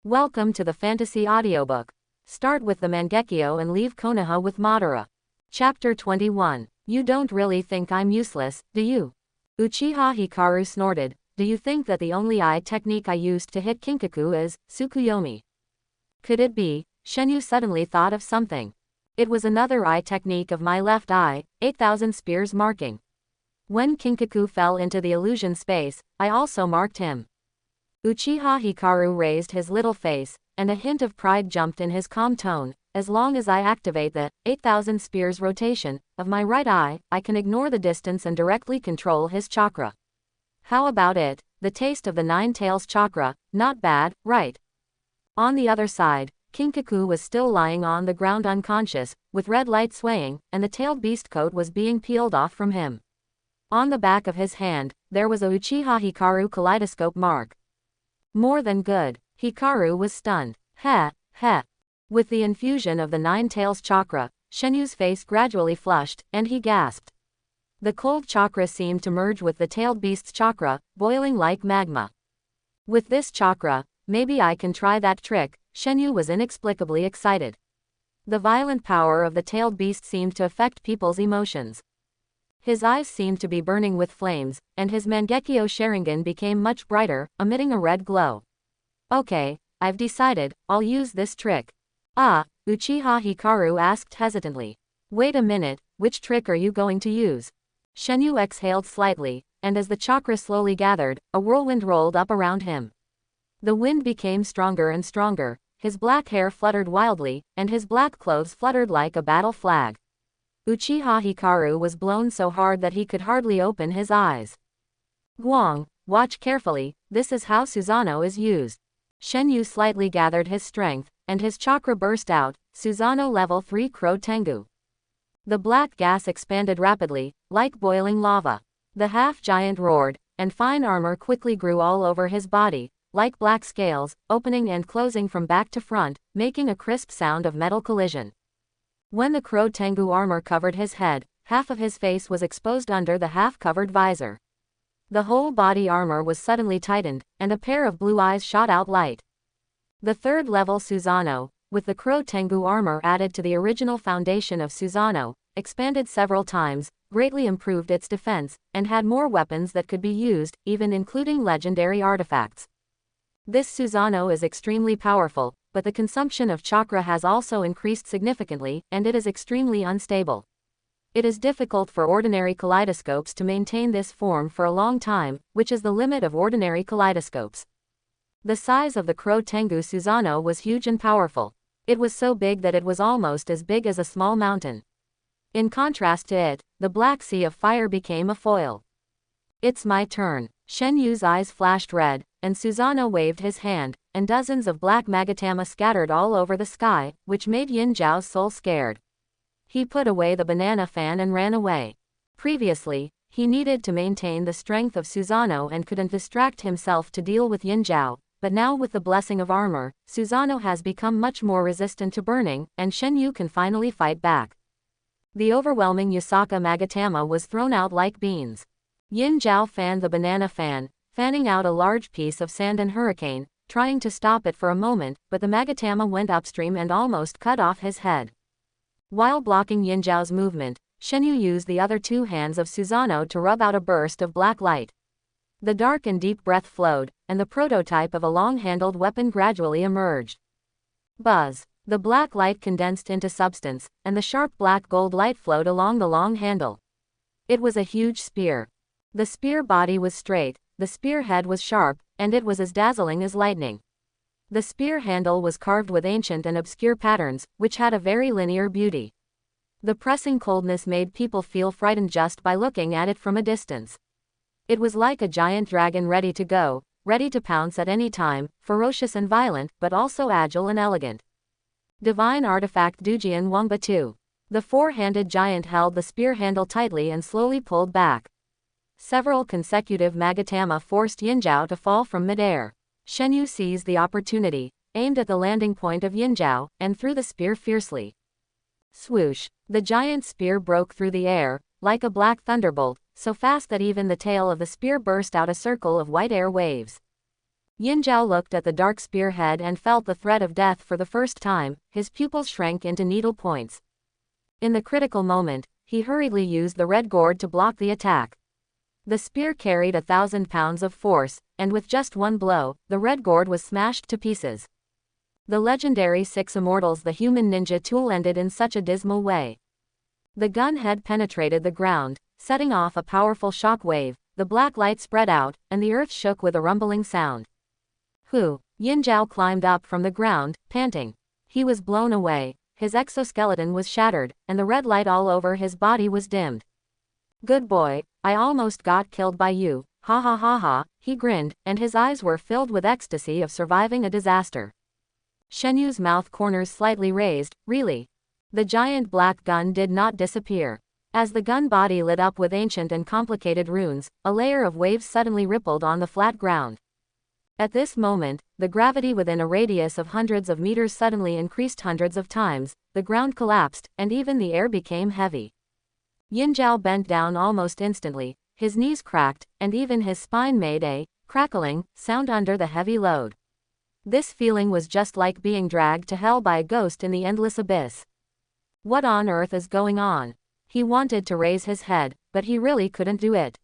Welcome to the fantasy audiobook. Start with the Mangekyō and leave Konoha with Madara. Chapter 21. You don't really think I'm useless, do you? Uchiha Hikaru snorted. Do you think that the only eye technique I used to hit Kinkaku is Tsukuyomi? Could it be? Shenyu suddenly thought of something. It was another eye technique of my left eye, 8,000 spears marking. When Kinkaku fell into the illusion space, I also marked him. Uchiha Hikaru raised his little face, and a hint of pride jumped in his calm tone. As long as I activate the 8,000 spears rotation of my right eye, I can ignore the distance and directly control his chakra. How about it? The taste of the Nine-Tails chakra, not bad, right? On the other side, Kinkaku was still lying on the ground unconscious, with red light swaying, and the tailed beast coat was being peeled off from him. On the back of his hand, there was a Uchiha Hikaru kaleidoscope mark. More than good. Hikaru was stunned. Heh. With the infusion of the Nine-Tails chakra, Shenyu's face gradually flushed, and he gasped. The cold chakra seemed to merge with the tailed beast's chakra, boiling like magma. With this chakra, maybe I can try that trick. Shenyu was inexplicably excited. The violent power of the tailed beast seemed to affect people's emotions. His eyes seemed to be burning with flames, and his Mangekyō Sharingan became much brighter, emitting a red glow. Okay, I've decided, I'll use this trick. Ah, Uchiha Hikaru asked hesitantly. Wait a minute, which trick are you going to use? Shenyu exhaled slightly, and as the chakra slowly gathered, a whirlwind rolled up around him. The wind became stronger and stronger, his black hair fluttered wildly, and his black clothes fluttered like a battle flag. Uchiha Hikaru was blown so hard that he could hardly open his eyes. Guang, watch carefully, this is how Susanoo is used. Shenyu slightly gathered his strength, and his chakra burst out, Susanoo level 3 Crow Tengu. The black gas expanded rapidly, like boiling lava. The half-giant roared, and fine armor quickly grew all over his body, like black scales, opening and closing from back to front, making a crisp sound of metal collision. When the Crow Tengu armor covered his head, half of his face was exposed under the half-covered visor. The whole body armor was suddenly tightened, and a pair of blue eyes shot out light. The third-level Susanoo, with the Crow Tengu armor added to the original foundation of Susanoo, expanded several times, greatly improved its defense, and had more weapons that could be used, even including legendary artifacts. This Susanoo is extremely powerful, but the consumption of chakra has also increased significantly, and it is extremely unstable. It is difficult for ordinary kaleidoscopes to maintain this form for a long time, which is the limit of ordinary kaleidoscopes. The size of the Crow Tengu Susanoo was huge and powerful. It was so big that it was almost as big as a small mountain. In contrast to it, the Black Sea of Fire became a foil. It's my turn. Shenyu's eyes flashed red, and Susanoo waved his hand, and dozens of black magatama scattered all over the sky, which made Yin Zhao's soul scared. He put away the banana fan and ran away. Previously, he needed to maintain the strength of Susanoo and couldn't distract himself to deal with Yin Zhao, but now with the blessing of armor, Susanoo has become much more resistant to burning, and Shenyu can finally fight back. The overwhelming Yasaka magatama was thrown out like beans. Yin Zhao fanned the banana fan, fanning out a large piece of sand and hurricane, trying to stop it for a moment, but the magatama went upstream and almost cut off his head. While blocking Yin Zhao's movement, Shenyu used the other two hands of Susanoo to rub out a burst of black light. The dark and deep breath flowed, and the prototype of a long-handled weapon gradually emerged. Buzz! The black light condensed into substance, and the sharp black gold light flowed along the long handle. It was a huge spear. The spear body was straight, the spear head was sharp, and it was as dazzling as lightning. The spear handle was carved with ancient and obscure patterns, which had a very linear beauty. The pressing coldness made people feel frightened just by looking at it from a distance. It was like a giant dragon ready to go, ready to pounce at any time, ferocious and violent, but also agile and elegant. Divine Artifact Dujian Wangba 2. The four-handed giant held the spear handle tightly and slowly pulled back. Several consecutive magatama forced Yin Zhao to fall from midair. Shenyu seized the opportunity, aimed at the landing point of Yin Zhao, and threw the spear fiercely. Swoosh! The giant spear broke through the air, like a black thunderbolt, so fast that even the tail of the spear burst out a circle of white air waves. Yin Zhao looked at the dark spearhead and felt the threat of death for the first time. His pupils shrank into needle points. In the critical moment, he hurriedly used the red gourd to block the attack. The spear carried 1,000 pounds of force, and with just one blow, the red gourd was smashed to pieces. The legendary 6 Immortals the human ninja tool ended in such a dismal way. The gun head penetrated the ground, setting off a powerful shock wave. The black light spread out, and the earth shook with a rumbling sound. Yin Zhao climbed up from the ground, panting. He was blown away, his exoskeleton was shattered, and the red light all over his body was dimmed. Good boy, I almost got killed by you, ha ha ha ha, he grinned, and his eyes were filled with ecstasy of surviving a disaster. Shenyu's mouth corners slightly raised. Really? The giant black gun did not disappear. As the gun body lit up with ancient and complicated runes, a layer of waves suddenly rippled on the flat ground. At this moment, the gravity within a radius of hundreds of meters suddenly increased hundreds of times, the ground collapsed, and even the air became heavy. Yin Zhao bent down almost instantly, his knees cracked, and even his spine made a crackling sound under the heavy load. This feeling was just like being dragged to hell by a ghost in the endless abyss. What on earth is going on? He wanted to raise his head, but he really couldn't do it.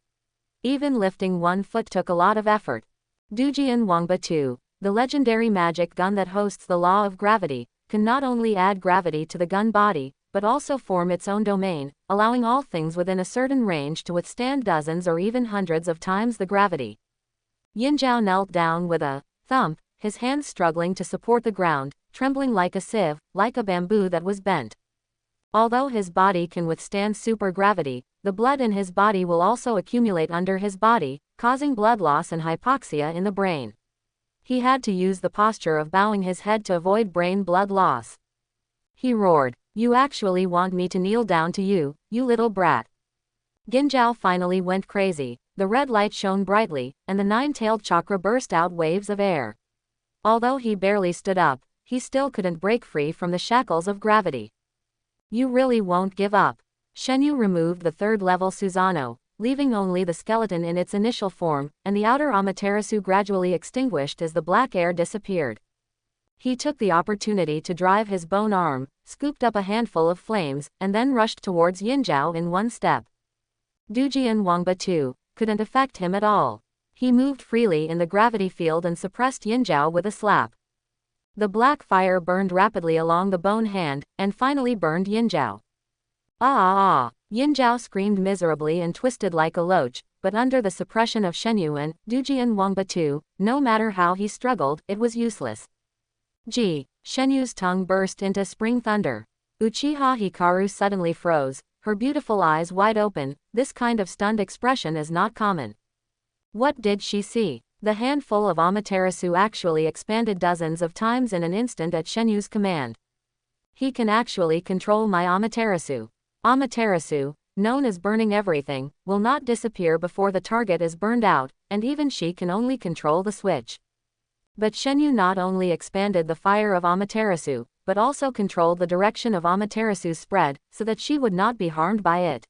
Even lifting one foot took a lot of effort. Dujian Wangba 2, the legendary magic gun that hosts the law of gravity, can not only add gravity to the gun body, but also form its own domain, allowing all things within a certain range to withstand dozens or even hundreds of times the gravity. Yin Zhao knelt down with a thump, his hands struggling to support the ground, trembling like a sieve, like a bamboo that was bent. Although his body can withstand supergravity, the blood in his body will also accumulate under his body, causing blood loss and hypoxia in the brain. He had to use the posture of bowing his head to avoid brain blood loss. He roared, "You actually want me to kneel down to you, you little brat." Ginzhao finally went crazy, the red light shone brightly, and the nine-tailed chakra burst out waves of air. Although he barely stood up, he still couldn't break free from the shackles of gravity. You really won't give up. Shenyu removed the third-level Susanoo, leaving only the skeleton in its initial form, and the outer Amaterasu gradually extinguished as the black air disappeared. He took the opportunity to drive his bone arm, scooped up a handful of flames, and then rushed towards Yinzhao in one step. Dujian Wangba 2 couldn't affect him at all. He moved freely in the gravity field and suppressed Yinzhao with a slap. The black fire burned rapidly along the bone hand, and finally burned Yinzhao. Yinzhao screamed miserably and twisted like a loach, but under the suppression of Shenyu and Dujian Wangba 2, no matter how he struggled, it was useless. Shenyu's tongue burst into spring thunder. Uchiha Hikaru suddenly froze, her beautiful eyes wide open. This kind of stunned expression is not common. What did she see? The handful of Amaterasu actually expanded dozens of times in an instant at Shenyu's command. He can actually control my Amaterasu. Amaterasu, known as burning everything, will not disappear before the target is burned out, and even she can only control the switch. But Shenyu not only expanded the fire of Amaterasu, but also controlled the direction of Amaterasu's spread, so that she would not be harmed by it.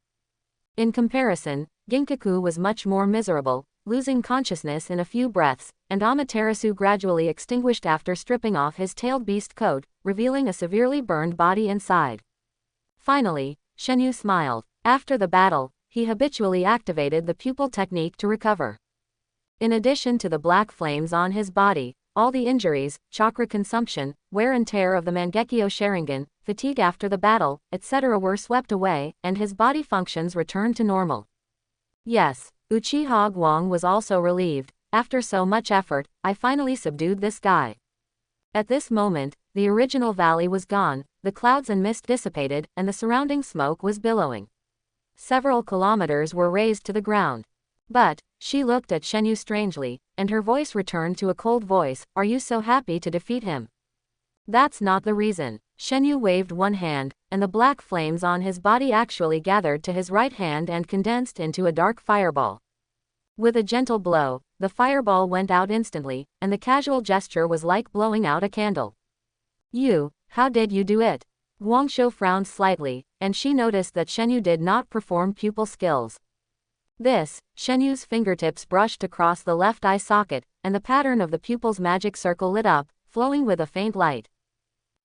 In comparison, Ginkaku was much more miserable, losing consciousness in a few breaths, and Amaterasu gradually extinguished after stripping off his tailed beast coat, revealing a severely burned body inside. Finally, Shenyu smiled. After the battle, he habitually activated the pupil technique to recover. In addition to the black flames on his body, all the injuries, chakra consumption, wear and tear of the Mangekyō Sharingan, fatigue after the battle, etc. were swept away, and his body functions returned to normal. Yes, Uchiha Guang was also relieved. After so much effort, I finally subdued this guy. At this moment, the original valley was gone, the clouds and mist dissipated, and the surrounding smoke was billowing. Several kilometers were razed to the ground. But, she looked at Shenyu strangely, and her voice returned to a cold voice, "Are you so happy to defeat him?" That's not the reason. Shenyu waved one hand, and the black flames on his body actually gathered to his right hand and condensed into a dark fireball. With a gentle blow, the fireball went out instantly, and the casual gesture was like blowing out a candle. How did you do it? Guangzhou frowned slightly, and she noticed that Shenyu did not perform pupil skills. Shenyu's fingertips brushed across the left eye socket, and the pattern of the pupil's magic circle lit up, flowing with a faint light.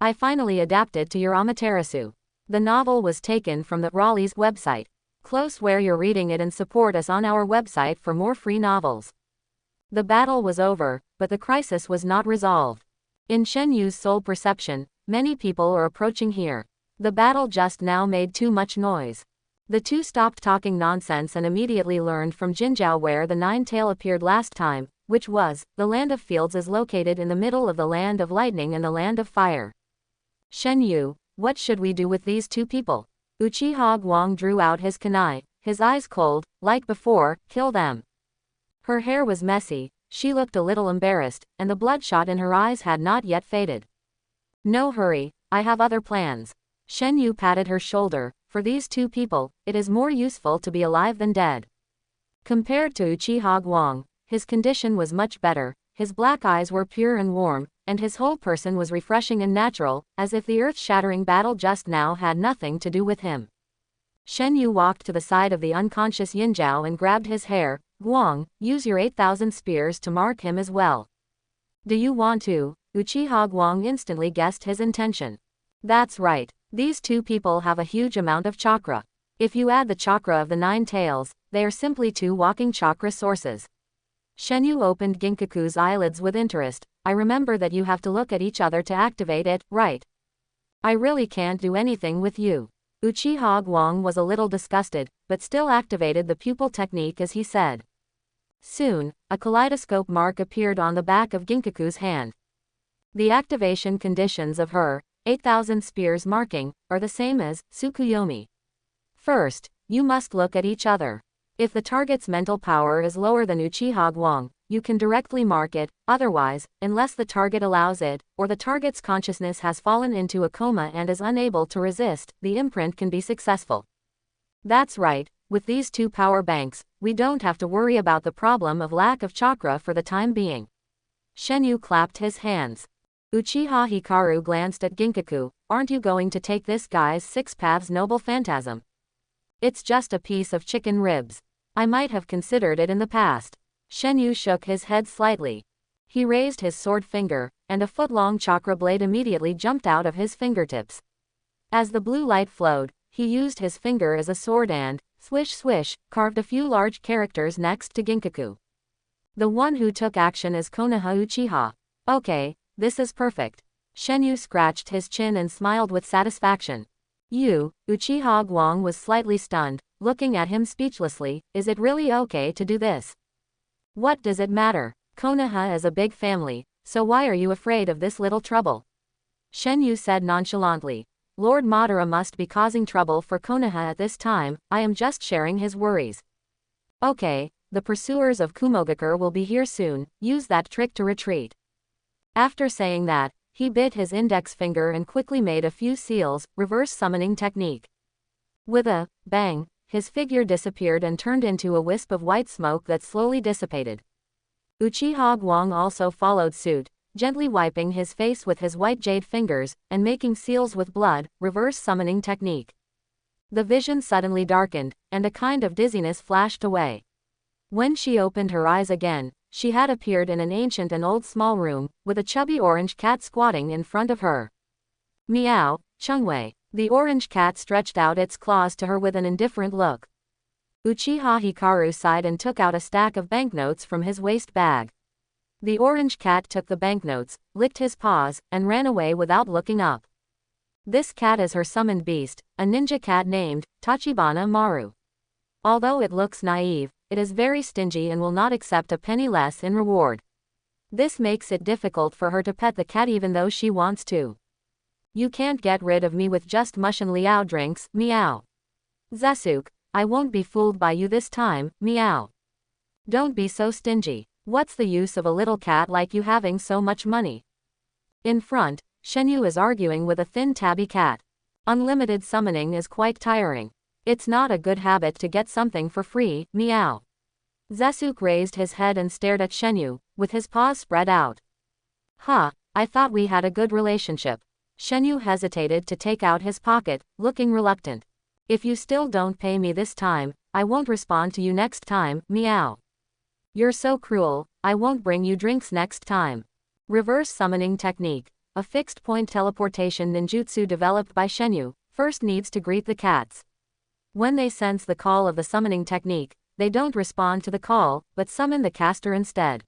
I finally adapted to your Amaterasu. The novel was taken from the Raleigh's website. Close where you're reading it and support us on our website for more free novels. The battle was over, but the crisis was not resolved. In Shen Yu's soul perception, many people are approaching here. The battle just now made too much noise. The two stopped talking nonsense and immediately learned from Jinzhao where the Nine-Tail appeared last time, which was, the Land of Fields is located in the middle of the Land of Lightning and the Land of Fire. Shen Yu, what should we do with these two people? Uchiha Guang drew out his kunai, his eyes cold, like before, kill them. Her hair was messy, she looked a little embarrassed, and the bloodshot in her eyes had not yet faded. No hurry, I have other plans. Shen Yu patted her shoulder, for these two people, it is more useful to be alive than dead. Compared to Uchiha Guang, his condition was much better, his black eyes were pure and warm, and his whole person was refreshing and natural, as if the earth-shattering battle just now had nothing to do with him. Shen Yu walked to the side of the unconscious Yinzhao and grabbed his hair. Guang, use your 8,000 spears to mark him as well. Do you want to? Uchiha Guang instantly guessed his intention. That's right, these two people have a huge amount of chakra. If you add the chakra of the Nine-Tails, they are simply two walking chakra sources. Shen Yu opened Ginkaku's eyelids with interest. I remember that you have to look at each other to activate it, right? I really can't do anything with you. Uchiha Guang was a little disgusted, but still activated the pupil technique as he said. Soon, a kaleidoscope mark appeared on the back of Ginkaku's hand. The activation conditions of her 8,000 spears marking are the same as Tsukuyomi. First, you must look at each other. If the target's mental power is lower than Uchiha Guang, you can directly mark it, otherwise, unless the target allows it, or the target's consciousness has fallen into a coma and is unable to resist, the imprint can be successful. That's right, with these two power banks, we don't have to worry about the problem of lack of chakra for the time being. Shen Yu clapped his hands. Uchiha Hikaru glanced at Ginkaku. Aren't you going to take this guy's 6 paths noble phantasm? It's just a piece of chicken ribs. I might have considered it in the past. Shen Yu shook his head slightly. He raised his sword finger, and a foot-long chakra blade immediately jumped out of his fingertips. As the blue light flowed, he used his finger as a sword and, swish swish, carved a few large characters next to Ginkaku. The one who took action is Konoha Uchiha. Okay, this is perfect. Shen Yu scratched his chin and smiled with satisfaction. Uchiha Guang was slightly stunned, looking at him speechlessly. Is it really okay to do this? What does it matter? Konoha is a big family, so why are you afraid of this little trouble? Shen Yu said nonchalantly. Lord Madara must be causing trouble for Konoha at this time, I am just sharing his worries. Okay, the pursuers of Kumogakure will be here soon, use that trick to retreat. After saying that, he bit his index finger and quickly made a few seals, reverse summoning technique. With a bang, his figure disappeared and turned into a wisp of white smoke that slowly dissipated. Uchiha Guang also followed suit, gently wiping his face with his white jade fingers, and making seals with blood, reverse summoning technique. The vision suddenly darkened, and a kind of dizziness flashed away. When she opened her eyes again, she had appeared in an ancient and old small room, with a chubby orange cat squatting in front of her. Meow, Chungwei. The orange cat stretched out its claws to her with an indifferent look. Uchiha Hikaru sighed and took out a stack of banknotes from his waist bag. The orange cat took the banknotes, licked his paws, and ran away without looking up. This cat is her summoned beast, a ninja cat named Tachibana Maru. Although it looks naive, it is very stingy and will not accept a penny less in reward. This makes it difficult for her to pet the cat even though she wants to. You can't get rid of me with just mush and liao drinks, meow. Zasuke, I won't be fooled by you this time, meow. Don't be so stingy. What's the use of a little cat like you having so much money? In front, Shen Yu is arguing with a thin tabby cat. Unlimited summoning is quite tiring. It's not a good habit to get something for free, meow. Zasuke raised his head and stared at Shen Yu, with his paws spread out. I thought we had a good relationship. Shen Yu hesitated to take out his pocket, looking reluctant. If you still don't pay me this time, I won't respond to you next time, meow. You're so cruel, I won't bring you drinks next time. Reverse summoning technique. A fixed-point teleportation ninjutsu developed by Shenyu, first needs to greet the cats. When they sense the call of the summoning technique, they don't respond to the call, but summon the caster instead.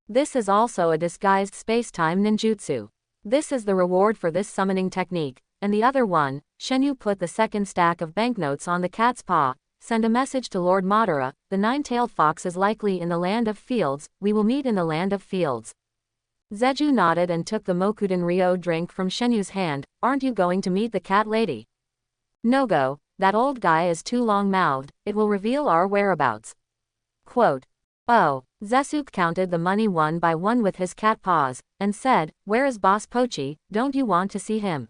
This is also a disguised space-time ninjutsu. This is the reward for this summoning technique, and the other one, Shenyu put the second stack of banknotes on the cat's paw, send a message to Lord Madara, the nine-tailed fox is likely in the land of fields, we will meet in the land of fields. Zeju nodded and took the Mokuden Ryo drink from Shenyu's hand. Aren't you going to meet the cat lady? No go, that old guy is too long-mouthed, it will reveal our whereabouts. Quote. Oh, Zesuke counted the money one by one with his cat paws, and said, where is Boss Pochi, don't you want to see him?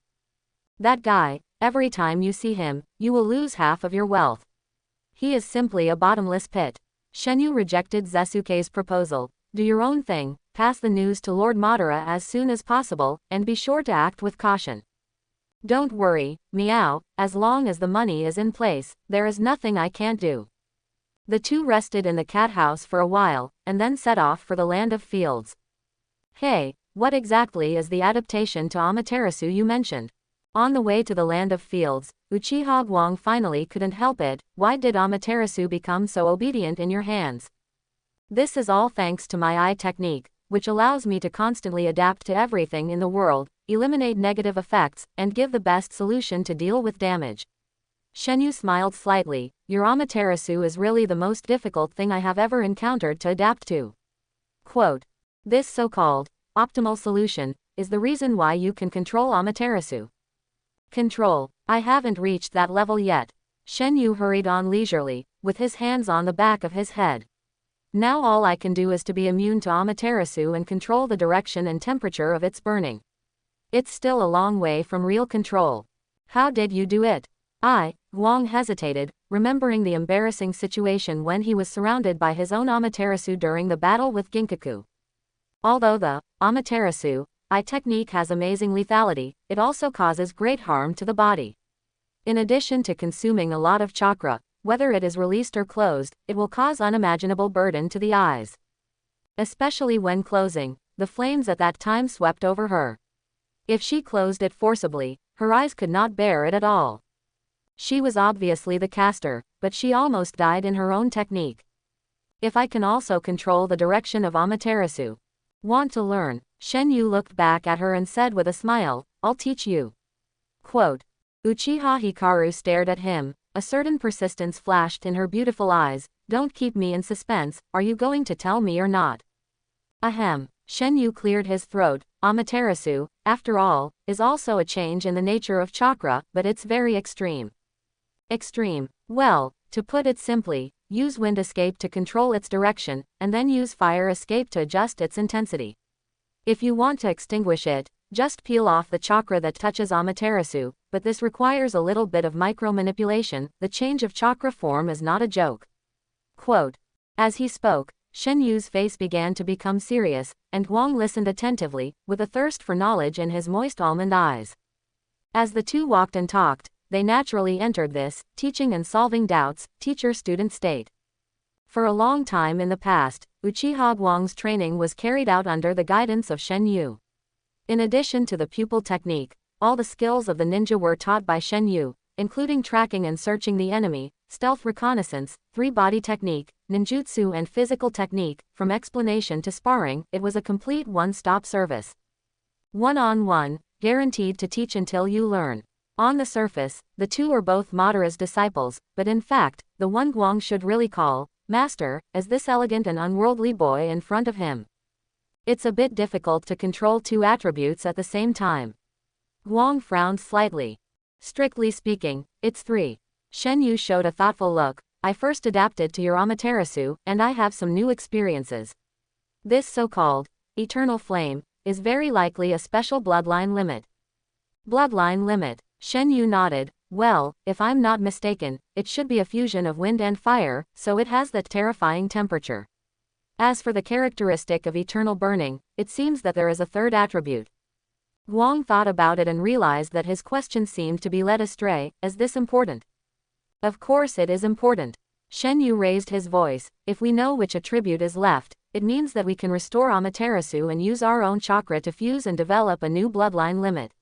That guy, every time you see him, you will lose half of your wealth. He is simply a bottomless pit. Shenyu rejected Zesuke's proposal. Do your own thing, pass the news to Lord Madara as soon as possible, and be sure to act with caution. Don't worry, meow, as long as the money is in place, there is nothing I can't do. The two rested in the cat house for a while, and then set off for the land of fields. Hey, what exactly is the adaptation to Amaterasu you mentioned? On the way to the land of fields, Uchiha Guang finally couldn't help it. Why did Amaterasu become so obedient in your hands? This is all thanks to my eye technique, which allows me to constantly adapt to everything in the world, eliminate negative effects, and give the best solution to deal with damage. Shenyu smiled slightly. Your Amaterasu is really the most difficult thing I have ever encountered to adapt to. Quote. This so-called optimal solution is the reason why you can control Amaterasu. Control. I haven't reached that level yet. Shenyu hurried on leisurely, with his hands on the back of his head. Now all I can do is to be immune to Amaterasu and control the direction and temperature of its burning. It's still a long way from real control. How did you do it? Guang hesitated, remembering the embarrassing situation when he was surrounded by his own Amaterasu during the battle with Ginkaku. Although the Amaterasu eye technique has amazing lethality, it also causes great harm to the body. In addition to consuming a lot of chakra, whether it is released or closed, it will cause unimaginable burden to the eyes. Especially when closing, the flames at that time swept over her. If she closed it forcibly, her eyes could not bear it at all. She was obviously the caster, but she almost died in her own technique. If I can also control the direction of Amaterasu. Want to learn? Shenyu looked back at her and said with a smile, I'll teach you. Quote. Uchiha Hikaru stared at him. A certain persistence flashed in her beautiful eyes. Don't keep me in suspense, are you going to tell me or not? Ahem. Shenyu cleared his throat. Amaterasu, after all, is also a change in the nature of chakra, but it's very extreme. Extreme. Well, to put it simply, use wind escape to control its direction, and then use fire escape to adjust its intensity. If you want to extinguish it, just peel off the chakra that touches Amaterasu, but this requires a little bit of micro-manipulation. The change of chakra form is not a joke. Quote. As he spoke, Shenyu's face began to become serious, and Guang listened attentively, with a thirst for knowledge in his moist almond eyes. As the two walked and talked, they naturally entered this, teaching and solving doubts, teacher-student state. For a long time in the past, Uchiha Guang's training was carried out under the guidance of Shenyu. In addition to the pupil technique, all the skills of the ninja were taught by Shenyu, including tracking and searching the enemy, stealth reconnaissance, three-body technique, ninjutsu and physical technique. From explanation to sparring, it was a complete one-stop service. One-on-one, guaranteed to teach until you learn. On the surface, the two are both Madara's disciples, but in fact, the one Guang should really call master is this elegant and unworldly boy in front of him. It's a bit difficult to control two attributes at the same time. Guang frowned slightly. Strictly speaking, it's three. Shenyu showed a thoughtful look. I first adapted to your Amaterasu, and I have some new experiences. This so-called eternal flame is very likely a special bloodline limit. Bloodline limit. Shenyu nodded. Well, if I'm not mistaken, it should be a fusion of wind and fire, so it has that terrifying temperature. As for the characteristic of eternal burning, it seems that there is a third attribute. Guang thought about it and realized that his question seemed to be led astray. Is this important? Of course it is important. Shen-yu raised his voice. If we know which attribute is left, it means that we can restore Amaterasu and use our own chakra to fuse and develop a new bloodline limit.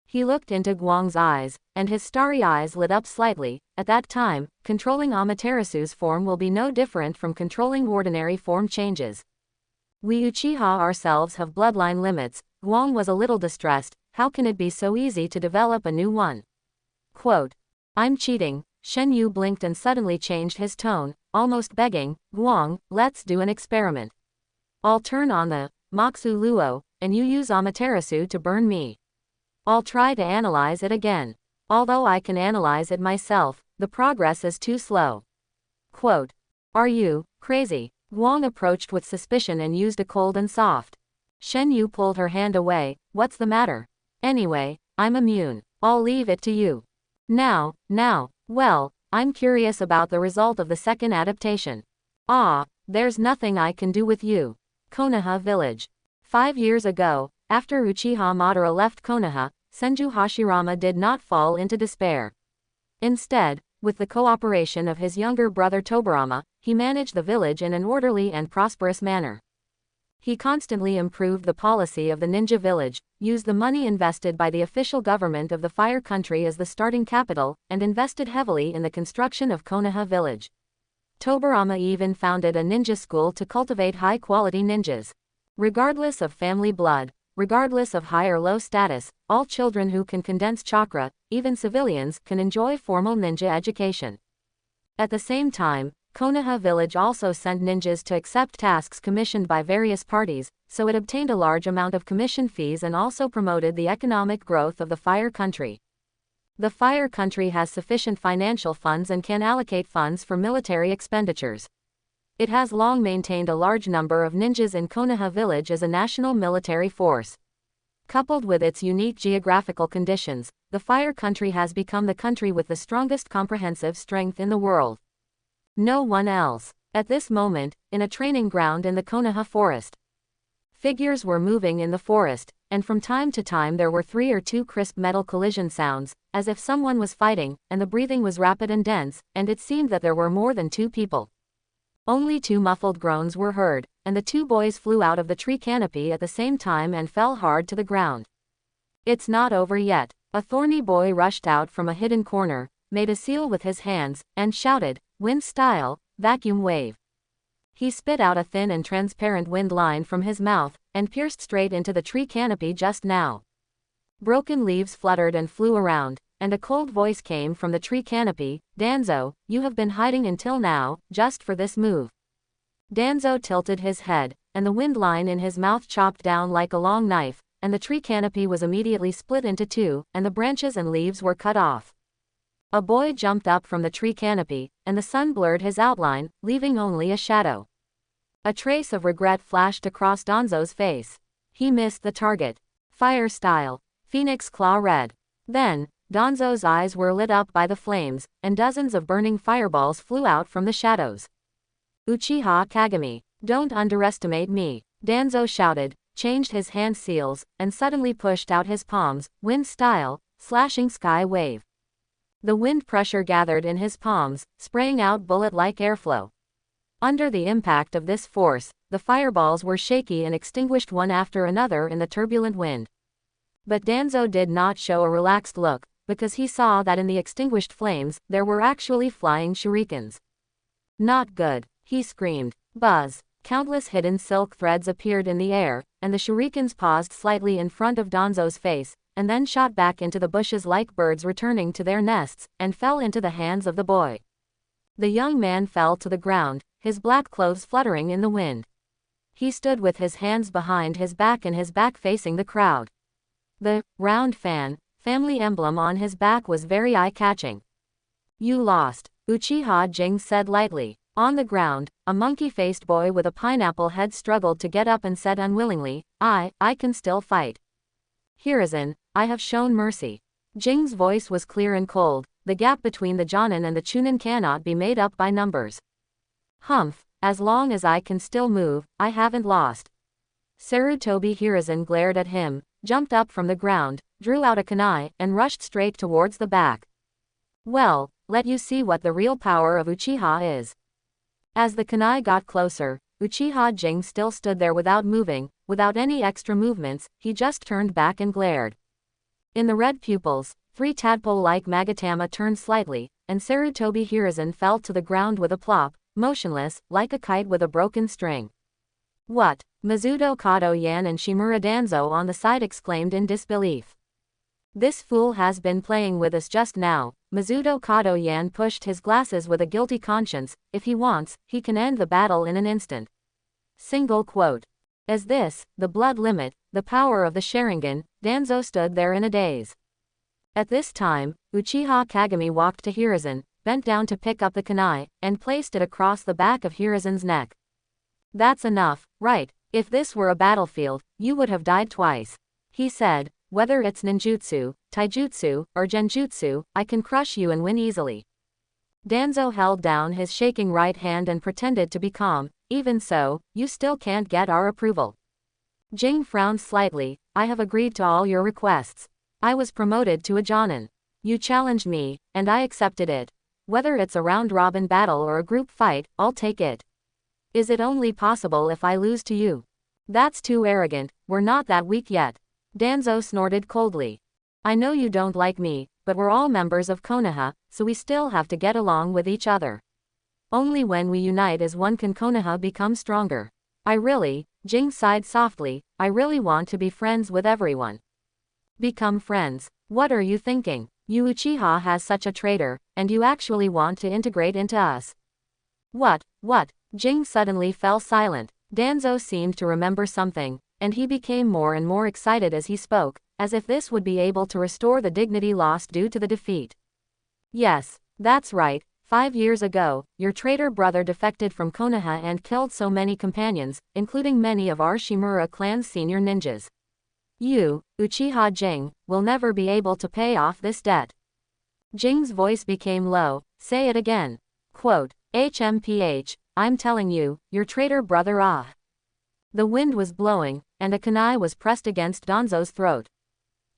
He looked into Guang's eyes, and his starry eyes lit up slightly. At that time, controlling Amaterasu's form will be no different from controlling ordinary form changes. We Uchiha ourselves have bloodline limits. Guang was a little distressed. How can it be so easy to develop a new one? Quote, I'm cheating. Shen-yu blinked and suddenly changed his tone, almost begging, Guang, let's do an experiment. I'll turn on the Moxu Luo, and you use Amaterasu to burn me. I'll try to analyze it again. Although I can analyze it myself, the progress is too slow. Quote, are you crazy? Guang approached with suspicion and used a cold and soft. Shen-yu pulled her hand away. What's the matter? Anyway, I'm immune. I'll leave it to you. Now, well, I'm curious about the result of the second adaptation. There's nothing I can do with you. Konoha Village. 5 years ago, after Uchiha Madara left Konoha, Senju Hashirama did not fall into despair. Instead, with the cooperation of his younger brother Tobirama, he managed the village in an orderly and prosperous manner. He constantly improved the policy of the ninja village, used the money invested by the official government of the Fire Country as the starting capital, and invested heavily in the construction of Konoha village. Tobirama even founded a ninja school to cultivate high-quality ninjas. Regardless of family blood, regardless of high or low status, all children who can condense chakra, even civilians, can enjoy formal ninja education. At the same time, Konoha village also sent ninjas to accept tasks commissioned by various parties, so it obtained a large amount of commission fees and also promoted the economic growth of the Fire Country. The Fire Country has sufficient financial funds and can allocate funds for military expenditures. It has long maintained a large number of ninjas in Konoha village as a national military force. Coupled with its unique geographical conditions, the Fire Country has become the country with the strongest comprehensive strength in the world. No one else. At this moment, in a training ground in the Konoha forest. Figures were moving in the forest, and from time to time there were 3 or 2 crisp metal collision sounds, as if someone was fighting, and the breathing was rapid and dense, and it seemed that there were more than 2 people. Only 2 muffled groans were heard, and the 2 boys flew out of the tree canopy at the same time and fell hard to the ground. It's not over yet. A thorny boy rushed out from a hidden corner, made a seal with his hands, and shouted, wind style, vacuum wave. He spit out a thin and transparent wind line from his mouth, and pierced straight into the tree canopy just now. Broken leaves fluttered and flew around, and a cold voice came from the tree canopy, Danzo, you have been hiding until now, just for this move. Danzo tilted his head, and the wind line in his mouth chopped down like a long knife, and the tree canopy was immediately split into 2, and the branches and leaves were cut off. A boy jumped up from the tree canopy, and the sun blurred his outline, leaving only a shadow. A trace of regret flashed across Danzo's face. He missed the target. Fire style. Phoenix Claw Red. Then, Danzo's eyes were lit up by the flames, and dozens of burning fireballs flew out from the shadows. Uchiha Kagami. Don't underestimate me. Danzo shouted, changed his hand seals, and suddenly pushed out his palms, wind style, slashing sky wave. The wind pressure gathered in his palms, spraying out bullet-like airflow. Under the impact of this force, the fireballs were shaky and extinguished one after another in the turbulent wind. But Danzo did not show a relaxed look, because he saw that in the extinguished flames, there were actually flying shurikens. Not good, he screamed. Buzz. Countless hidden silk threads appeared in the air, and the shurikens paused slightly in front of Danzo's face, and then shot back into the bushes like birds returning to their nests, and fell into the hands of the boy. The young man fell to the ground, his black clothes fluttering in the wind. He stood with his hands behind his back and his back facing the crowd. The round family emblem on his back was very eye-catching. You lost, Uchiha Jing said lightly. On the ground, a monkey-faced boy with a pineapple head struggled to get up and said unwillingly, I can still fight. Hiruzen, I have shown mercy. Jing's voice was clear and cold. The gap between the Jonin and the Chunin cannot be made up by numbers. Humph, as long as I can still move, I haven't lost. Sarutobi Hiruzen glared at him, jumped up from the ground, drew out a kunai, and rushed straight towards the back. Well, let you see what the real power of Uchiha is. As the kunai got closer, Uchiha Jing still stood there without moving, without any extra movements, he just turned back and glared. In the red pupils, 3 tadpole-like magatama turned slightly, and Sarutobi Hiruzen fell to the ground with a plop, motionless, like a kite with a broken string. What? Mizuto Kato Yan and Shimura Danzo on the side exclaimed in disbelief. This fool has been playing with us just now. Mizuto Kato Yan pushed his glasses with a guilty conscience. If he wants, he can end the battle in an instant. Single quote. As this, the blood limit, the power of the Sharingan, Danzo stood there in a daze. At this time, Uchiha Kagami walked to Hiruzen, bent down to pick up the kunai, and placed it across the back of Hiruzen's neck. That's enough, right? If this were a battlefield, you would have died twice. He said, whether it's ninjutsu, taijutsu, or genjutsu, I can crush you and win easily. Danzo held down his shaking right hand and pretended to be calm. Even so, you still can't get our approval. Jing frowned slightly. I have agreed to all your requests. I was promoted to a jonin. You challenged me, and I accepted it. Whether it's a round-robin battle or a group fight, I'll take it. Is it only possible if I lose to you? That's too arrogant, we're not that weak yet. Danzo snorted coldly. I know you don't like me, but we're all members of Konoha, so we still have to get along with each other. Only when we unite as one can Konoha become stronger. Jing sighed softly, I really want to be friends with everyone. Become friends? What are you thinking? You Uchiha has such a traitor, and you actually want to integrate into us. What? Jing suddenly fell silent. Danzo seemed to remember something, and he became more and more excited as he spoke, as if this would be able to restore the dignity lost due to the defeat. Yes, that's right. 5 years ago, your traitor brother defected from Konoha and killed so many companions, including many of our Shimura clan's senior ninjas. You, Uchiha Jing, will never be able to pay off this debt. Jing's voice became low. Say it again. Quote, HMPH, I'm telling you, your traitor brother The wind was blowing, and a kunai was pressed against Danzo's throat.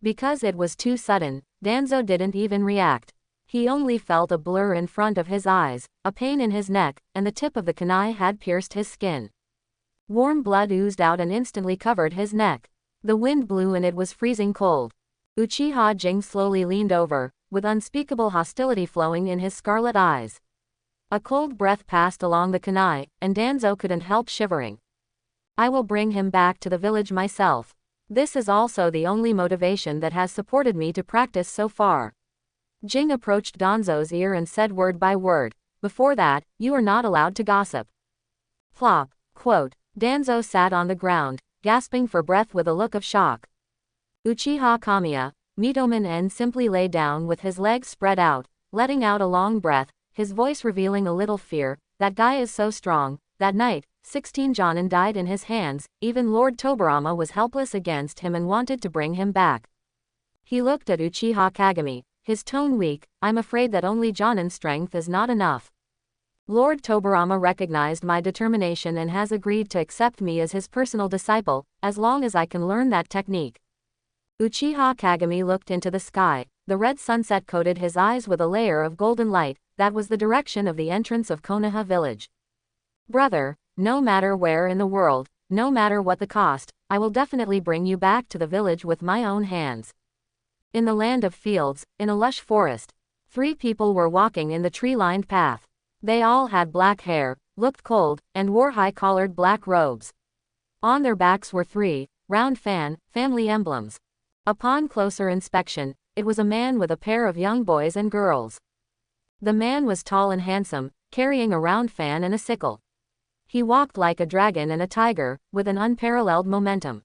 Because it was too sudden, Danzo didn't even react. He only felt a blur in front of his eyes, a pain in his neck, and the tip of the kunai had pierced his skin. Warm blood oozed out and instantly covered his neck. The wind blew and it was freezing cold. Uchiha Jing slowly leaned over, with unspeakable hostility flowing in his scarlet eyes. A cold breath passed along the kunai, and Danzo couldn't help shivering. I will bring him back to the village myself. This is also the only motivation that has supported me to practice so far. Jing approached Danzo's ear and said word by word, before that, you are not allowed to gossip. Plop. Quote. Danzo sat on the ground, gasping for breath with a look of shock. Uchiha Kamiya, Mitomen En simply lay down with his legs spread out, letting out a long breath, his voice revealing a little fear. That guy is so strong. That night, 16 Jonin died in his hands, even Lord Tobirama was helpless against him and wanted to bring him back. He looked at Uchiha Kagami, his tone weak. I'm afraid that only Jonin strength is not enough. Lord Tobirama recognized my determination and has agreed to accept me as his personal disciple, as long as I can learn that technique. Uchiha Kagami looked into the sky. The red sunset coated his eyes with a layer of golden light. That was the direction of the entrance of Konoha village. Brother, no matter where in the world, no matter what the cost, I will definitely bring you back to the village with my own hands. In the land of fields, in a lush forest, 3 people were walking in the tree-lined path. They all had black hair, looked cold, and wore high-collared black robes. On their backs were 3 round family emblems. Upon closer inspection, it was a man with a pair of young boys and girls. The man was tall and handsome, carrying a round fan and a sickle. He walked like a dragon and a tiger, with an unparalleled momentum.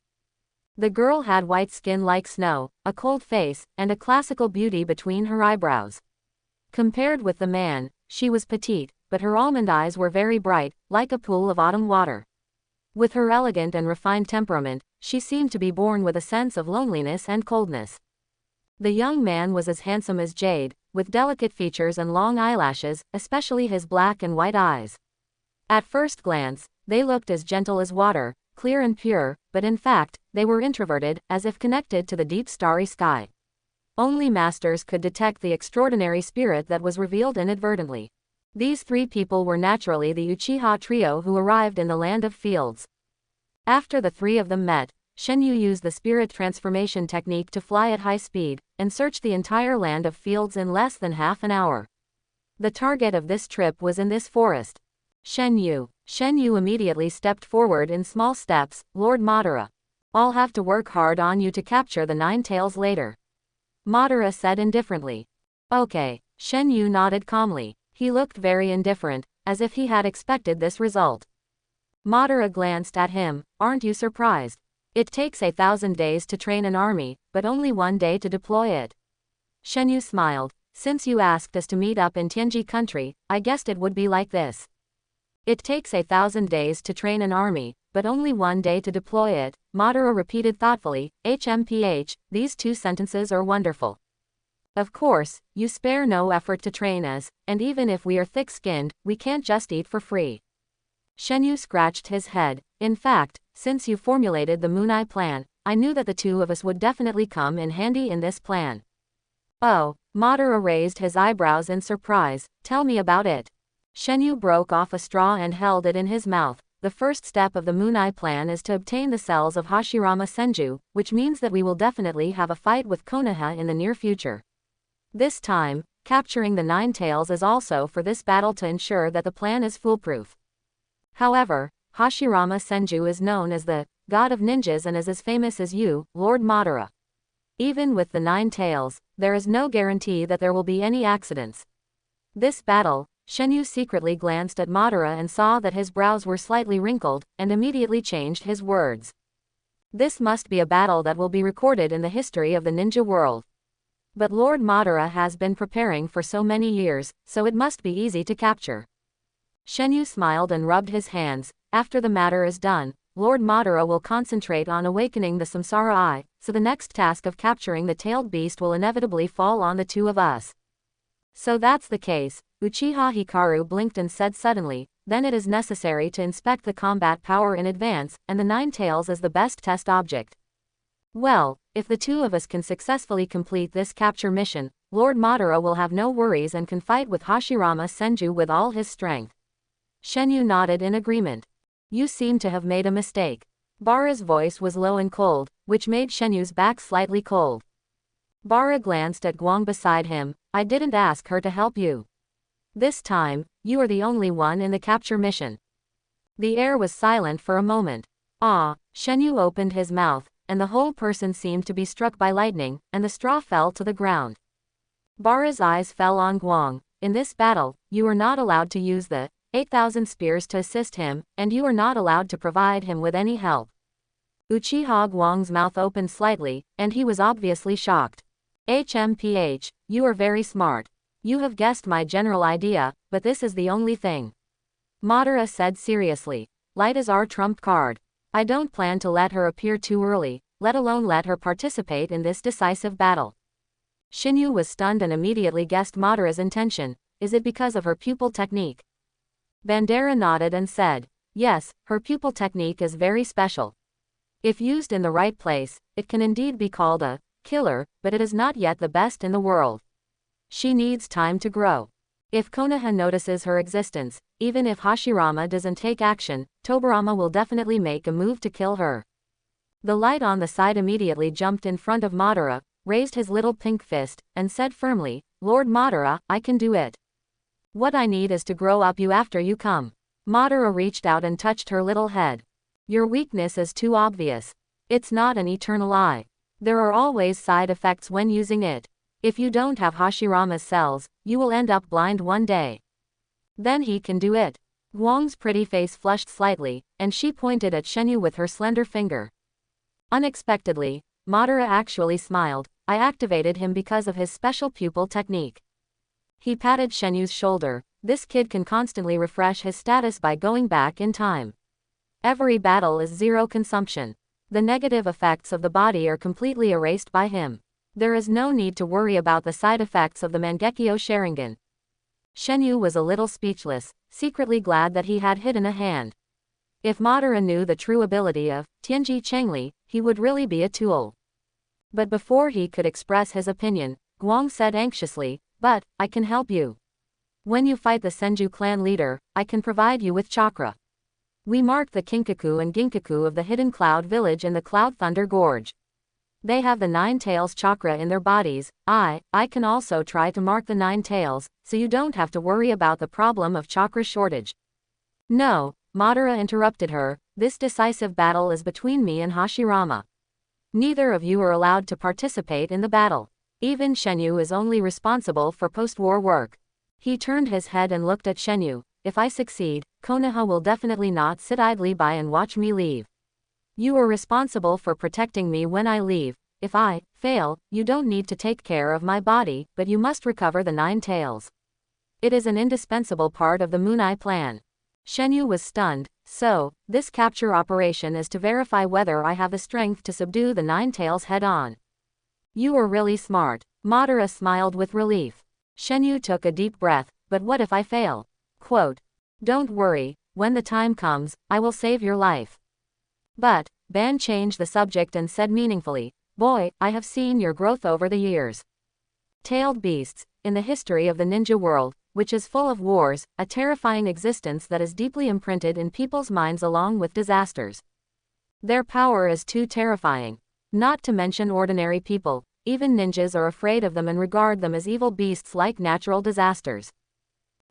The girl had white skin like snow, a cold face, and a classical beauty between her eyebrows. Compared with the man, she was petite, but her almond eyes were very bright, like a pool of autumn water. With her elegant and refined temperament, she seemed to be born with a sense of loneliness and coldness. The young man was as handsome as jade, with delicate features and long eyelashes, especially his black and white eyes. At first glance, they looked as gentle as water, clear and pure, but in fact, they were introverted, as if connected to the deep starry sky. Only masters could detect the extraordinary spirit that was revealed inadvertently. These three people were naturally the Uchiha trio who arrived in the Land of Fields. After the three of them met, Shenyu used the spirit transformation technique to fly at high speed, and search the entire Land of Fields in less than half an hour. The target of this trip was in this forest. Shenyu immediately stepped forward in small steps. Lord Madara. I'll have to work hard on you to capture the Nine-Tails later. Madara said indifferently. Okay. Shenyu nodded calmly. He looked very indifferent, as if he had expected this result. Madara glanced at him. Aren't you surprised? It takes 1,000 days to train an army, but only 1 day to deploy it. Shenyu smiled. Since you asked us to meet up in Tianji country, I guessed it would be like this. It takes 1,000 days to train an army, but only 1 day to deploy it, Madara repeated thoughtfully. HMPH, these two sentences are wonderful. Of course, you spare no effort to train us, and even if we are thick-skinned, we can't just eat for free. Shenyu scratched his head. In fact, since you formulated the Munai plan, I knew that the two of us would definitely come in handy in this plan. Oh, Madara raised his eyebrows in surprise. Tell me about it. Shenyu broke off a straw and held it in his mouth. The first step of the Munai plan is to obtain the cells of Hashirama Senju, which means that we will definitely have a fight with Konoha in the near future. This time, capturing the Nine-Tails is also for this battle to ensure that the plan is foolproof. However, Hashirama Senju is known as the god of ninjas and is as famous as you, Lord Madara. Even with the Nine-Tails, there is no guarantee that there will be any accidents. This battle, Shenyu secretly glanced at Madara and saw that his brows were slightly wrinkled, and immediately changed his words. This must be a battle that will be recorded in the history of the ninja world. But Lord Madara has been preparing for so many years, so it must be easy to capture. Shenyu smiled and rubbed his hands. After the matter is done, Lord Madara will concentrate on awakening the Samsara Eye, so the next task of capturing the tailed beast will inevitably fall on the two of us. So that's the case, Uchiha Hikaru blinked and said suddenly, then it is necessary to inspect the combat power in advance, and the Nine-Tails is the best test object. Well, if the two of us can successfully complete this capture mission, Lord Madara will have no worries and can fight with Hashirama Senju with all his strength. Shenyu nodded in agreement. You seem to have made a mistake. Bara's voice was low and cold, which made Shenyu's back slightly cold. Bara glanced at Guang beside him. I didn't ask her to help you. This time, you are the only one in the capture mission. The air was silent for a moment. Ah, Shenyu opened his mouth, and the whole person seemed to be struck by lightning, and the straw fell to the ground. Bara's eyes fell on Guang. In this battle, you are not allowed to use the 8,000 spears to assist him, and you are not allowed to provide him with any help. Uchiha Guang's mouth opened slightly, and he was obviously shocked. HMPH, you are very smart. You have guessed my general idea, but this is the only thing. Madara said seriously. Light is our trump card. I don't plan to let her appear too early, let alone let her participate in this decisive battle. Shinyu was stunned and immediately guessed Madara's intention. Is it because of her pupil technique? Bandera nodded and said, yes, her pupil technique is very special. If used in the right place, it can indeed be called a killer, but it is not yet the best in the world. She needs time to grow. If Konoha notices her existence, even if Hashirama doesn't take action, Tobirama will definitely make a move to kill her. The light on the side immediately jumped in front of Madara, raised his little pink fist, and said firmly, Lord Madara, I can do it. What I need is to grow up you after you come. Madara reached out and touched her little head. Your weakness is too obvious. It's not an eternal eye. There are always side effects when using it. If you don't have Hashirama's cells, you will end up blind one day. Then he can do it. Guang's pretty face flushed slightly, and she pointed at Shenyu with her slender finger. Unexpectedly, Madara actually smiled. I activated him because of his special pupil technique. He patted Shenyu's shoulder. This kid can constantly refresh his status by going back in time. Every battle is zero consumption. The negative effects of the body are completely erased by him. There is no need to worry about the side effects of the Mangekyō Sharingan. Shenyu was a little speechless, secretly glad that he had hidden a hand. If Madara knew the true ability of Tianji Chengli, he would really be a tool. But before he could express his opinion, Guang said anxiously, "But, I can help you. When you fight the Senju clan leader, I can provide you with chakra. We marked the Kinkaku and Ginkaku of the Hidden Cloud Village in the Cloud Thunder Gorge. They have the Nine-Tails chakra in their bodies. I can also try to mark the Nine-Tails, so you don't have to worry about the problem of chakra shortage." "No," Madara interrupted her, "this decisive battle is between me and Hashirama. Neither of you are allowed to participate in the battle. Even Shenyu is only responsible for post-war work." He turned his head and looked at Shenyu. "If I succeed, Konoha will definitely not sit idly by and watch me leave. You are responsible for protecting me when I leave. If I fail, you don't need to take care of my body, but you must recover the Nine-Tails. It is an indispensable part of the Moon Eye plan." Shenyu was stunned. "So, this capture operation is to verify whether I have the strength to subdue the Nine-Tails head-on. You are really smart." Madara smiled with relief. Shenyu took a deep breath. "But what if I fail?" Quote, "Don't worry, when the time comes, I will save your life." But, Ban changed the subject and said meaningfully, "Boy, I have seen your growth over the years. Tailed beasts, in the history of the ninja world, which is full of wars, a terrifying existence that is deeply imprinted in people's minds along with disasters. Their power is too terrifying. Not to mention ordinary people, even ninjas are afraid of them and regard them as evil beasts like natural disasters.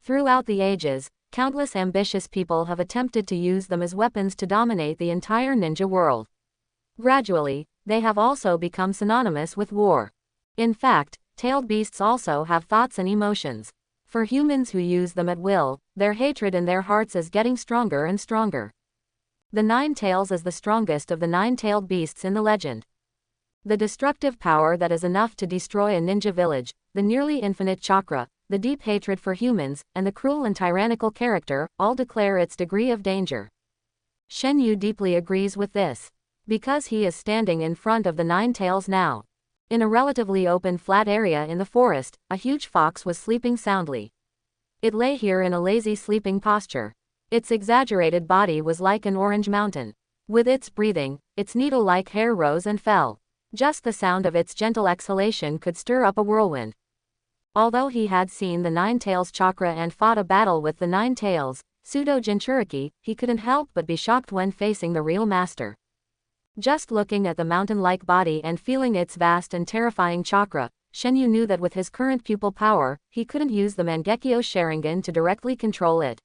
Throughout the ages, countless ambitious people have attempted to use them as weapons to dominate the entire ninja world. Gradually, they have also become synonymous with war. In fact, tailed beasts also have thoughts and emotions. For humans who use them at will, their hatred in their hearts is getting stronger and stronger. The Nine-Tails is the strongest of the nine-tailed beasts in the legend. The destructive power that is enough to destroy a ninja village, the nearly infinite chakra, the deep hatred for humans, and the cruel and tyrannical character, all declare its degree of danger. Shenyu deeply agrees with this. Because he is standing in front of the Nine-Tails now. In a relatively open flat area in the forest, a huge fox was sleeping soundly. It lay here in a lazy sleeping posture. Its exaggerated body was like an orange mountain. With its breathing, its needle-like hair rose and fell. Just the sound of its gentle exhalation could stir up a whirlwind. Although he had seen the Nine-Tails chakra and fought a battle with the Nine-Tails, Pseudo-Jinchuriki, he couldn't help but be shocked when facing the real master. Just looking at the mountain-like body and feeling its vast and terrifying chakra, Shenyu knew that with his current pupil power, he couldn't use the Mangekyō Sharingan to directly control it.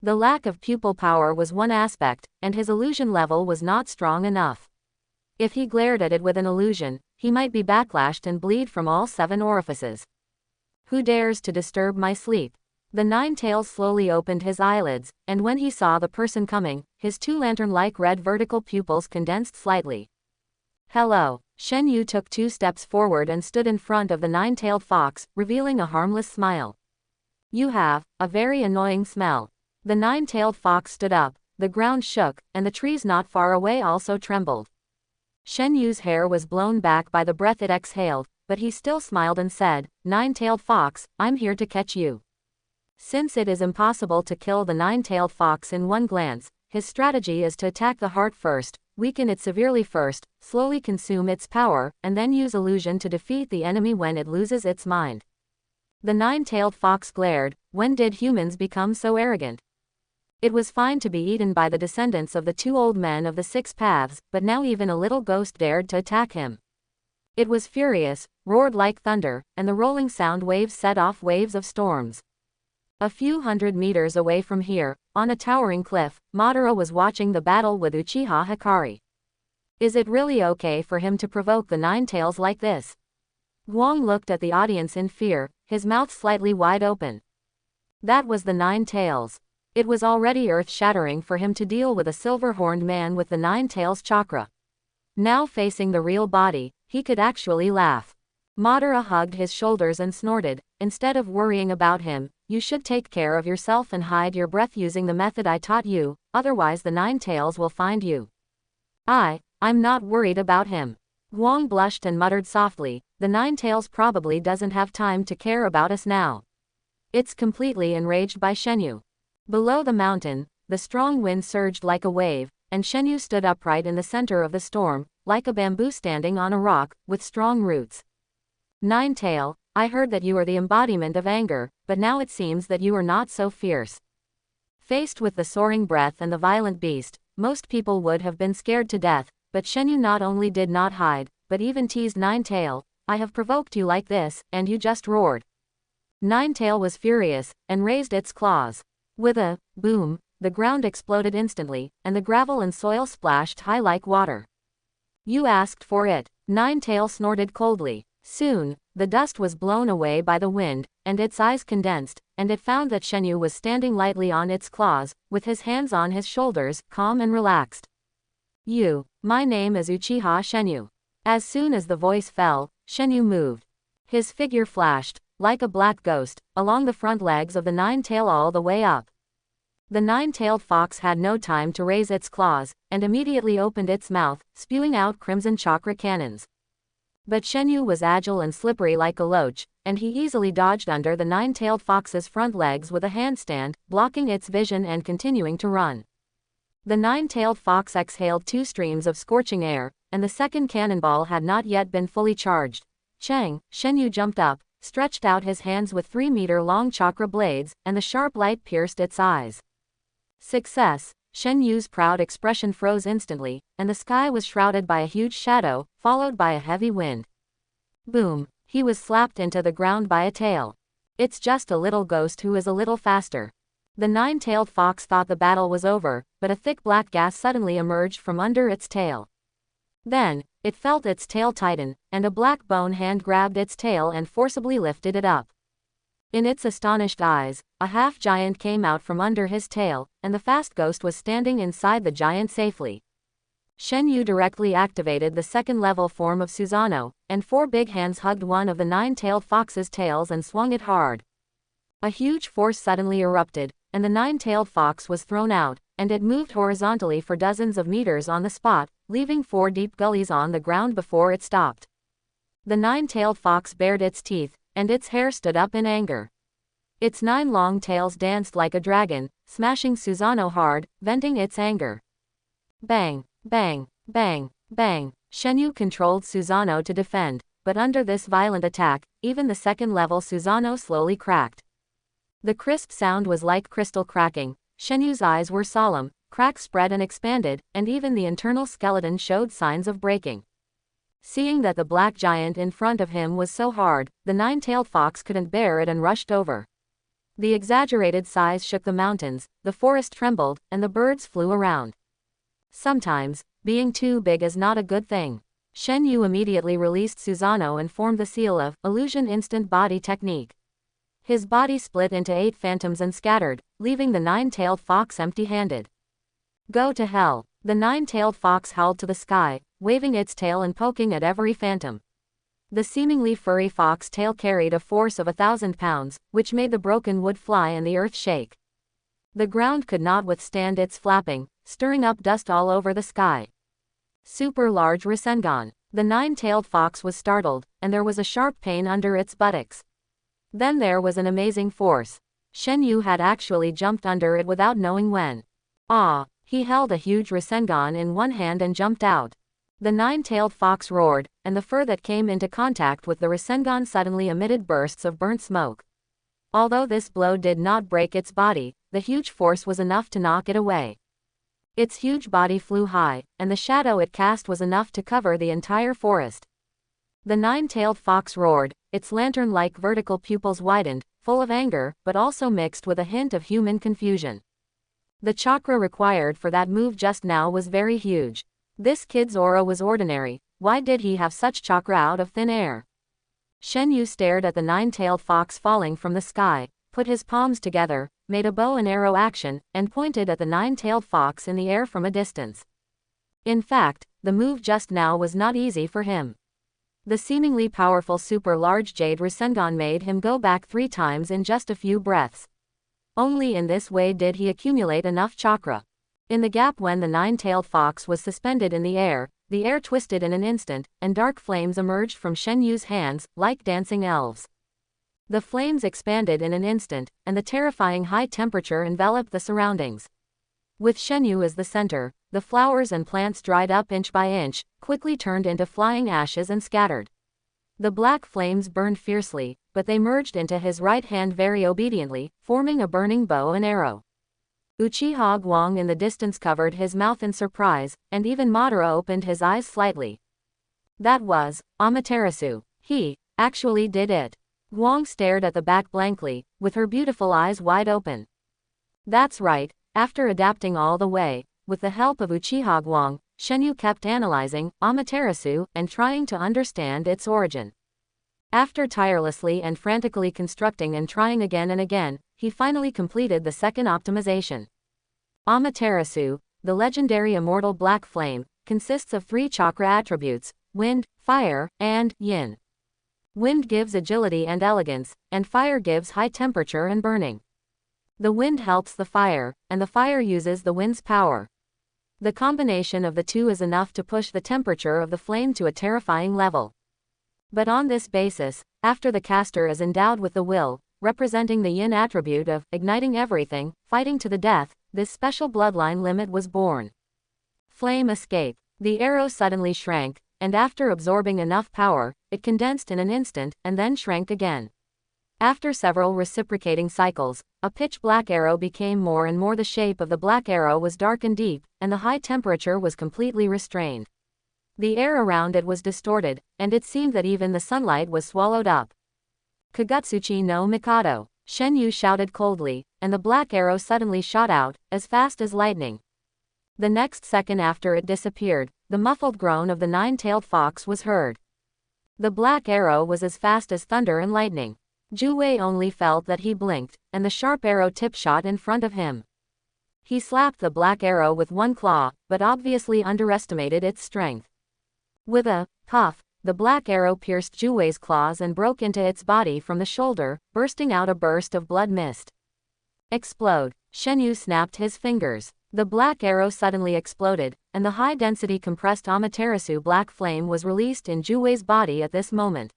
The lack of pupil power was one aspect, and his illusion level was not strong enough. If he glared at it with an illusion, he might be backlashed and bleed from all 7 orifices. "Who dares to disturb my sleep?" The Nine-Tails slowly opened his eyelids, and when he saw the person coming, his 2 lantern-like red vertical pupils condensed slightly. "Hello." Shenyu took 2 steps forward and stood in front of the nine-tailed fox, revealing a harmless smile. "You have a very annoying smell." The nine-tailed fox stood up, the ground shook, and the trees not far away also trembled. Shenyu's hair was blown back by the breath it exhaled, but he still smiled and said, "Nine-tailed fox, I'm here to catch you." Since it is impossible to kill the nine-tailed fox in one glance, his strategy is to attack the heart first, weaken it severely first, slowly consume its power, and then use illusion to defeat the enemy when it loses its mind. The nine-tailed fox glared. When did humans become so arrogant? It was fine to be eaten by the descendants of the 2 old men of the 6 paths, but now even a little ghost dared to attack him. It was furious, roared like thunder, and the rolling sound waves set off waves of storms. A few hundred meters away from here, on a towering cliff, Madara was watching the battle with Uchiha Hikari. Is it really okay for him to provoke the Nine-Tails like this? Guang looked at the audience in fear, his mouth slightly wide open. That was the Nine-Tails. It was already earth-shattering for him to deal with a silver-horned man with the Nine-Tails chakra. Now facing the real body, he could actually laugh. Madara hugged his shoulders and snorted, "Instead of worrying about him, you should take care of yourself and hide your breath using the method I taught you, otherwise the Nine-Tails will find you." I'm not worried about him. Guang blushed and muttered softly, "The Nine-Tails probably doesn't have time to care about us now." It's completely enraged by Shenyu. Below the mountain, the strong wind surged like a wave, and Shenyu stood upright in the center of the storm, like a bamboo standing on a rock, with strong roots. Nine-Tail, I heard that you are the embodiment of anger, but now it seems that you are not so fierce. Faced with the soaring breath and the violent beast, most people would have been scared to death, but Susanoo not only did not hide, but even teased Nine-Tail. I have provoked you like this, and you just roared. Nine-Tail was furious, and raised its claws. With a boom, the ground exploded instantly, and the gravel and soil splashed high like water. You asked for it. Nine-Tail snorted coldly. Soon, the dust was blown away by the wind, and its eyes condensed, and it found that Susanoo was standing lightly on its claws, with his hands on his shoulders, calm and relaxed. My name is Uchiha Susanoo. As soon as the voice fell, Susanoo moved. His figure flashed, like a black ghost, along the front legs of the Nine-Tail all the way up. The nine-tailed fox had no time to raise its claws, and immediately opened its mouth, spewing out crimson chakra cannons. But Susanoo was agile and slippery like a loach, and he easily dodged under the nine-tailed fox's front legs with a handstand, blocking its vision and continuing to run. The nine-tailed fox exhaled 2 streams of scorching air, and the second cannonball had not yet been fully charged. Susanoo jumped up, stretched out his hands with 3-meter-long chakra blades, and the sharp light pierced its eyes. Success! Susanoo's proud expression froze instantly, and the sky was shrouded by a huge shadow, followed by a heavy wind. Boom! He was slapped into the ground by a tail. It's just a little ghost who is a little faster. The nine-tailed fox thought the battle was over, but a thick black gas suddenly emerged from under its tail. Then, it felt its tail tighten, and a black bone hand grabbed its tail and forcibly lifted it up. In its astonished eyes, a half-giant came out from under his tail, and the fast ghost was standing inside the giant safely. Susanoo directly activated the second-level form of Susanoo, and 4 big hands hugged one of the nine-tailed fox's tails and swung it hard. A huge force suddenly erupted, and the nine-tailed fox was thrown out, and it moved horizontally for dozens of meters on the spot, leaving 4 deep gullies on the ground before it stopped. The nine-tailed fox bared its teeth, and its hair stood up in anger. Its 9 long tails danced like a dragon, smashing Susanoo hard, venting its anger. Bang, bang, bang, bang. Susanoo controlled Susanoo to defend, but under this violent attack, even the second-level Susanoo slowly cracked. The crisp sound was like crystal cracking. Susanoo's eyes were solemn, cracks spread and expanded, and even the internal skeleton showed signs of breaking. Seeing that the black giant in front of him was so hard, the nine-tailed fox couldn't bear it and rushed over. The exaggerated size shook the mountains, the forest trembled, and the birds flew around. Sometimes, being too big is not a good thing. Susanoo immediately released Susanoo and formed the seal of illusion instant body technique. His body split into 8 phantoms and scattered, leaving the nine-tailed fox empty-handed. Go to hell! The nine-tailed fox howled to the sky, waving its tail and poking at every phantom. The seemingly furry fox tail carried a force of 1,000 pounds, which made the broken wood fly and the earth shake. The ground could not withstand its flapping, stirring up dust all over the sky. Super large Rasengan. The nine-tailed fox was startled, and there was a sharp pain under its buttocks. Then there was an amazing force. Susanoo had actually jumped under it without knowing when. He held a huge Rasengan in one hand and jumped out. The nine-tailed fox roared, and the fur that came into contact with the Rasengan suddenly emitted bursts of burnt smoke. Although this blow did not break its body, the huge force was enough to knock it away. Its huge body flew high, and the shadow it cast was enough to cover the entire forest. The nine-tailed fox roared, its lantern-like vertical pupils widened, full of anger, but also mixed with a hint of human confusion. The chakra required for that move just now was very huge. This kid's aura was ordinary. Why did he have such chakra out of thin air? Susanoo stared at the nine-tailed fox falling from the sky, put his palms together, made a bow and arrow action, and pointed at the nine-tailed fox in the air from a distance. In fact, the move just now was not easy for him. The seemingly powerful super-large Jade Rasengan made him go back 3 times in just a few breaths. Only in this way did he accumulate enough chakra. In the gap when the nine-tailed fox was suspended in the air twisted in an instant, and dark flames emerged from Susanoo's hands, like dancing elves. The flames expanded in an instant, and the terrifying high temperature enveloped the surroundings. With Shenyu as the center, the flowers and plants dried up inch by inch, quickly turned into flying ashes and scattered. The black flames burned fiercely, but they merged into his right hand very obediently, forming a burning bow and arrow. Uchiha Guang in the distance covered his mouth in surprise, and even Madara opened his eyes slightly. That was Amaterasu. He actually did it. Guang stared at the back blankly, with her beautiful eyes wide open. That's right, after adapting all the way, with the help of Uchiha Guang, Shenyu kept analyzing Amaterasu and trying to understand its origin. After tirelessly and frantically constructing and trying again and again, he finally completed the second optimization. Amaterasu, the legendary immortal black flame, consists of 3 chakra attributes: wind, fire, and yin. Wind gives agility and elegance, and fire gives high temperature and burning. The wind helps the fire, and the fire uses the wind's power. The combination of the two is enough to push the temperature of the flame to a terrifying level. But on this basis, after the caster is endowed with the will, representing the yin attribute of igniting everything, fighting to the death, this special bloodline limit was born. Flame escape. The arrow suddenly shrank, and after absorbing enough power, it condensed in an instant, and then shrank again. After several reciprocating cycles, a pitch-black arrow became more and more. The shape of the black arrow was dark and deep, and the high temperature was completely restrained. The air around it was distorted, and it seemed that even the sunlight was swallowed up. Kagutsuchi no Mikado, Shenyu shouted coldly, and the black arrow suddenly shot out, as fast as lightning. The next second after it disappeared, the muffled groan of the nine-tailed fox was heard. The black arrow was as fast as thunder and lightning. Juwei only felt that he blinked, and the sharp arrow tip shot in front of him. He slapped the black arrow with one claw, but obviously underestimated its strength. With a puff, the black arrow pierced Juwei's claws and broke into its body from the shoulder, bursting out a burst of blood mist. Explode. Shenyu snapped his fingers. The black arrow suddenly exploded, and the high-density compressed Amaterasu black flame was released in Juwei's body at this moment.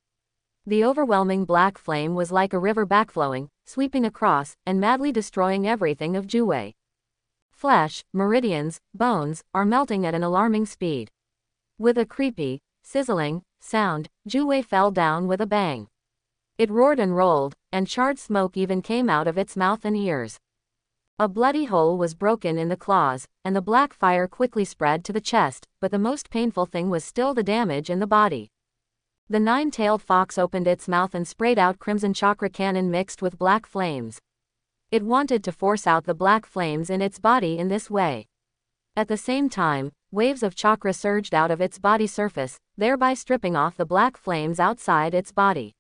The overwhelming black flame was like a river backflowing, sweeping across, and madly destroying everything of Juwei. Flesh, meridians, bones, are melting at an alarming speed. With a creepy, sizzling sound, Juwei fell down with a bang. It roared and rolled, and charred smoke even came out of its mouth and ears. A bloody hole was broken in the claws, and the black fire quickly spread to the chest, but the most painful thing was still the damage in the body. The nine-tailed fox opened its mouth and sprayed out crimson chakra cannon mixed with black flames. It wanted to force out the black flames in its body in this way. At the same time, waves of chakra surged out of its body surface, thereby stripping off the black flames outside its body.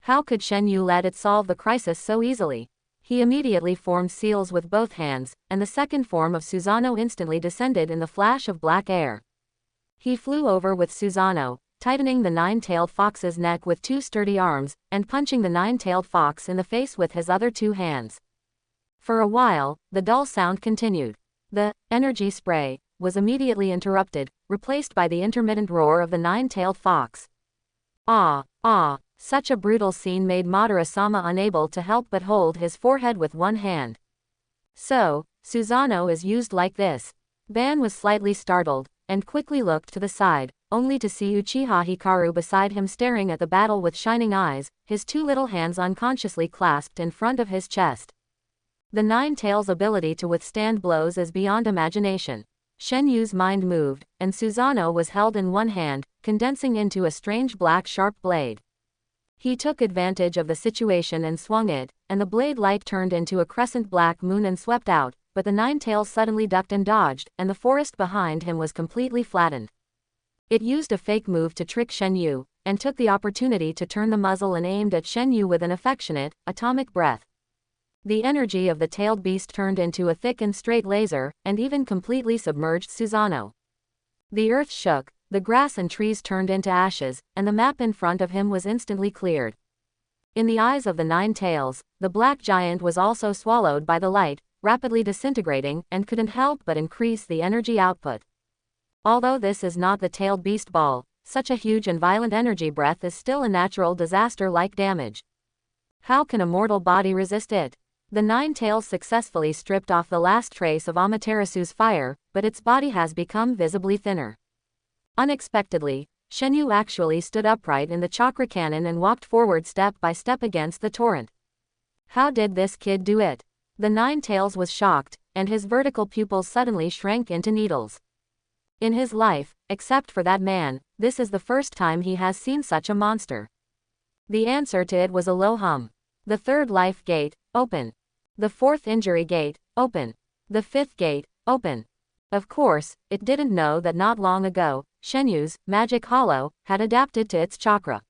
How could Shenyu let it solve the crisis so easily? He immediately formed seals with both hands, and the second form of Susanoo instantly descended in the flash of black air. He flew over with Susanoo, tightening the nine-tailed fox's neck with two sturdy arms, and punching the nine-tailed fox in the face with his other two hands. For a while, the dull sound continued. The energy spray was immediately interrupted, replaced by the intermittent roar of the nine-tailed fox. Ah, ah, such a brutal scene made Madara-sama unable to help but hold his forehead with one hand. So, Susanoo is used like this. Ban was slightly startled, and quickly looked to the side, only to see Uchiha Hikaru beside him staring at the battle with shining eyes, his two little hands unconsciously clasped in front of his chest. The nine-tails' ability to withstand blows is beyond imagination. Shenyu's mind moved, and Susanoo was held in one hand, condensing into a strange black sharp blade. He took advantage of the situation and swung it, and the blade light turned into a crescent black moon and swept out, but the nine-tails suddenly ducked and dodged, and the forest behind him was completely flattened. It used a fake move to trick Shenyu, and took the opportunity to turn the muzzle and aimed at Shenyu with an affectionate, atomic breath. The energy of the tailed beast turned into a thick and straight laser, and even completely submerged Susanoo. The earth shook, the grass and trees turned into ashes, and the map in front of him was instantly cleared. In the eyes of the nine-tails, the black giant was also swallowed by the light, rapidly disintegrating, and couldn't help but increase the energy output. Although this is not the tailed beast ball, such a huge and violent energy breath is still a natural disaster like damage. How can a mortal body resist it? The Nine-Tails successfully stripped off the last trace of Amaterasu's fire, but its body has become visibly thinner. Unexpectedly, Shenyu actually stood upright in the chakra cannon and walked forward step by step against the torrent. How did this kid do it? The Nine-Tails was shocked, and his vertical pupils suddenly shrank into needles. In his life, except for that man, this is the first time he has seen such a monster. The answer to it was a low hum. The third life gate, open. The fourth injury gate, open. The fifth gate, open. Of course, it didn't know that not long ago, Shenyu's magic hollow had adapted to its chakra.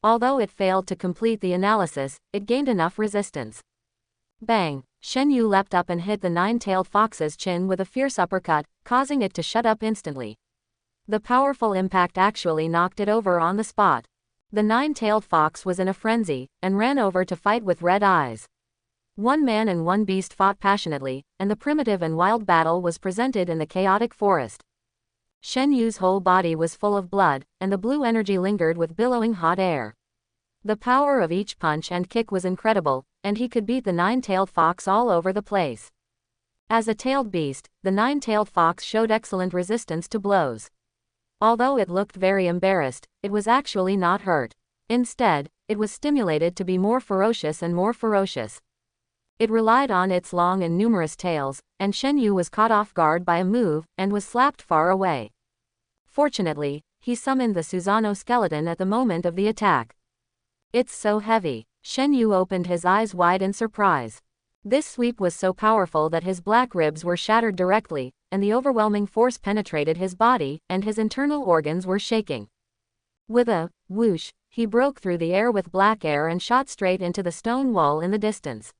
Although it failed to complete the analysis, it gained enough resistance. Bang! Shenyu leapt up and hit the nine-tailed fox's chin with a fierce uppercut, causing it to shut up instantly. The powerful impact actually knocked it over on the spot. The nine-tailed fox was in a frenzy, and ran over to fight with red eyes. One man and one beast fought passionately, and the primitive and wild battle was presented in the chaotic forest. Shenyu's whole body was full of blood, and the blue energy lingered with billowing hot air. The power of each punch and kick was incredible, and he could beat the nine-tailed fox all over the place. As a tailed beast, the nine-tailed fox showed excellent resistance to blows. Although it looked very embarrassed, it was actually not hurt. Instead, it was stimulated to be more ferocious and more ferocious. It relied on its long and numerous tails, and Shenyu was caught off guard by a move, and was slapped far away. Fortunately, he summoned the Susanoo skeleton at the moment of the attack. It's so heavy. Shenyu opened his eyes wide in surprise. This sweep was so powerful that his black ribs were shattered directly, and the overwhelming force penetrated his body, and his internal organs were shaking. With a whoosh, he broke through the air with black air and shot straight into the stone wall in the distance.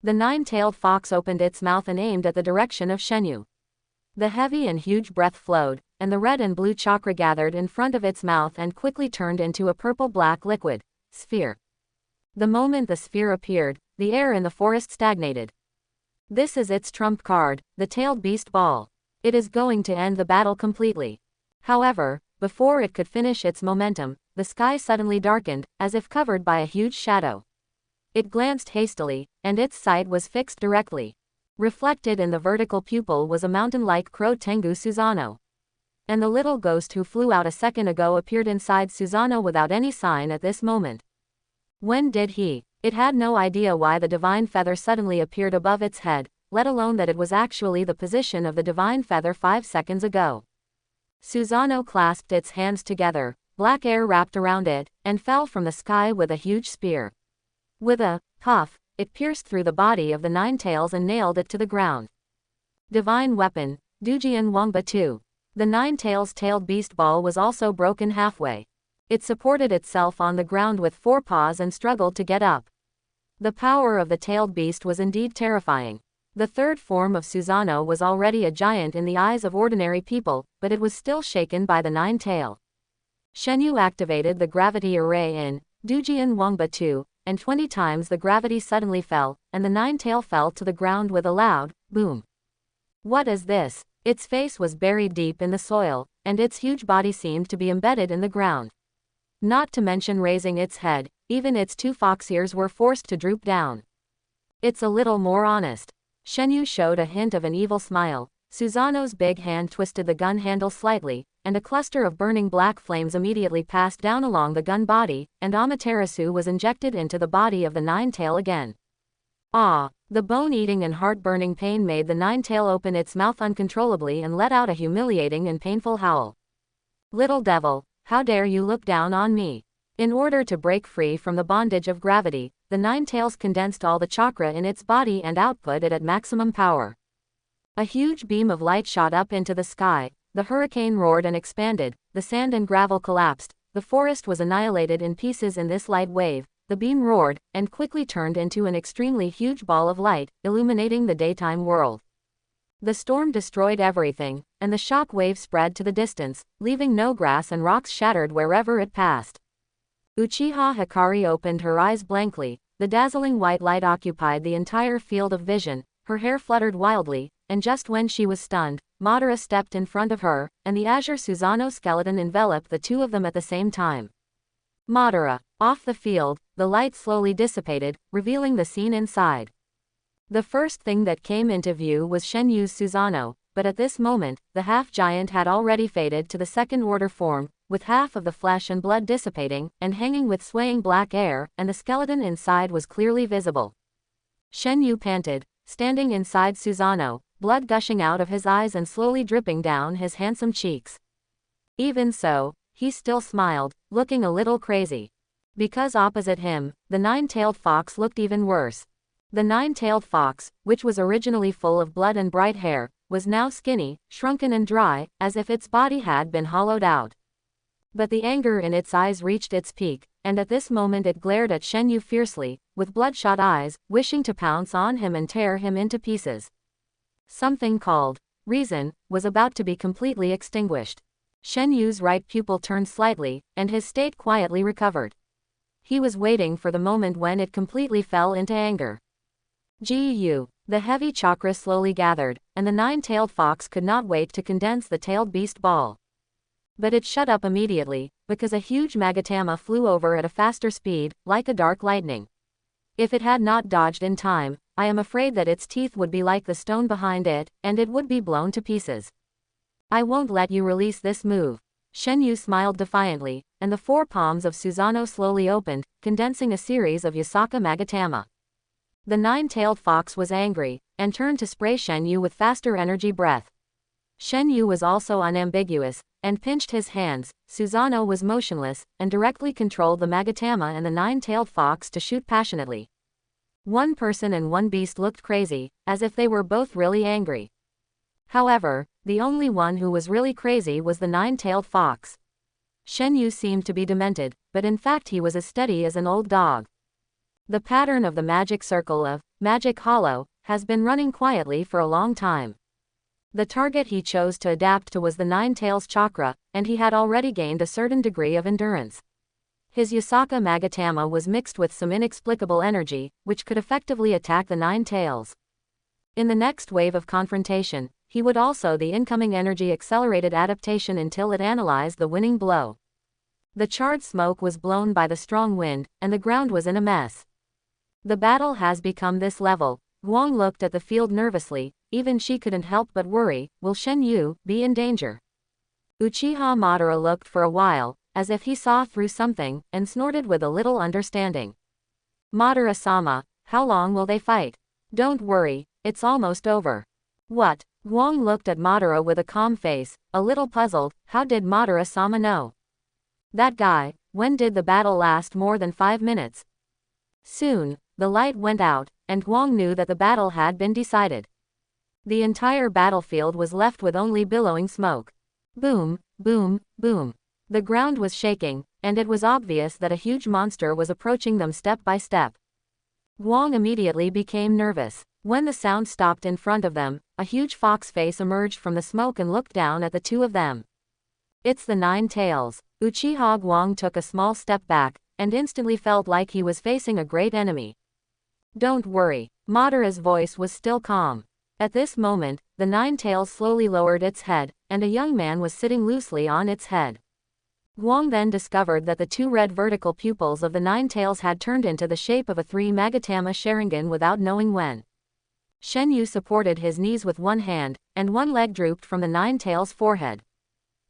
The nine-tailed fox opened its mouth and aimed at the direction of Shenyu. The heavy and huge breath flowed, and the red and blue chakra gathered in front of its mouth and quickly turned into a purple-black liquid sphere. The moment the sphere appeared, the air in the forest stagnated. This is its trump card, the tailed beast ball. It is going to end the battle completely. However, before it could finish its momentum, the sky suddenly darkened, as if covered by a huge shadow. It glanced hastily, and its sight was fixed directly. Reflected in the vertical pupil was a mountain-like crow Tengu Susanoo. And the little ghost who flew out a second ago appeared inside Susanoo without any sign at this moment. When did he? It had no idea why the divine feather suddenly appeared above its head, let alone that it was actually the position of the divine feather 5 seconds ago. Susanoo clasped its hands together, black air wrapped around it, and fell from the sky with a huge spear. With a puff, it pierced through the body of the nine-tails and nailed it to the ground. Divine weapon, Dujian Wangba 2. The nine-tails tailed beast ball was also broken halfway. It supported itself on the ground with 4 paws and struggled to get up. The power of the tailed beast was indeed terrifying. The third form of Susanoo was already a giant in the eyes of ordinary people, but it was still shaken by the nine-tail. Shenyu activated the gravity array in Dujian Wangba 2, and 20 times the gravity suddenly fell, and the nine-tail fell to the ground with a loud boom. What is this? Its face was buried deep in the soil, and its huge body seemed to be embedded in the ground. Not to mention raising its head, even its 2 fox ears were forced to droop down. It's a little more honest. Shenyu showed a hint of an evil smile. Susanoo's big hand twisted the gun handle slightly, and a cluster of burning black flames immediately passed down along the gun body, and Amaterasu was injected into the body of the nine-tail again. Ah! The bone-eating and heart-burning pain made the nine-tail open its mouth uncontrollably and let out a humiliating and painful howl. Little devil, how dare you look down on me? In order to break free from the bondage of gravity, the nine-tails condensed all the chakra in its body and output it at maximum power. A huge beam of light shot up into the sky, the hurricane roared and expanded, the sand and gravel collapsed, the forest was annihilated in pieces in this light wave, the beam roared, and quickly turned into an extremely huge ball of light, illuminating the daytime world. The storm destroyed everything, and the shock wave spread to the distance, leaving no grass and rocks shattered wherever it passed. Uchiha Hikari opened her eyes blankly, the dazzling white light occupied the entire field of vision, her hair fluttered wildly, and just when she was stunned, Madara stepped in front of her, and the azure Susanoo skeleton enveloped the two of them at the same time. Madara. Off the field, the light slowly dissipated, revealing the scene inside. The first thing that came into view was Shenyu's Susanoo, but at this moment, the half-giant had already faded to the second-order form, with half of the flesh and blood dissipating, and hanging with swaying black air, and the skeleton inside was clearly visible. Shenyu panted, standing inside Susanoo, blood gushing out of his eyes and slowly dripping down his handsome cheeks. Even so, he still smiled, looking a little crazy. Because opposite him, the nine-tailed fox looked even worse. The nine-tailed fox, which was originally full of blood and bright hair, was now skinny, shrunken and dry, as if its body had been hollowed out. But the anger in its eyes reached its peak, and at this moment it glared at Shenyu fiercely, with bloodshot eyes, wishing to pounce on him and tear him into pieces. Something called reason was about to be completely extinguished. Shenyu's right pupil turned slightly, and his state quietly recovered. He was waiting for the moment when it completely fell into anger. Gu. The heavy chakra slowly gathered, and the nine-tailed fox could not wait to condense the tailed beast ball. But it shut up immediately, because a huge magatama flew over at a faster speed, like a dark lightning. If it had not dodged in time, I am afraid that its teeth would be like the stone behind it, and it would be blown to pieces. I won't let you release this move. Shenyu smiled defiantly, and the four palms of Susanoo slowly opened, condensing a series of Yasaka magatama. The nine-tailed fox was angry, and turned to spray Shenyu with faster energy breath. Shenyu was also unambiguous, and pinched his hands. Susanoo was motionless, and directly controlled the magatama and the nine-tailed fox to shoot passionately. One person and one beast looked crazy, as if they were both really angry. However, the only one who was really crazy was the nine-tailed fox. Shenyu seemed to be demented, but in fact he was as steady as an old dog. The pattern of the magic circle of Magic Hollow has been running quietly for a long time. The target he chose to adapt to was the nine-tails chakra, and he had already gained a certain degree of endurance. His Yasaka magatama was mixed with some inexplicable energy, which could effectively attack the nine-tails. In the next wave of confrontation, he would also the incoming energy accelerated adaptation until it analyzed the winning blow. The charred smoke was blown by the strong wind, and the ground was in a mess. The battle has become this level. Guang looked at the field nervously, even she couldn't help but worry, will Shenyu be in danger? Uchiha Madara looked for a while, as if he saw through something, and snorted with a little understanding. Madara-sama, how long will they fight? Don't worry, it's almost over. What? Guang looked at Madara with a calm face, a little puzzled. How did Madara-sama know? That guy, when did the battle last more than 5 minutes? Soon, the light went out, and Guang knew that the battle had been decided. The entire battlefield was left with only billowing smoke. Boom, boom, boom. The ground was shaking, and it was obvious that a huge monster was approaching them step by step. Guang immediately became nervous. When the sound stopped in front of them, a huge fox face emerged from the smoke and looked down at the two of them. It's the Nine-Tails. Uchiha Guang took a small step back, and instantly felt like he was facing a great enemy. Don't worry. Madara's voice was still calm. At this moment, the Nine-Tails slowly lowered its head, and a young man was sitting loosely on its head. Guang then discovered that the two red vertical pupils of the Nine-Tails had turned into the shape of a 3 Magatama Sharingan without knowing when. Shenyu supported his knees with one hand, and one leg drooped from the Nine-Tails' forehead.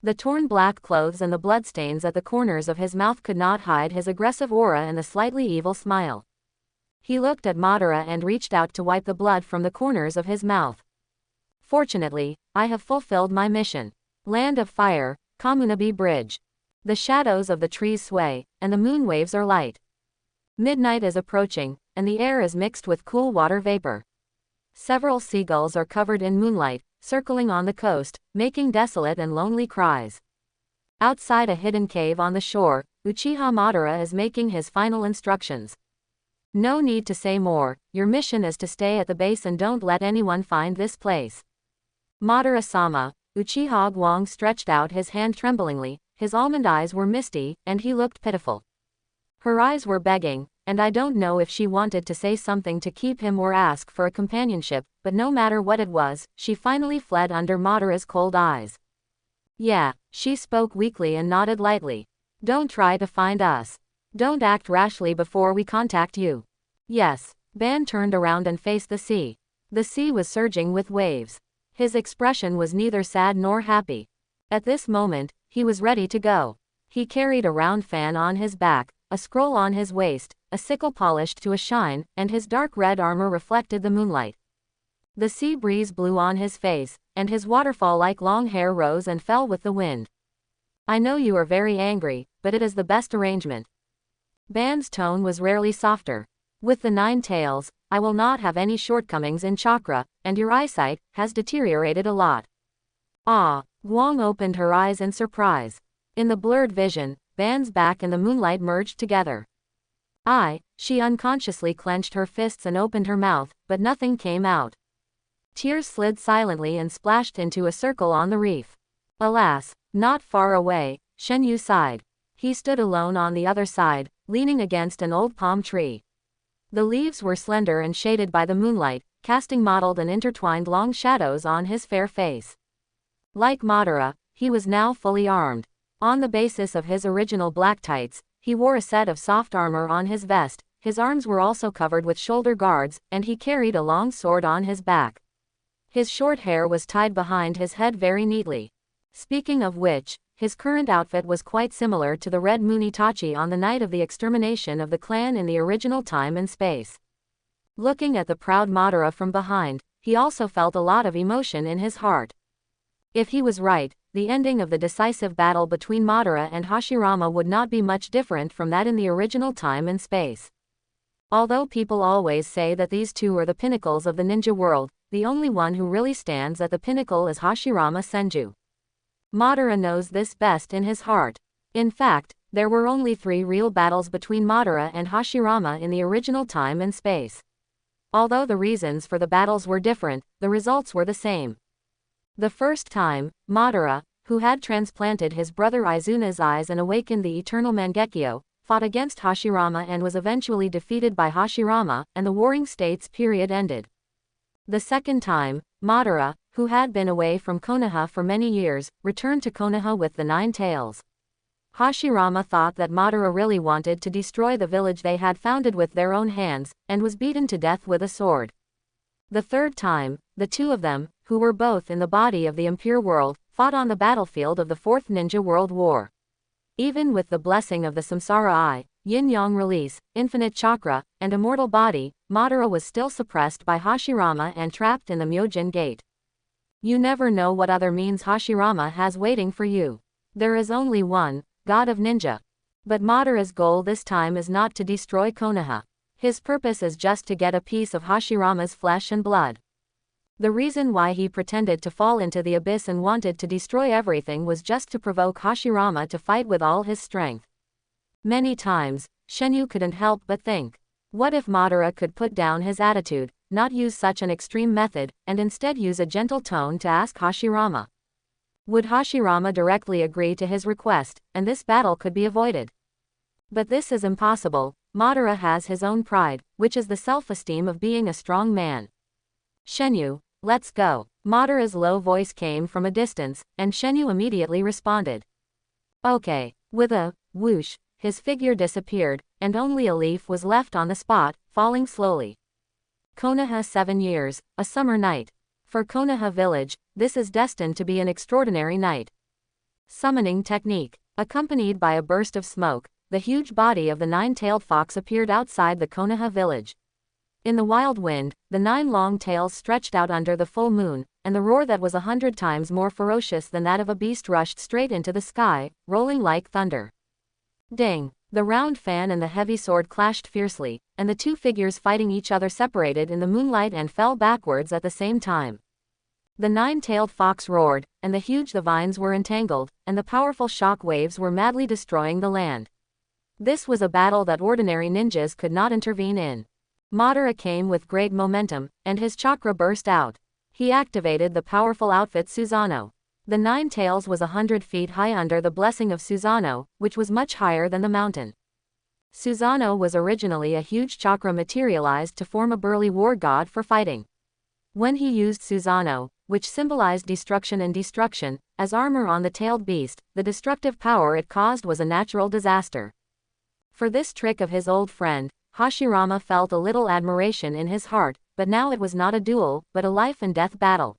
The torn black clothes and the bloodstains at the corners of his mouth could not hide his aggressive aura and the slightly evil smile. He looked at Madara and reached out to wipe the blood from the corners of his mouth. Fortunately, I have fulfilled my mission. Land of Fire, Kamunabi Bridge. The shadows of the trees sway, and the moon waves are light. Midnight is approaching, and the air is mixed with cool water vapor. Several seagulls are covered in moonlight, circling on the coast, making desolate and lonely cries. Outside a hidden cave on the shore, Uchiha Madara is making his final instructions. No need to say more, your mission is to stay at the base and don't let anyone find this place. Madara-sama. Uchiha Guang stretched out his hand tremblingly, his almond eyes were misty, and he looked pitiful. Her eyes were begging, and I don't know if she wanted to say something to keep him or ask for a companionship, but no matter what it was, she finally fled under Madara's cold eyes. Yeah, she spoke weakly and nodded lightly. Don't try to find us. Don't act rashly before we contact you. Yes, Ban turned around and faced the sea. The sea was surging with waves. His expression was neither sad nor happy. At this moment, he was ready to go. He carried a round fan on his back, a scroll on his waist, a sickle polished to a shine, and his dark red armor reflected the moonlight. The sea breeze blew on his face, and his waterfall-like long hair rose and fell with the wind. I know you are very angry, but it is the best arrangement. Ban's tone was rarely softer. With the 9-tails, I will not have any shortcomings in chakra, and your eyesight has deteriorated a lot. Ah, Guang opened her eyes in surprise. In the blurred vision, Ban's back and the moonlight merged together. She unconsciously clenched her fists and opened her mouth, but nothing came out. Tears slid silently and splashed into a circle on the reef. Alas, not far away, Shen Yu sighed. He stood alone on the other side, leaning against an old palm tree. The leaves were slender and shaded by the moonlight, casting mottled and intertwined long shadows on his fair face. Like Madara, he was now fully armed. On the basis of his original black tights, he wore a set of soft armor on his vest, his arms were also covered with shoulder guards, and he carried a long sword on his back. His short hair was tied behind his head very neatly. Speaking of which, his current outfit was quite similar to the red moon Itachi on the night of the extermination of the clan in the original time and space. Looking at the proud Madara from behind, he also felt a lot of emotion in his heart. If he was right, the ending of the decisive battle between Madara and Hashirama would not be much different from that in the original time and space. Although people always say that these two are the pinnacles of the ninja world, the only one who really stands at the pinnacle is Hashirama Senju. Madara knows this best in his heart. In fact, there were only 3 real battles between Madara and Hashirama in the original time and space. Although the reasons for the battles were different, the results were the same. The first time, Madara, who had transplanted his brother Izuna's eyes and awakened the eternal Mangekyō, fought against Hashirama and was eventually defeated by Hashirama, and the Warring States period ended. The second time, Madara, who had been away from Konoha for many years, returned to Konoha with the 9-tails. Hashirama thought that Madara really wanted to destroy the village they had founded with their own hands, and was beaten to death with a sword. The third time, the two of them, who were both in the body of the impure world, fought on the battlefield of the Fourth Ninja World War. Even with the blessing of the Samsara Eye, Yin-Yang release, infinite chakra, and immortal body, Madara was still suppressed by Hashirama and trapped in the Myojin Gate. You never know what other means Hashirama has waiting for you. There is only one, God of Ninja. But Madara's goal this time is not to destroy Konoha. His purpose is just to get a piece of Hashirama's flesh and blood. The reason why he pretended to fall into the abyss and wanted to destroy everything was just to provoke Hashirama to fight with all his strength. Many times, Shenyu couldn't help but think, what if Madara could put down his attitude, not use such an extreme method, and instead use a gentle tone to ask Hashirama? Would Hashirama directly agree to his request, and this battle could be avoided? But this is impossible. Madara has his own pride, which is the self-esteem of being a strong man. Shenyu, let's go. Madara's low voice came from a distance, and Shenyu immediately responded. Okay. With a whoosh, his figure disappeared, and only a leaf was left on the spot, falling slowly. Konoha 7 years, a summer night. For Konoha village, this is destined to be an extraordinary night. Summoning technique. Accompanied by a burst of smoke, the huge body of the 9-tailed fox appeared outside the Konoha village. In the wild wind, the 9 long tails stretched out under the full moon, and the roar that was 100 times more ferocious than that of a beast rushed straight into the sky, rolling like thunder. Ding! The round fan and the heavy sword clashed fiercely, and the two figures fighting each other separated in the moonlight and fell backwards at the same time. The 9-tailed fox roared, and the vines were entangled, and the powerful shock waves were madly destroying the land. This was a battle that ordinary ninjas could not intervene in. Madara came with great momentum, and his chakra burst out. He activated the powerful outfit Susanoo. The 9-tails was 100 feet high under the blessing of Susanoo, which was much higher than the mountain. Susanoo was originally a huge chakra materialized to form a burly war god for fighting. When he used Susanoo, which symbolized destruction and destruction, as armor on the tailed beast, the destructive power it caused was a natural disaster. For this trick of his old friend, Hashirama felt a little admiration in his heart, but now it was not a duel, but a life and death battle.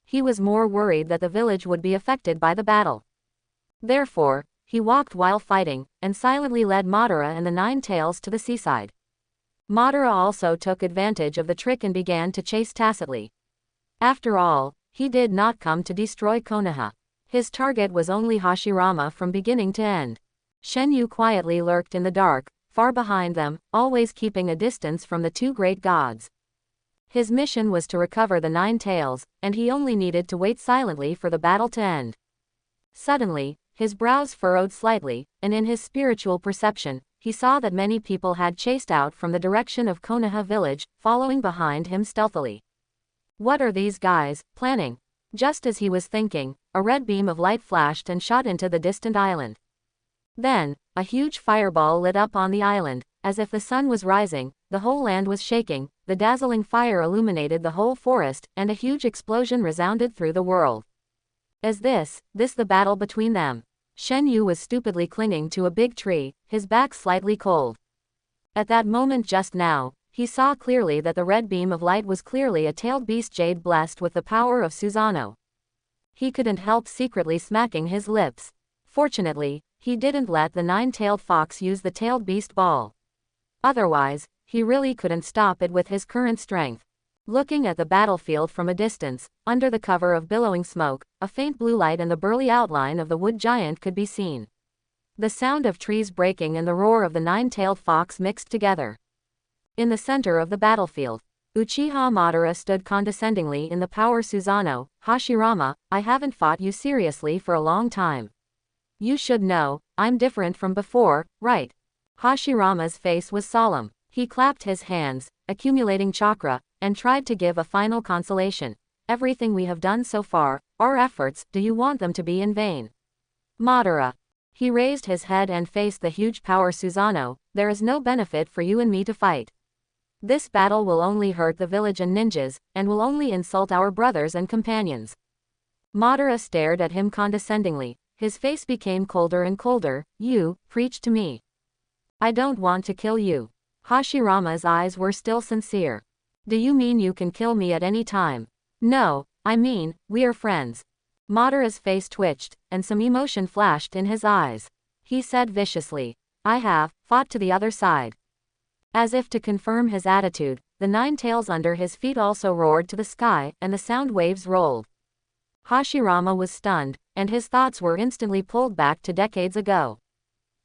He was more worried that the village would be affected by the battle. Therefore, he walked while fighting, and silently led Madara and the Nine-Tails to the seaside. Madara also took advantage of the trick and began to chase tacitly. After all, he did not come to destroy Konoha. His target was only Hashirama from beginning to end. Shenyu quietly lurked in the dark, far behind them, always keeping a distance from the two great gods. His mission was to recover the Nine-Tails, and he only needed to wait silently for the battle to end. Suddenly, his brows furrowed slightly, and in his spiritual perception, he saw that many people had chased out from the direction of Konoha village, following behind him stealthily. What are these guys planning? Just as he was thinking, a red beam of light flashed and shot into the distant island. Then, a huge fireball lit up on the island, as if the sun was rising, the whole land was shaking, the dazzling fire illuminated the whole forest, and a huge explosion resounded through the world. Is this the battle between them? Shenyu was stupidly clinging to a big tree, his back slightly cold. At that moment just now, he saw clearly that the red beam of light was clearly a tailed beast jade blessed with the power of Susanoo. He couldn't help secretly smacking his lips. Fortunately, he didn't let the nine-tailed fox use the tailed beast ball. Otherwise, he really couldn't stop it with his current strength. Looking at the battlefield from a distance, under the cover of billowing smoke, a faint blue light and the burly outline of the wood giant could be seen. The sound of trees breaking and the roar of the nine-tailed fox mixed together. In the center of the battlefield, Uchiha Madara stood condescendingly in the power Susanoo. Hashirama, I haven't fought you seriously for a long time. You should know, I'm different from before, right? Hashirama's face was solemn. He clapped his hands, accumulating chakra, and tried to give a final consolation. Everything we have done so far, our efforts, do you want them to be in vain? Madara. He raised his head and faced the huge power Susanoo. There is no benefit for you and me to fight. This battle will only hurt the village and ninjas, and will only insult our brothers and companions. Madara stared at him condescendingly. His face became colder and colder. You, preach to me. I don't want to kill you. Hashirama's eyes were still sincere. Do you mean you can kill me at any time? No, I mean, we are friends. Madara's face twitched, and some emotion flashed in his eyes. He said viciously, I have fought to the other side. As if to confirm his attitude, the nine tails under his feet also roared to the sky, and the sound waves rolled. Hashirama was stunned, and his thoughts were instantly pulled back to decades ago.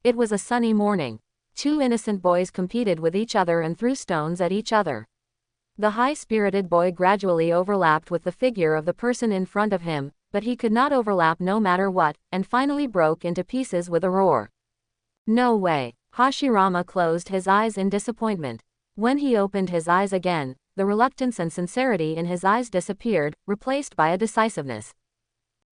It was a sunny morning. Two innocent boys competed with each other and threw stones at each other. The high-spirited boy gradually overlapped with the figure of the person in front of him, but he could not overlap no matter what, and finally broke into pieces with a roar. No way. Hashirama closed his eyes in disappointment. When he opened his eyes again, the reluctance and sincerity in his eyes disappeared, replaced by a decisiveness.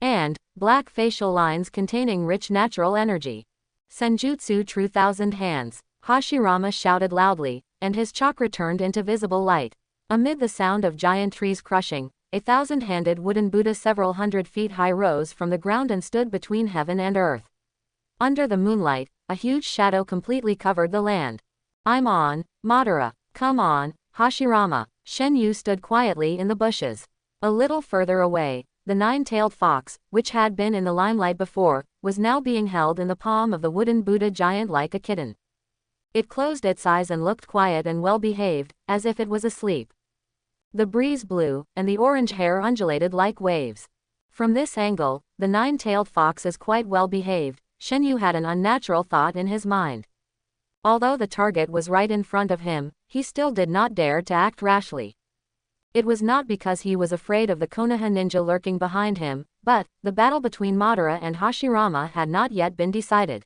And black facial lines containing rich natural energy. Senjutsu True Thousand Hands. Hashirama shouted loudly, and his chakra turned into visible light. Amid the sound of giant trees crushing, a thousand-handed wooden Buddha several hundred feet high rose from the ground and stood between heaven and earth. Under the moonlight, a huge shadow completely covered the land. I'm on, Madara. Come on, Hashirama. Shenyu stood quietly in the bushes. A little further away, the nine-tailed fox, which had been in the limelight before, was now being held in the palm of the wooden Buddha giant like a kitten. It closed its eyes and looked quiet and well-behaved, as if it was asleep. The breeze blew, and the orange hair undulated like waves. From this angle, the nine-tailed fox is quite well-behaved. Shenyu had an unnatural thought in his mind. Although the target was right in front of him, he still did not dare to act rashly. It was not because he was afraid of the Konoha ninja lurking behind him, but the battle between Madara and Hashirama had not yet been decided.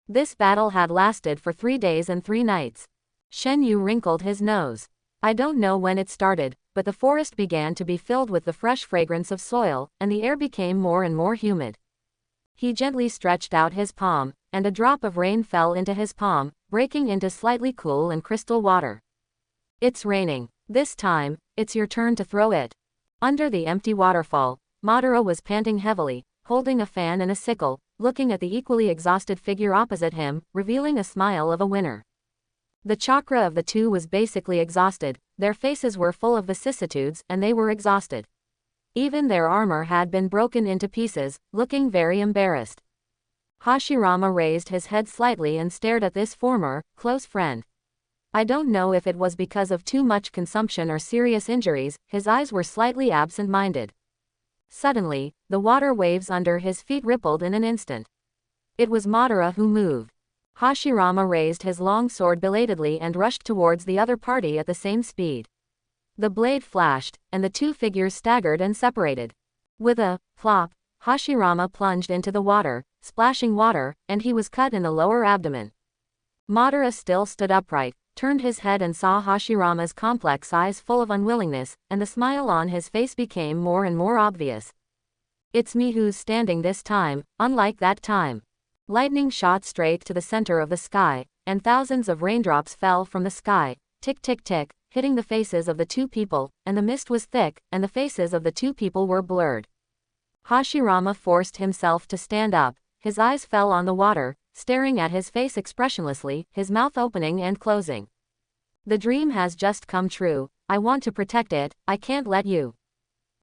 This battle had lasted for 3 days and 3 nights. Shenyu wrinkled his nose. I don't know when it started, but the forest began to be filled with the fresh fragrance of soil, and the air became more and more humid. He gently stretched out his palm, and a drop of rain fell into his palm, breaking into slightly cool and crystal water. It's raining. This time, it's your turn to throw it. Under the empty waterfall, Madara was panting heavily, holding a fan and a sickle, looking at the equally exhausted figure opposite him, revealing a smile of a winner. The chakra of the two was basically exhausted, their faces were full of vicissitudes and they were exhausted. Even their armor had been broken into pieces, looking very embarrassed. Hashirama raised his head slightly and stared at this former, close friend. I don't know if it was because of too much consumption or serious injuries, his eyes were slightly absent-minded. Suddenly, the water waves under his feet rippled in an instant. It was Madara who moved. Hashirama raised his long sword belatedly and rushed towards the other party at the same speed. The blade flashed, and the two figures staggered and separated. With a plop, Hashirama plunged into the water, splashing water, and he was cut in the lower abdomen. Madara still stood upright, turned his head and saw Hashirama's complex eyes full of unwillingness, and the smile on his face became more and more obvious. It's me who's standing this time, unlike that time. Lightning shot straight to the center of the sky, and thousands of raindrops fell from the sky, tick tick tick, hitting the faces of the two people, and the mist was thick, and the faces of the two people were blurred. Hashirama forced himself to stand up, his eyes fell on the water, staring at his face expressionlessly, his mouth opening and closing. The dream has just come true, I want to protect it, I can't let you.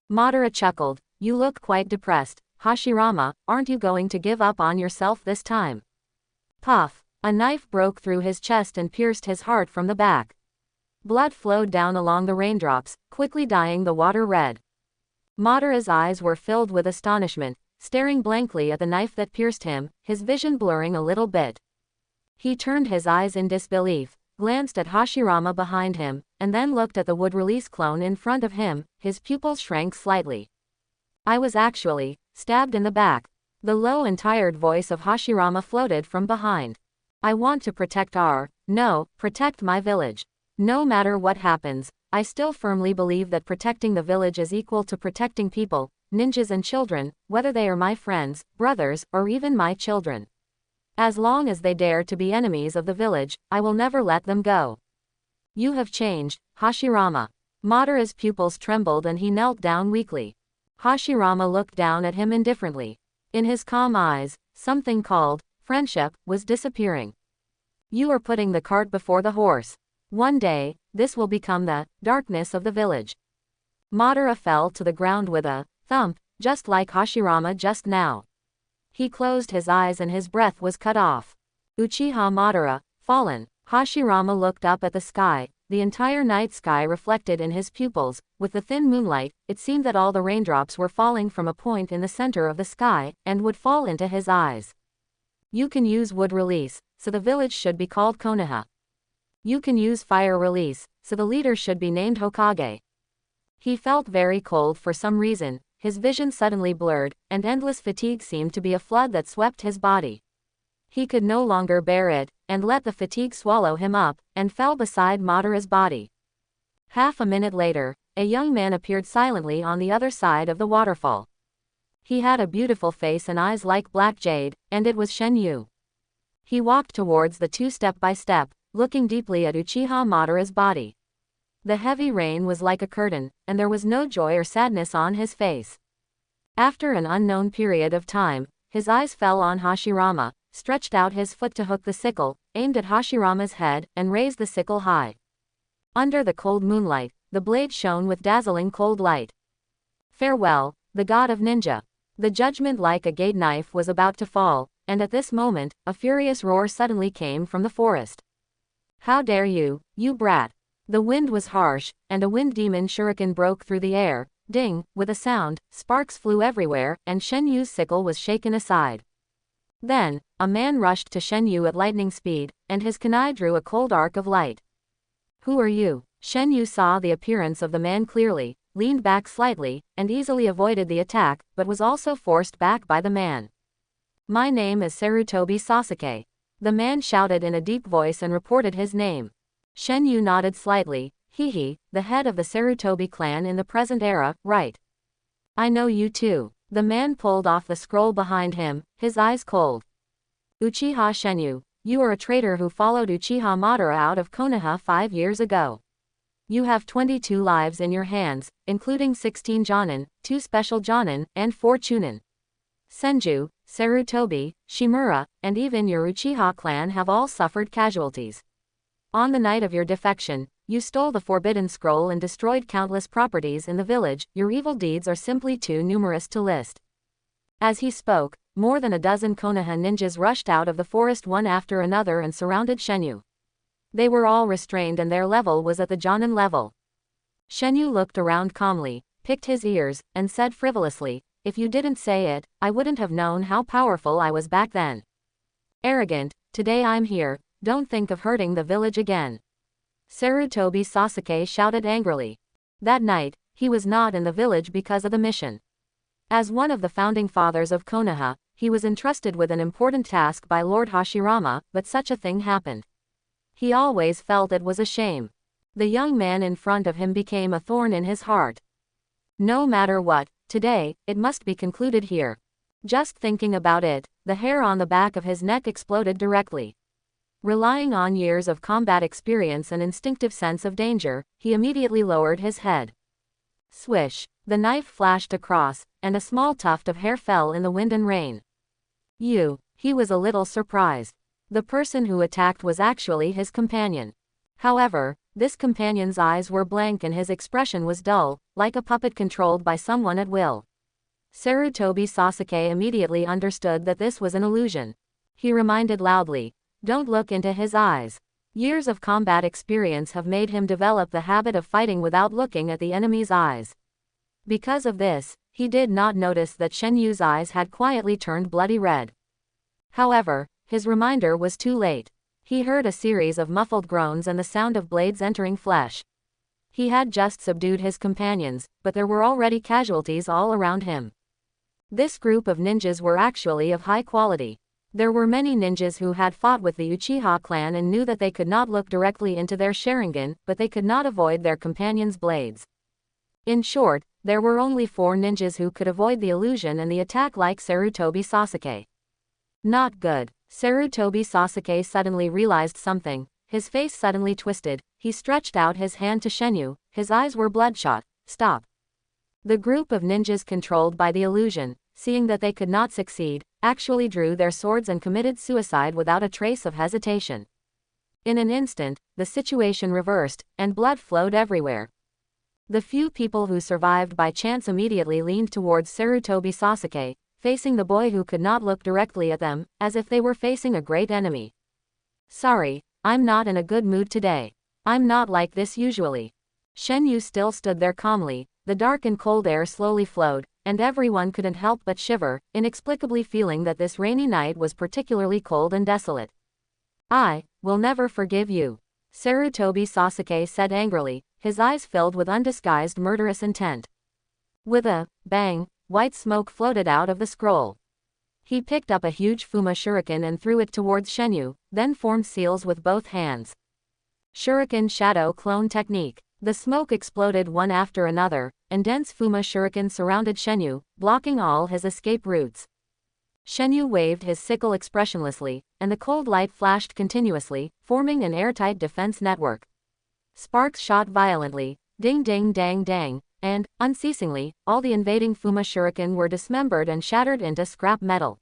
Madara chuckled, you look quite depressed, Hashirama, aren't you going to give up on yourself this time? Puff, a knife broke through his chest and pierced his heart from the back. Blood flowed down along the raindrops, quickly dyeing the water red. Madara's eyes were filled with astonishment, staring blankly at the knife that pierced him, his vision blurring a little bit. He turned his eyes in disbelief, glanced at Hashirama behind him, and then looked at the wood release clone in front of him, his pupils shrank slightly. I was actually stabbed in the back. The low and tired voice of Hashirama floated from behind. I want to protect protect my village. No matter what happens, I still firmly believe that protecting the village is equal to protecting people, ninjas and children, whether they are my friends, brothers, or even my children. As long as they dare to be enemies of the village, I will never let them go. You have changed, Hashirama. Madara's pupils trembled and he knelt down weakly. Hashirama looked down at him indifferently. In his calm eyes, something called friendship was disappearing. You are putting the cart before the horse. One day, this will become the darkness of the village. Madara fell to the ground with a thump, just like Hashirama just now. He closed his eyes and his breath was cut off. Uchiha Madara, fallen. Hashirama looked up at the sky, the entire night sky reflected in his pupils. With the thin moonlight, it seemed that all the raindrops were falling from a point in the center of the sky, and would fall into his eyes. You can use wood release, so the village should be called Konoha. You can use fire release, so the leader should be named Hokage. He felt very cold for some reason, his vision suddenly blurred, and endless fatigue seemed to be a flood that swept his body. He could no longer bear it, and let the fatigue swallow him up, and fell beside Madara's body. Half a minute later, a young man appeared silently on the other side of the waterfall. He had a beautiful face and eyes like black jade, and it was Shenyu. He walked towards the two step by step, looking deeply at Uchiha Madara's body. The heavy rain was like a curtain, and there was no joy or sadness on his face. After an unknown period of time, his eyes fell on Hashirama, stretched out his foot to hook the sickle, aimed at Hashirama's head, and raised the sickle high. Under the cold moonlight, the blade shone with dazzling cold light. Farewell, the god of ninja. The judgment like a gate knife was about to fall, and at this moment, a furious roar suddenly came from the forest. How dare you, you brat! The wind was harsh, and a wind demon shuriken broke through the air. Ding, with a sound, sparks flew everywhere, and Shenyu's sickle was shaken aside. Then, a man rushed to Shenyu at lightning speed, and his kunai drew a cold arc of light. Who are you? Shenyu saw the appearance of the man clearly, leaned back slightly, and easily avoided the attack, but was also forced back by the man. My name is Sarutobi Sasuke. The man shouted in a deep voice and reported his name. Shenyu nodded slightly. He, the head of the Sarutobi clan in the present era, right? I know you too. The man pulled off the scroll behind him, his eyes cold. Uchiha Shenyu, you are a traitor who followed Uchiha Madara out of Konoha 5 years ago. You have 22 lives in your hands, including 16 Jonin, 2 special Jonin, and 4 Chunin. Senju, Sarutobi, Shimura, and even your Uchiha clan have all suffered casualties. On the night of your defection, you stole the Forbidden Scroll and destroyed countless properties in the village. Your evil deeds are simply too numerous to list. As he spoke, more than a dozen Konoha ninjas rushed out of the forest one after another and surrounded Shenyu. They were all restrained and their level was at the Jonin level. Shenyu looked around calmly, picked his ears, and said frivolously, "If you didn't say it, I wouldn't have known how powerful I was back then. Arrogant, today I'm here, don't think of hurting the village again." Sarutobi Sasuke shouted angrily. That night, he was not in the village because of the mission. As one of the founding fathers of Konoha, he was entrusted with an important task by Lord Hashirama, but such a thing happened. He always felt it was a shame. The young man in front of him became a thorn in his heart. No matter what, today, it must be concluded here. Just thinking about it, the hair on the back of his neck exploded directly. Relying on years of combat experience and instinctive sense of danger, he immediately lowered his head. Swish! The knife flashed across, and a small tuft of hair fell in the wind and rain. He was a little surprised. The person who attacked was actually his companion. However, this companion's eyes were blank and his expression was dull, like a puppet controlled by someone at will. Sarutobi Sasuke immediately understood that this was an illusion. He reminded loudly, "Don't look into his eyes." Years of combat experience have made him develop the habit of fighting without looking at the enemy's eyes. Because of this, he did not notice that Shenyu's eyes had quietly turned bloody red. However, his reminder was too late. He heard a series of muffled groans and the sound of blades entering flesh. He had just subdued his companions, but there were already casualties all around him. This group of ninjas were actually of high quality. There were many ninjas who had fought with the Uchiha clan and knew that they could not look directly into their Sharingan, but they could not avoid their companions' blades. In short, there were only 4 ninjas who could avoid the illusion and the attack like Sarutobi Sasuke. Not good. Sarutobi Sasuke suddenly realized something. His face suddenly twisted. He stretched out his hand to Shenyu. His eyes were bloodshot. "Stop." The group of ninjas controlled by the illusion, seeing that they could not succeed, actually drew their swords and committed suicide without a trace of hesitation. In an instant, the situation reversed, and blood flowed everywhere. The few people who survived by chance immediately leaned towards Sarutobi Sasuke, facing the boy who could not look directly at them, as if they were facing a great enemy. "Sorry, I'm not in a good mood today. I'm not like this usually." Shenyu still stood there calmly. The dark and cold air slowly flowed, and everyone couldn't help but shiver, inexplicably feeling that this rainy night was particularly cold and desolate. "I will never forgive you," Sarutobi Sasuke said angrily, his eyes filled with undisguised murderous intent. With a bang, white smoke floated out of the scroll. He picked up a huge Fuma shuriken and threw it towards Shenyu, then formed seals with both hands. Shuriken Shadow Clone Technique. The smoke exploded one after another, and dense Fuma shuriken surrounded Shenyu, blocking all his escape routes. Shenyu waved his sickle expressionlessly, and the cold light flashed continuously, forming an airtight defense network. Sparks shot violently, ding ding dang dang, and, unceasingly, all the invading Fuma shuriken were dismembered and shattered into scrap metal.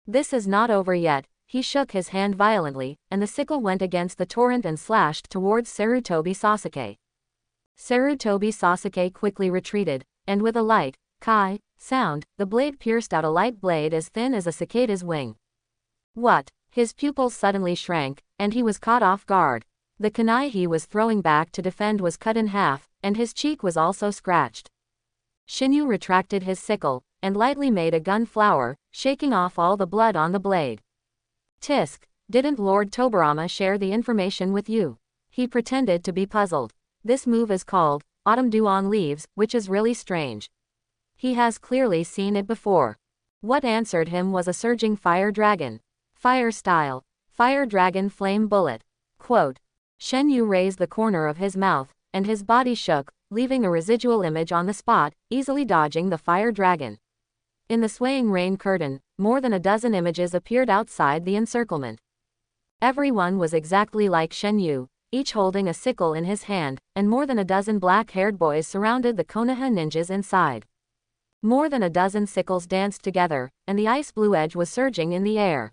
"This is not over yet." He shook his hand violently, and the sickle went against the torrent and slashed towards Sarutobi Sasuke. Sarutobi Sasuke quickly retreated, and with a light, kai, sound, the blade pierced out a light blade as thin as a cicada's wing. What? His pupils suddenly shrank, and he was caught off guard. The kunai he was throwing back to defend was cut in half, and his cheek was also scratched. Shinyu retracted his sickle, and lightly made a gun flower, shaking off all the blood on the blade. "Tisk, didn't Lord Tobirama share the information with you?" He pretended to be puzzled. "This move is called Autumn Dew on Leaves, which is really strange. He has clearly seen it before." What answered him was a surging fire dragon. Fire style. Fire dragon flame bullet. Quote. Shenyu raised the corner of his mouth, and his body shook, leaving a residual image on the spot, easily dodging the fire dragon. In the swaying rain curtain, more than a dozen images appeared outside the encirclement. Everyone was exactly like Shenyu, each holding a sickle in his hand, and more than a dozen black-haired boys surrounded the Konoha ninjas inside. More than a dozen sickles danced together, and the ice blue edge was surging in the air.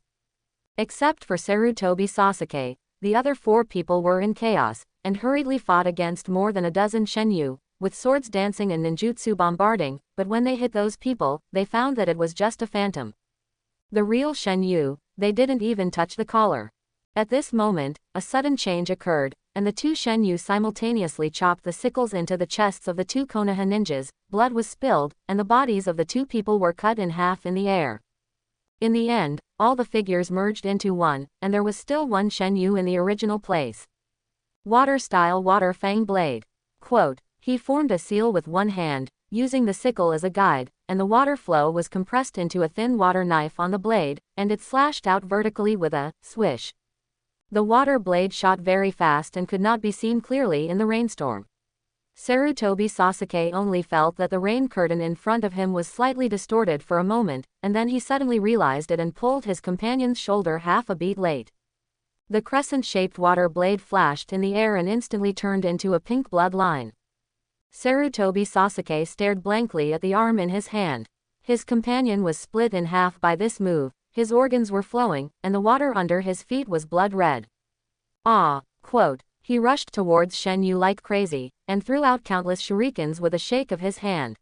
Except for Sarutobi Sasuke, the other 4 people were in chaos, and hurriedly fought against more than a dozen Shenyu, with swords dancing and ninjutsu bombarding, but when they hit those people, they found that it was just a phantom. The real Shenyu, they didn't even touch the collar. At this moment, a sudden change occurred, and the 2 Shenyu simultaneously chopped the sickles into the chests of the 2 Konoha ninjas, blood was spilled, and the bodies of the 2 people were cut in half in the air. In the end, all the figures merged into one, and there was still one Shenyu in the original place. Water-style water fang blade. Quote, he formed a seal with one hand, using the sickle as a guide, and the water flow was compressed into a thin water knife on the blade, and it slashed out vertically with a swish. The water blade shot very fast and could not be seen clearly in the rainstorm. Sarutobi Sasuke only felt that the rain curtain in front of him was slightly distorted for a moment, and then he suddenly realized it and pulled his companion's shoulder half a beat late. The crescent-shaped water blade flashed in the air and instantly turned into a pink blood line. Sarutobi Sasuke stared blankly at the arm in his hand. His companion was split in half by this move, his organs were flowing, and the water under his feet was blood red. Ah! Quote, he rushed towards Shenyu like crazy, and threw out countless shurikens with a shake of his hand.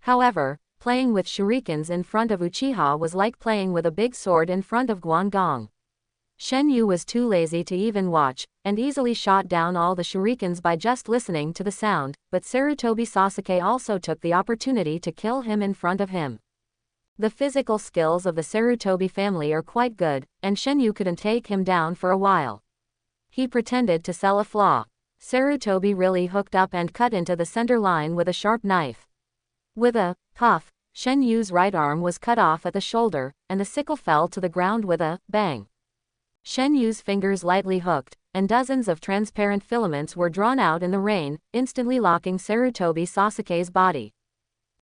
However, playing with shurikens in front of Uchiha was like playing with a big sword in front of Guangong. Shenyu was too lazy to even watch, and easily shot down all the shurikens by just listening to the sound, but Sarutobi Sasuke also took the opportunity to kill him in front of him. The physical skills of the Sarutobi family are quite good, and Shenyu couldn't take him down for a while. He pretended to sell a flaw. Sarutobi really hooked up and cut into the center line with a sharp knife. With a puff, Shenyu's right arm was cut off at the shoulder, and the sickle fell to the ground with a bang. Shenyu's fingers lightly hooked, and dozens of transparent filaments were drawn out in the rain, instantly locking Sarutobi Sasuke's body.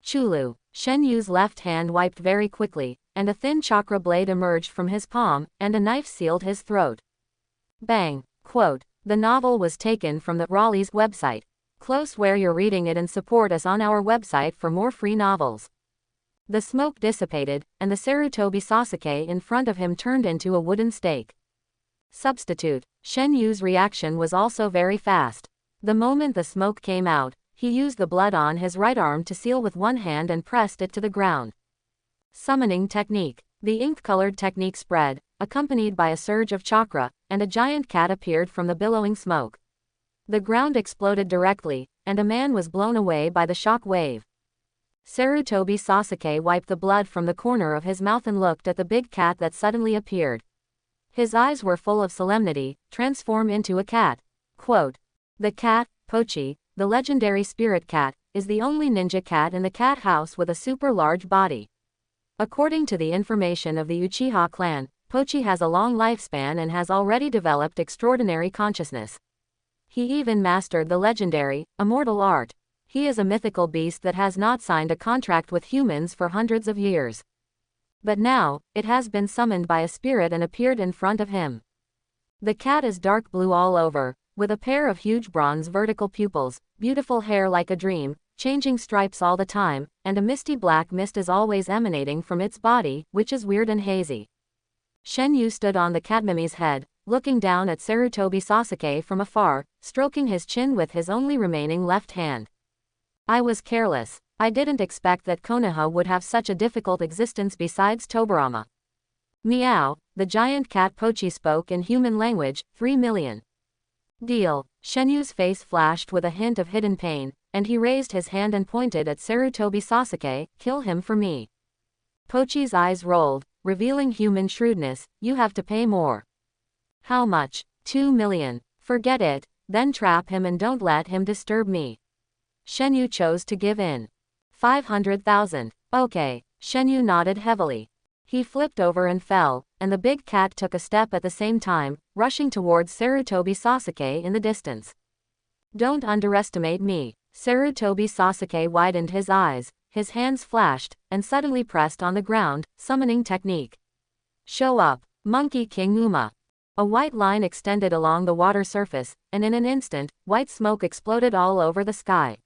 Chulu. Shenyu's left hand wiped very quickly, and a thin chakra blade emerged from his palm, and a knife sealed his throat. Bang. Quote, the novel was taken from the Raleigh's website. Close where you're reading it and support us on our website for more free novels. The smoke dissipated, and the Sarutobi Sasuke in front of him turned into a wooden stake. Substitute. Shenyu's reaction was also very fast. The moment the smoke came out, he used the blood on his right arm to seal with one hand and pressed it to the ground. Summoning technique. The ink-colored technique spread, accompanied by a surge of chakra, and a giant cat appeared from the billowing smoke. The ground exploded directly, and a man was blown away by the shock wave. Sarutobi Sasuke wiped the blood from the corner of his mouth and looked at the big cat that suddenly appeared. His eyes were full of solemnity, transform into a cat. Quote, the cat, Pochi, the legendary spirit cat, is the only ninja cat in the cat house with a super large body. According to the information of the Uchiha clan, Pochi has a long lifespan and has already developed extraordinary consciousness. He even mastered the legendary, immortal art. He is a mythical beast that has not signed a contract with humans for hundreds of years. But now, it has been summoned by a spirit and appeared in front of him. The cat is dark blue all over, with a pair of huge bronze vertical pupils, beautiful hair like a dream, changing stripes all the time, and a misty black mist is always emanating from its body, which is weird and hazy. Shenyu stood on the catmimi's head, looking down at Sarutobi Sasuke from afar, stroking his chin with his only remaining left hand. I was careless. I didn't expect that Konoha would have such a difficult existence besides Tobirama. Meow, the giant cat Pochi spoke in human language, 3 million. Deal. Shenyu's face flashed with a hint of hidden pain, and he raised his hand and pointed at Sarutobi Sasuke, kill him for me. Pochi's eyes rolled, revealing human shrewdness, you have to pay more. How much? 2 million. Forget it, then trap him and don't let him disturb me. Shenyu chose to give in. 500,000. Okay. Shenyu nodded heavily. He flipped over and fell, and the big cat took a step at the same time, rushing towards Sarutobi Sasuke in the distance. Don't underestimate me. Sarutobi Sasuke widened his eyes, his hands flashed, and suddenly pressed on the ground, summoning technique. Show up, Monkey King Uma. A white line extended along the water surface, and in an instant, white smoke exploded all over the sky.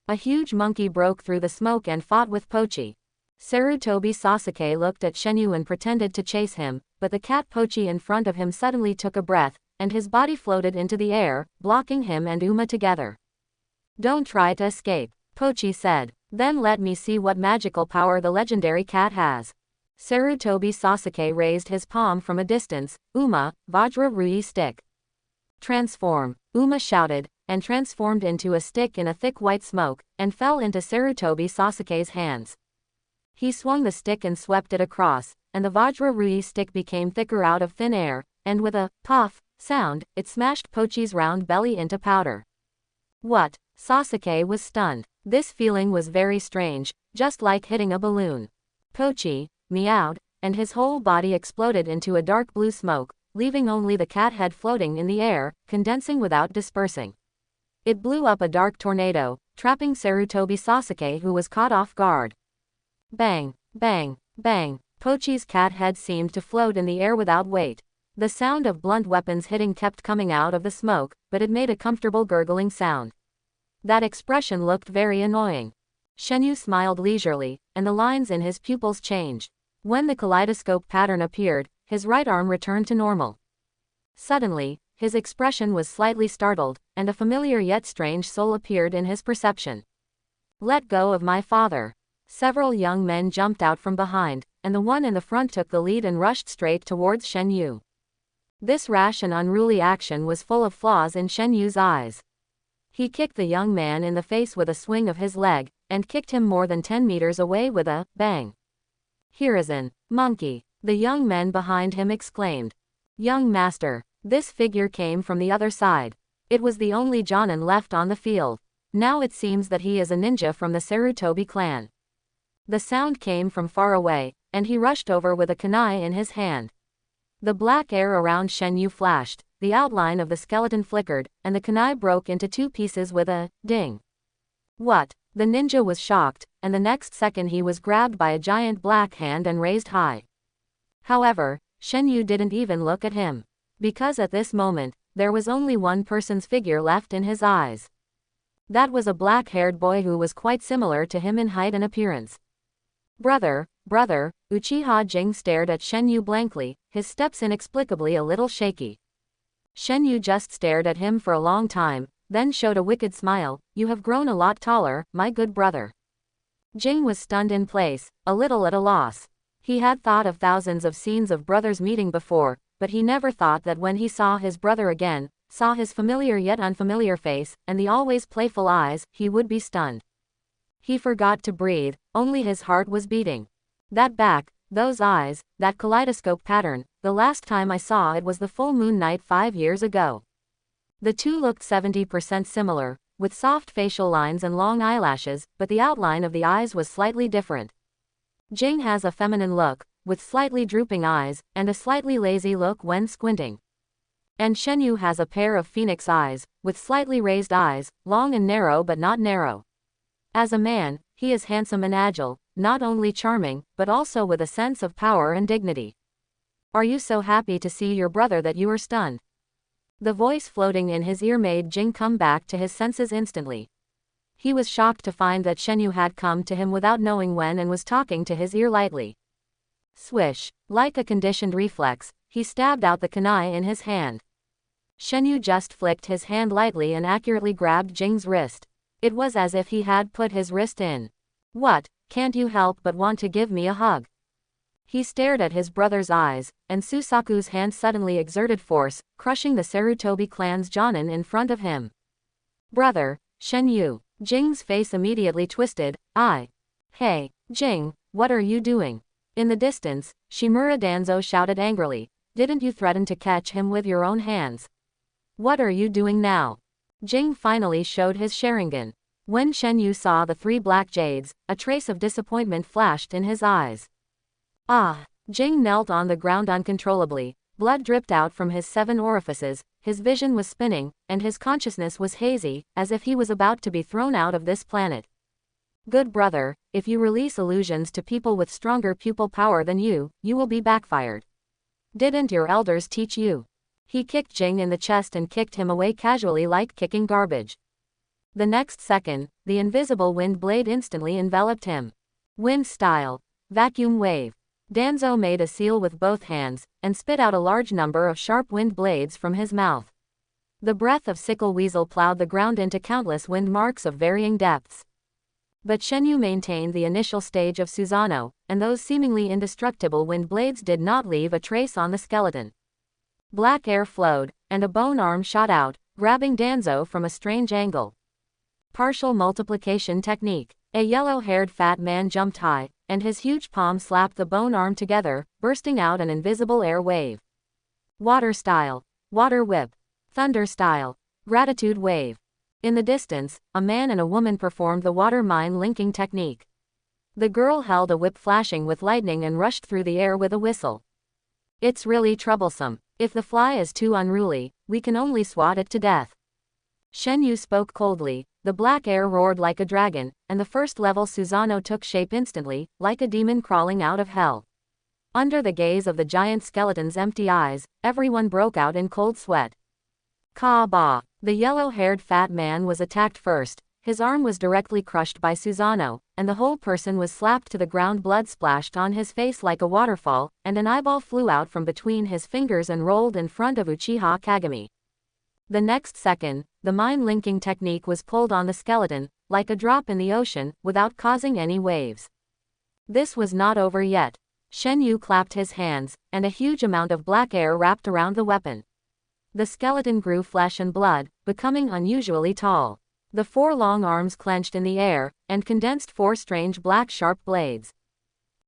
A huge monkey broke through the smoke and fought with Pochi. Sarutobi Sasuke looked at Shenyu and pretended to chase him, but the cat Pochi in front of him suddenly took a breath, and his body floated into the air, blocking him and Uma together. "Don't try to escape," Pochi said. "Then let me see what magical power the legendary cat has." Sarutobi Sasuke raised his palm from a distance. "Uma, Vajra Rui stick. Transform." Uma shouted, and transformed into a stick in a thick white smoke, and fell into Sarutobi Sasuke's hands. He swung the stick and swept it across, and the Vajra Rui stick became thicker out of thin air, and with a puff sound, it smashed Pochi's round belly into powder. "What?" Sasuke was stunned. This feeling was very strange, just like hitting a balloon. Pochi meowed, and his whole body exploded into a dark blue smoke, leaving only the cat head floating in the air, condensing without dispersing. It blew up a dark tornado, trapping Sarutobi Sasuke, who was caught off guard. Bang, bang, bang. Pochi's cat head seemed to float in the air without weight. The sound of blunt weapons hitting kept coming out of the smoke, but it made a comfortable gurgling sound. That expression looked very annoying. Shenyu smiled leisurely, and the lines in his pupils changed. When the kaleidoscope pattern appeared, his right arm returned to normal. Suddenly, his expression was slightly startled, and a familiar yet strange soul appeared in his perception. "Let go of my father." Several young men jumped out from behind, and the one in the front took the lead and rushed straight towards Shenyu. This rash and unruly action was full of flaws in Shenyu's eyes. He kicked the young man in the face with a swing of his leg, and kicked him more than 10 meters away with a bang. "Hiruzen, monkey!" the young men behind him exclaimed. "Young master!" This figure came from the other side. It was the only Jonin left on the field. Now it seems that he is a ninja from the Sarutobi clan. The sound came from far away, and he rushed over with a kunai in his hand. The black air around Shenyu flashed, the outline of the skeleton flickered, and the kunai broke into 2 pieces with a ding. "What?" The ninja was shocked, and the next second he was grabbed by a giant black hand and raised high. However, Shenyu didn't even look at him. Because at this moment, there was only one person's figure left in his eyes. That was a black-haired boy who was quite similar to him in height and appearance. Brother, Uchiha Jing stared at Shenyu blankly, his steps inexplicably a little shaky. Shenyu just stared at him for a long time, then showed a wicked smile. "You have grown a lot taller, my good brother." Jing was stunned in place, a little at a loss. He had thought of thousands of scenes of brothers meeting before, but he never thought that when he saw his brother again, saw his familiar yet unfamiliar face, and the always playful eyes, he would be stunned. He forgot to breathe, only his heart was beating. That back, those eyes, that kaleidoscope pattern, the last time I saw it was the full moon night 5 years ago. The two looked 70% similar, with soft facial lines and long eyelashes, but the outline of the eyes was slightly different. Jing has a feminine look, with slightly drooping eyes, and a slightly lazy look when squinting. And Shenyu has a pair of phoenix eyes, with slightly raised eyes, long and narrow but not narrow. As a man, he is handsome and agile, not only charming, but also with a sense of power and dignity. "Are you so happy to see your brother that you are stunned?" The voice floating in his ear made Jing come back to his senses instantly. He was shocked to find that Shenyu had come to him without knowing when and was talking to his ear lightly. Swish. Like a conditioned reflex, he stabbed out the kunai in his hand. Shenyu just flicked his hand lightly and accurately grabbed Jing's wrist. It was as if he had put his wrist in. "What, can't you help but want to give me a hug?" He stared at his brother's eyes, and Susaku's hand suddenly exerted force, crushing the Sarutobi clan's Jonin in front of him. "Brother, Shenyu." Jing's face immediately twisted. Hey, Jing, what are you doing?" In the distance, Shimura Danzo shouted angrily, "Didn't you threaten to catch him with your own hands? What are you doing now?" Jing finally showed his Sharingan. When Shenyu saw the 3 black jades, a trace of disappointment flashed in his eyes. Jing knelt on the ground uncontrollably, blood dripped out from his 7 orifices, his vision was spinning, and his consciousness was hazy, as if he was about to be thrown out of this planet. "Good brother, if you release illusions to people with stronger pupil power than you will be backfired. Didn't your elders teach you?" He kicked Jing in the chest and kicked him away casually like kicking garbage. The next second, the invisible wind blade instantly enveloped him. Wind style. Vacuum wave. Danzo made a seal with both hands, and spit out a large number of sharp wind blades from his mouth. The breath of Sickle Weasel plowed the ground into countless wind marks of varying depths. But Shenyu maintained the initial stage of Susanoo, and those seemingly indestructible wind blades did not leave a trace on the skeleton. Black air flowed, and a bone arm shot out, grabbing Danzo from a strange angle. Partial multiplication technique. A yellow-haired fat man jumped high, and his huge palm slapped the bone arm together, bursting out an invisible air wave. Water style. Water whip. Thunder style. Gratitude wave. In the distance, a man and a woman performed the water mine linking technique. The girl held a whip flashing with lightning and rushed through the air with a whistle. It's really troublesome. If the fly is too unruly, we can only swat it to death. Shenyu spoke coldly. The black air roared like a dragon, and the first-level Susanoo took shape instantly, like a demon crawling out of hell. Under the gaze of the giant skeleton's empty eyes, everyone broke out in cold sweat. Ka-ba! The yellow-haired fat man was attacked first, his arm was directly crushed by Susanoo, and the whole person was slapped to the ground. Blood splashed on his face like a waterfall, and an eyeball flew out from between his fingers and rolled in front of Uchiha Kagami. The next second, the mind-linking technique was pulled on the skeleton, like a drop in the ocean, without causing any waves. This was not over yet. Shenyu clapped his hands, and a huge amount of black air wrapped around the weapon. The skeleton grew flesh and blood, becoming unusually tall. The 4 long arms clenched in the air, and condensed 4 strange black sharp blades.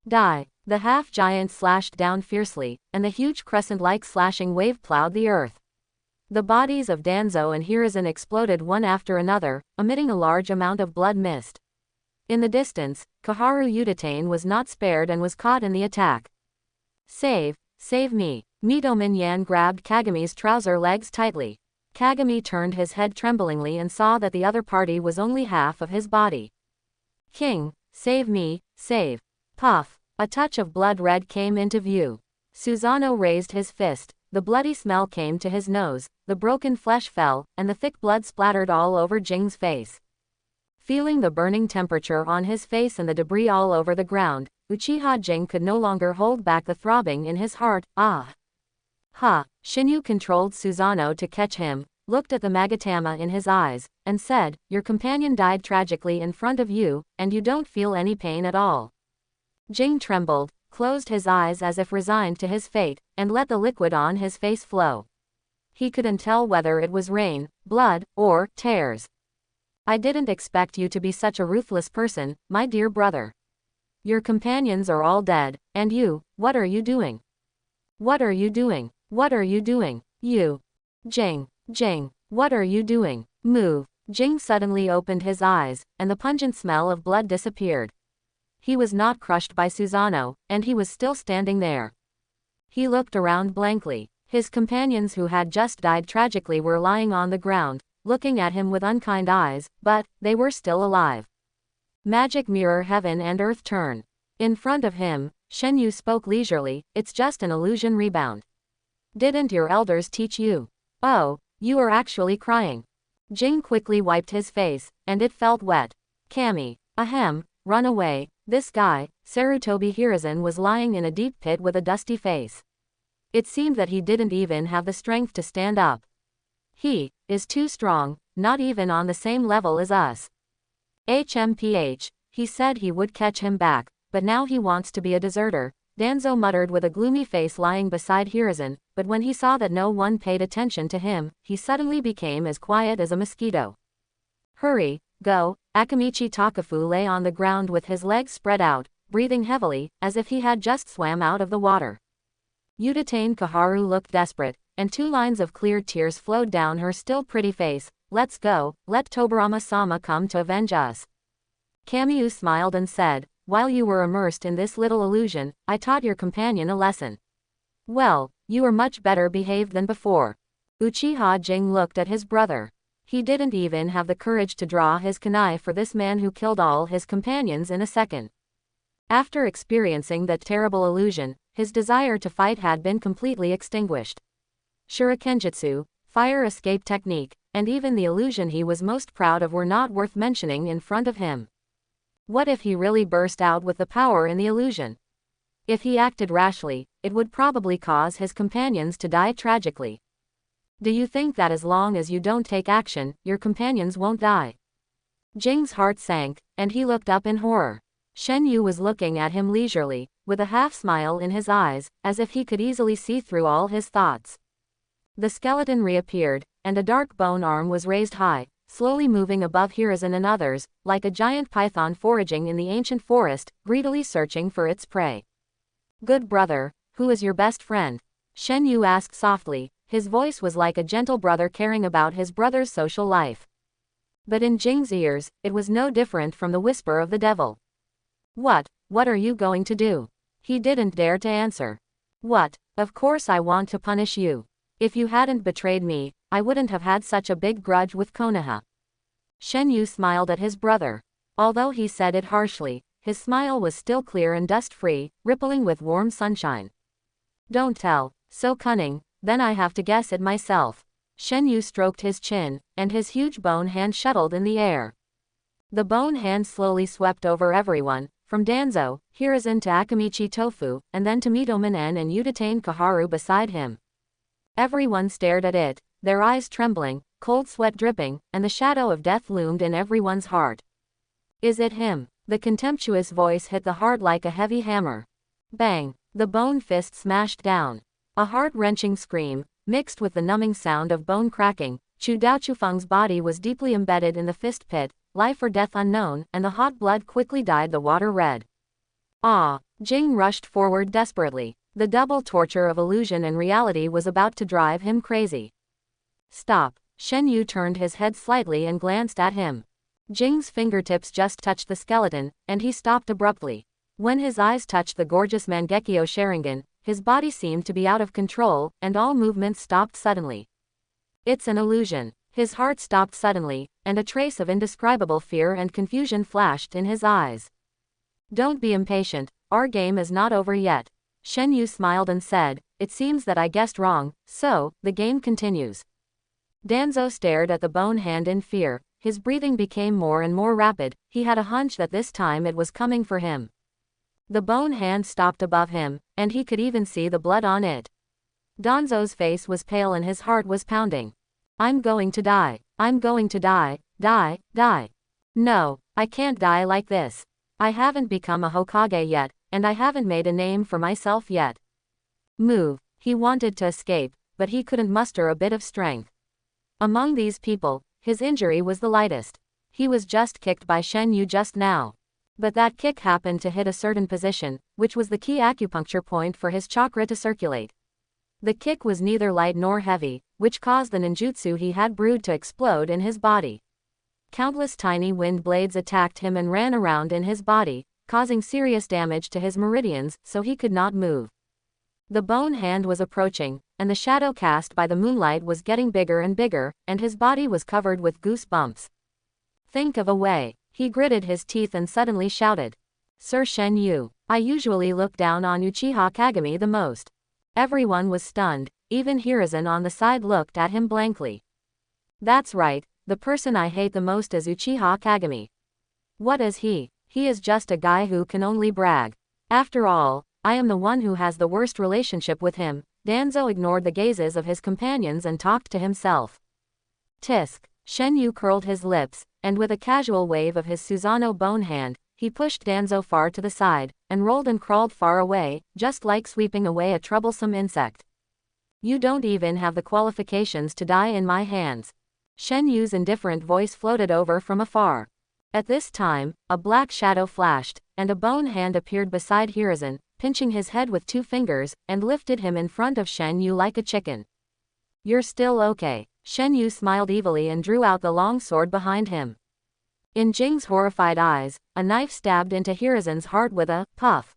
Die! The half-giant slashed down fiercely, and the huge crescent-like slashing wave plowed the earth. The bodies of Danzo and Hiruzen exploded one after another, emitting a large amount of blood mist. In the distance, Koharu Udatane was not spared and was caught in the attack. Save me. Mitomen Yan grabbed Kagami's trouser legs tightly. Kagami turned his head tremblingly and saw that the other party was only half of his body. King, save me, save. Puff. A touch of blood red came into view. Susanoo raised his fist. The bloody smell came to his nose, the broken flesh fell, and the thick blood splattered all over Jing's face. Feeling the burning temperature on his face and the debris all over the ground, Uchiha Jing could no longer hold back the throbbing in his heart. Ah! Ha! Shinyu controlled Susanoo to catch him, looked at the magatama in his eyes, and said, "Your companion died tragically in front of you, and you don't feel any pain at all." Jing trembled, closed his eyes as if resigned to his fate, and let the liquid on his face flow. He couldn't tell whether it was rain, blood, or tears. "I didn't expect you to be such a ruthless person, my dear brother. Your companions are all dead, and you, what are you doing? What are you doing? What are you doing? You! Jing, what are you doing? Move!" Jing suddenly opened his eyes, and the pungent smell of blood disappeared. He was not crushed by Susanoo, and he was still standing there. He looked around blankly. His companions who had just died tragically were lying on the ground, looking at him with unkind eyes, but they were still alive. Magic mirror heaven and earth turn. In front of him, Shenyu spoke leisurely, "It's just an illusion rebound. Didn't your elders teach you? Oh, you are actually crying." Jing quickly wiped his face, and it felt wet. "Kami, ahem, run away." This guy, Sarutobi Hiruzen, was lying in a deep pit with a dusty face. It seemed that he didn't even have the strength to stand up. "He is too strong, not even on the same level as us. HMPH, he said he would catch him back, but now he wants to be a deserter," Danzo muttered with a gloomy face lying beside Hiruzen, but when he saw that no one paid attention to him, he suddenly became as quiet as a mosquito. "Hurry, go." Akamichi Takafu lay on the ground with his legs spread out, breathing heavily, as if he had just swam out of the water. Udatane Koharu looked desperate, and 2 lines of clear tears flowed down her still pretty face. "Let's go, let Tobirama-sama come to avenge us." Kamiu smiled and said, "While you were immersed in this little illusion, I taught your companion a lesson. Well, you are much better behaved than before." Uchiha Jing looked at his brother. He didn't even have the courage to draw his kunai for this man who killed all his companions in a second. After experiencing that terrible illusion, his desire to fight had been completely extinguished. Shurikenjutsu, fire escape technique, and even the illusion he was most proud of were not worth mentioning in front of him. What if he really burst out with the power in the illusion? If he acted rashly, it would probably cause his companions to die tragically. Do you think that as long as you don't take action, your companions won't die? Jing's heart sank, and he looked up in horror. Shen Yu was looking at him leisurely, with a half-smile in his eyes, as if he could easily see through all his thoughts. The skeleton reappeared, and a dark bone arm was raised high, slowly moving above Hiruzen and others, like a giant python foraging in the ancient forest, greedily searching for its prey. Good brother, who is your best friend? Shen Yu asked softly. His voice was like a gentle brother caring about his brother's social life. But in Jing's ears, it was no different from the whisper of the devil. What are you going to do? He didn't dare to answer. What? Of course I want to punish you. If you hadn't betrayed me, I wouldn't have had such a big grudge with Konoha. Shen Yu smiled at his brother. Although he said it harshly, his smile was still clear and dust-free, rippling with warm sunshine. Don't tell, so cunning, then I have to guess it myself. Shen Yu stroked his chin, and his huge bone hand shuttled in the air. The bone hand slowly swept over everyone, from Danzo, Hiruzen to Akamichi Tofu, and then to Mitomen and Udatane Koharu beside him. Everyone stared at it, their eyes trembling, cold sweat dripping, and the shadow of death loomed in everyone's heart. Is it him? The contemptuous voice hit the heart like a heavy hammer. Bang! The bone fist smashed down. A heart-wrenching scream, mixed with the numbing sound of bone cracking. Chu Daochufeng's body was deeply embedded in the fist pit, life or death unknown, and the hot blood quickly dyed the water red. Ah! Jing rushed forward desperately. The double torture of illusion and reality was about to drive him crazy. Stop! Shen Yu turned his head slightly and glanced at him. Jing's fingertips just touched the skeleton, and he stopped abruptly. When his eyes touched the gorgeous Mangekyō Sharingan, his body seemed to be out of control, and all movements stopped suddenly. It's an illusion. His heart stopped suddenly, and a trace of indescribable fear and confusion flashed in his eyes. Don't be impatient, our game is not over yet. Shen Yu smiled and said, it seems that I guessed wrong, so, the game continues. Danzo stared at the bone hand in fear. His breathing became more and more rapid. He had a hunch that this time it was coming for him. The bone hand stopped above him, and he could even see the blood on it. Danzo's face was pale and his heart was pounding. I'm going to die. I'm going to die. Die. No, I can't die like this. I haven't become a Hokage yet, and I haven't made a name for myself yet. Move. He wanted to escape, but he couldn't muster a bit of strength. Among these people, his injury was the lightest. He was just kicked by Shen Yu just now. But that kick happened to hit a certain position, which was the key acupuncture point for his chakra to circulate. The kick was neither light nor heavy, which caused the ninjutsu he had brewed to explode in his body. Countless tiny wind blades attacked him and ran around in his body, causing serious damage to his meridians, so he could not move. The bone hand was approaching, and the shadow cast by the moonlight was getting bigger and bigger, and his body was covered with goosebumps. Think of a way. He gritted his teeth and suddenly shouted. Sir Shen Yu, I usually look down on Uchiha Kagami the most. Everyone was stunned, even Hiruzen on the side looked at him blankly. That's right, the person I hate the most is Uchiha Kagami. What is he? He is just a guy who can only brag. After all, I am the one who has the worst relationship with him. Danzo ignored the gazes of his companions and talked to himself. Tisk. Shen Yu curled his lips, and with a casual wave of his Susanoo bone hand, he pushed Danzo far to the side, and rolled and crawled far away, just like sweeping away a troublesome insect. You don't even have the qualifications to die in my hands. Shen Yu's indifferent voice floated over from afar. At this time, a black shadow flashed, and a bone hand appeared beside Hiruzen, pinching his head with 2 fingers, and lifted him in front of Shen Yu like a chicken. You're still okay. Shen Yu smiled evilly and drew out the long sword behind him. In Jing's horrified eyes, a knife stabbed into Hiruzen's heart with a puff.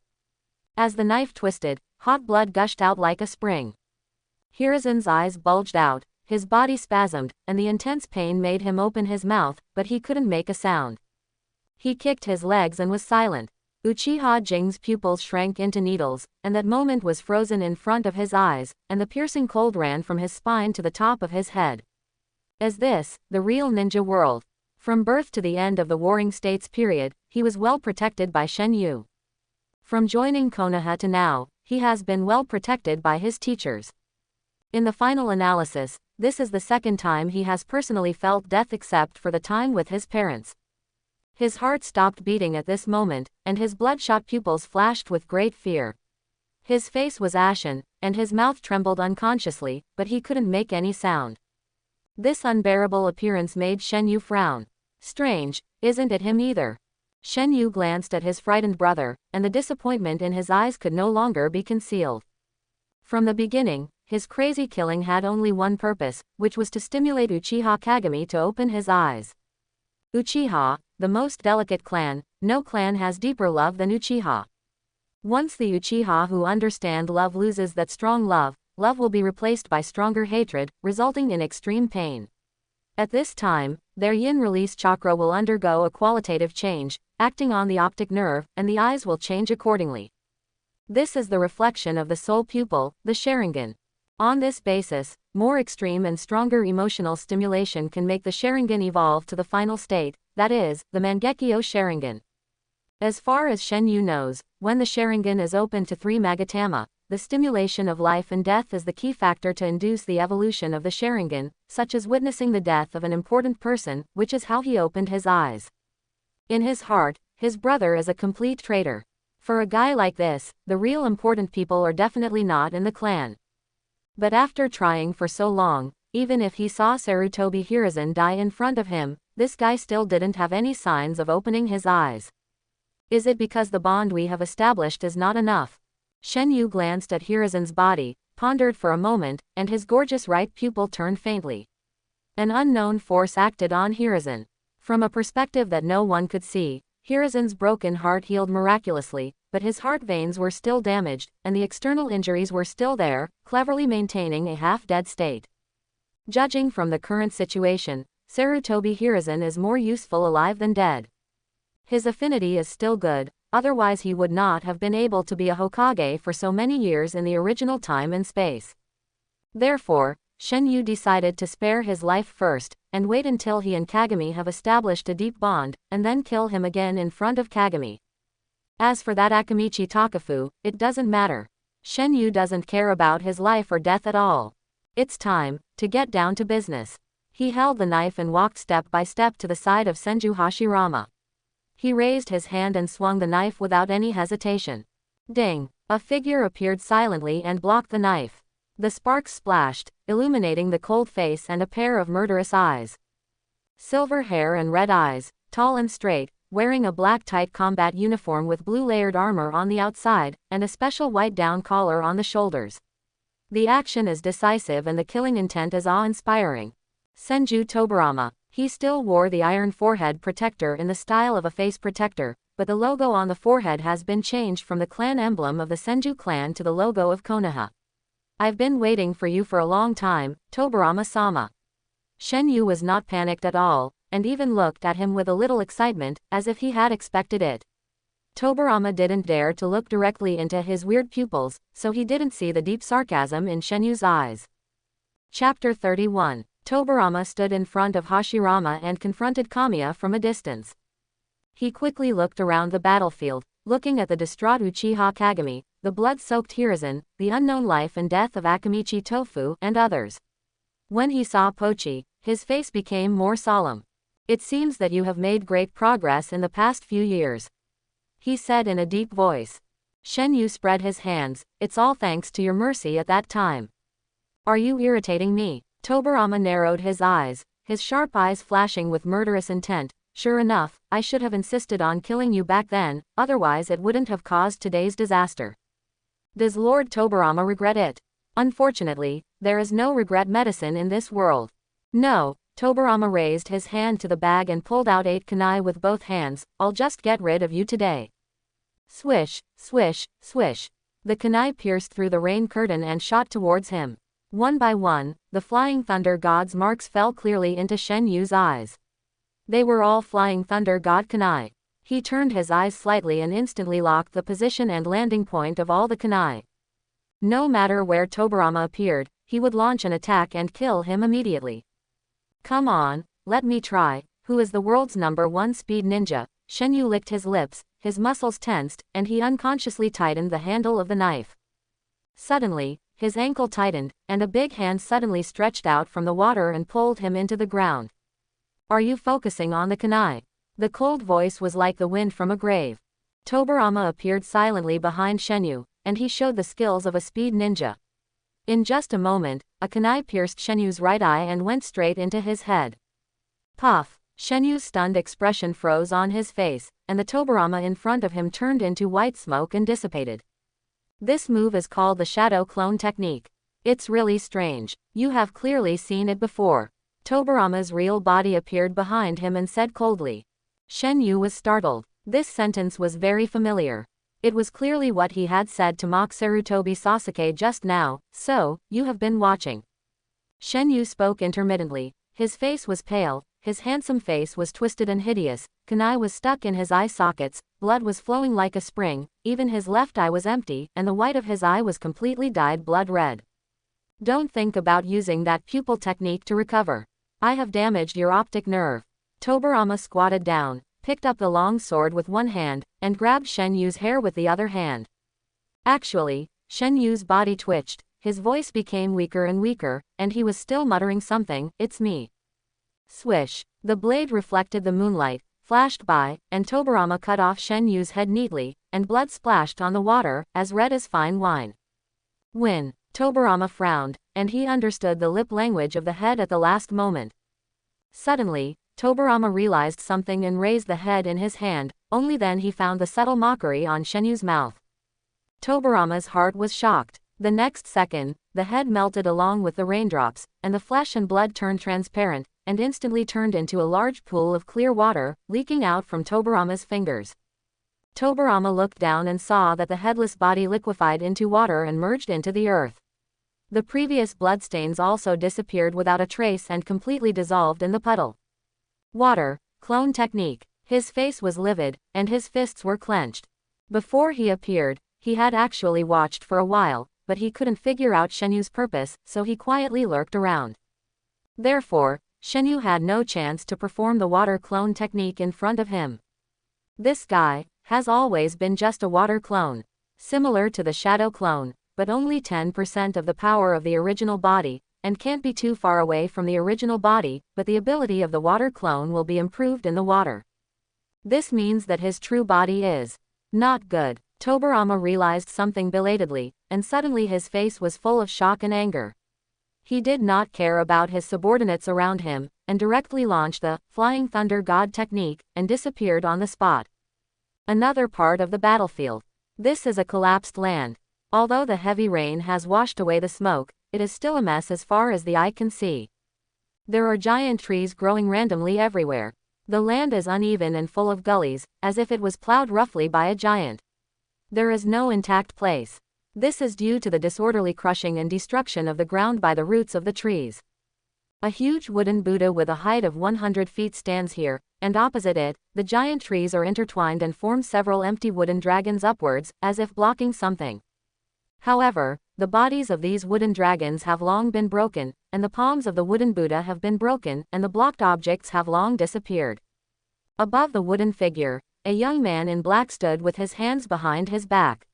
As the knife twisted, hot blood gushed out like a spring. Hiruzen's eyes bulged out, his body spasmed, and the intense pain made him open his mouth, but he couldn't make a sound. He kicked his legs and was silent. Uchiha Jing's pupils shrank into needles, and that moment was frozen in front of his eyes, and the piercing cold ran from his spine to the top of his head. Is this the real ninja world? From birth to the end of the Warring States period, he was well protected by Shen Yu. From joining Konoha to now, he has been well protected by his teachers. In the final analysis, this is the second time he has personally felt death except for the time with his parents. His heart stopped beating at this moment, and his bloodshot pupils flashed with great fear. His face was ashen, and his mouth trembled unconsciously, but he couldn't make any sound. This unbearable appearance made Shenyu frown. Strange, isn't it him either? Shenyu glanced at his frightened brother, and the disappointment in his eyes could no longer be concealed. From the beginning, his crazy killing had only one purpose, which was to stimulate Uchiha Kagami to open his eyes. Uchiha, the most delicate clan, no clan has deeper love than Uchiha. Once the Uchiha who understand love loses that strong love, love will be replaced by stronger hatred, resulting in extreme pain. At this time, their yin release chakra will undergo a qualitative change, acting on the optic nerve, and the eyes will change accordingly. This is the reflection of the soul pupil, the Sharingan. On this basis, more extreme and stronger emotional stimulation can make the Sharingan evolve to the final state, that is, the Mangekyō Sharingan. As far as Shenyu knows, when the Sharingan is open to 3 Magatama, the stimulation of life and death is the key factor to induce the evolution of the Sharingan, such as witnessing the death of an important person, which is how he opened his eyes. In his heart, his brother is a complete traitor. For a guy like this, the real important people are definitely not in the clan. But after trying for so long, even if he saw Sarutobi Hiruzen die in front of him, this guy still didn't have any signs of opening his eyes. Is it because the bond we have established is not enough? Shenyu glanced at Hiruzen's body, pondered for a moment, and his gorgeous right pupil turned faintly. An unknown force acted on Hiruzen. From a perspective that no one could see, Hiruzen's broken heart healed miraculously, but his heart veins were still damaged, and the external injuries were still there, cleverly maintaining a half-dead state. Judging from the current situation, Sarutobi Hiruzen is more useful alive than dead. His affinity is still good, otherwise he would not have been able to be a Hokage for so many years in the original time and space. Therefore, Shenyu decided to spare his life first, and wait until he and Kagami have established a deep bond, and then kill him again in front of Kagami. As for that Akamichi Takafu, it doesn't matter. Shenyu doesn't care about his life or death at all. It's time to get down to business. He held the knife and walked step by step to the side of Senju Hashirama. He raised his hand and swung the knife without any hesitation. Ding! A figure appeared silently and blocked the knife. The sparks splashed, illuminating the cold face and a pair of murderous eyes. Silver hair and red eyes, tall and straight, wearing a black tight combat uniform with blue layered armor on the outside, and a special white down collar on the shoulders. The action is decisive and the killing intent is awe-inspiring. Senju Tobirama. He still wore the iron forehead protector in the style of a face protector, but the logo on the forehead has been changed from the clan emblem of the Senju clan to the logo of Konoha. I've been waiting for you for a long time, Tobirama-sama. Shenyu was not panicked at all, and even looked at him with a little excitement, as if he had expected it. Tobirama didn't dare to look directly into his weird pupils, so he didn't see the deep sarcasm in Shenyu's eyes. Chapter 31. Tobirama stood in front of Hashirama and confronted Kamiya from a distance. He quickly looked around the battlefield, looking at the distraught Uchiha Kagami, the blood-soaked Hiruzen, the unknown life and death of Akamichi Tofu, and others. When he saw Pochi, his face became more solemn. It seems that you have made great progress in the past few years, he said in a deep voice. Shenyu spread his hands. It's all thanks to your mercy at that time. Are you irritating me? Tobirama narrowed his eyes, his sharp eyes flashing with murderous intent. Sure enough, I should have insisted on killing you back then, otherwise it wouldn't have caused today's disaster. Does Lord Tobirama regret it? Unfortunately, there is no regret medicine in this world. No. Tobirama raised his hand to the bag and pulled out 8 kunai with both hands. I'll just get rid of you today. Swish, swish, swish. The kunai pierced through the rain curtain and shot towards him. One by one, the flying thunder god's marks fell clearly into Shenyu's eyes. They were all flying thunder god kunai. He turned his eyes slightly and instantly locked the position and landing point of all the kunai. No matter where Tobirama appeared, he would launch an attack and kill him immediately. Come on, let me try. Who is the world's #1 speed ninja? Shenyu licked his lips. his muscles tensed, and he unconsciously tightened the handle of the knife. Suddenly, his ankle tightened, and a big hand suddenly stretched out from the water and pulled him into the ground. Are you focusing on the kunai? The cold voice was like the wind from a grave. Tobirama appeared silently behind Shenyu, and he showed the skills of a speed ninja. In just a moment, a kunai pierced Shenyu's right eye and went straight into his head. Puff! Shenyu's stunned expression froze on his face, and the Tobirama in front of him turned into white smoke and dissipated. This move is called the shadow clone technique. It's really strange. You have clearly seen it before. Tobirama's real body appeared behind him and said coldly. Shenyu was startled. This sentence was very familiar. It was clearly what he had said to mock Sarutobi Sasuke just now. So, you have been watching. Shenyu spoke intermittently. His face was pale, his handsome face was twisted and hideous, kunai was stuck in his eye sockets, blood was flowing like a spring, even his left eye was empty, and the white of his eye was completely dyed blood red. Don't think about using that pupil technique to recover. I have damaged your optic nerve. Tobirama squatted down, picked up the long sword with one hand, and grabbed Shenyu's hair with the other hand. Actually, Shenyu's body twitched, his voice became weaker and weaker, and he was still muttering something, "It's me." Swish! The blade reflected the moonlight, flashed by, and Tobirama cut off Shenyu's head neatly, and blood splashed on the water, as red as fine wine. When Tobirama frowned, and he understood the lip language of the head at the last moment. Suddenly, Tobirama realized something and raised the head in his hand, only then he found the subtle mockery on Shenyu's mouth. Tobirama's heart was shocked. The next second, the head melted along with the raindrops, and the flesh and blood turned transparent, and instantly turned into a large pool of clear water, leaking out from Tobirama's fingers. Tobirama looked down and saw that the headless body liquefied into water and merged into the earth. The previous bloodstains also disappeared without a trace and completely dissolved in the puddle. Water, clone technique. His face was livid, and his fists were clenched. Before he appeared, he had actually watched for a while, but he couldn't figure out Shenyu's purpose, so he quietly lurked around. Therefore, Shenyu had no chance to perform the water clone technique in front of him. This guy has always been just a water clone, similar to the shadow clone, but only 10% of the power of the original body, and can't be too far away from the original body, but the ability of the water clone will be improved in the water. This means that his true body is not good. Tobirama realized something belatedly, and suddenly his face was full of shock and anger. He did not care about his subordinates around him, and directly launched the Flying Thunder God technique, and disappeared on the spot. Another part of the battlefield. This is a collapsed land. Although the heavy rain has washed away the smoke, it is still a mess as far as the eye can see. There are giant trees growing randomly everywhere. The land is uneven and full of gullies, as if it was plowed roughly by a giant. There is no intact place. This is due to the disorderly crushing and destruction of the ground by the roots of the trees. A huge wooden Buddha with a height of 100 feet stands here, and opposite it, the giant trees are intertwined and form several empty wooden dragons upwards, as if blocking something. However, the bodies of these wooden dragons have long been broken, and the palms of the wooden Buddha have been broken, and the blocked objects have long disappeared. Above the wooden figure, a young man in black stood with his hands behind his back.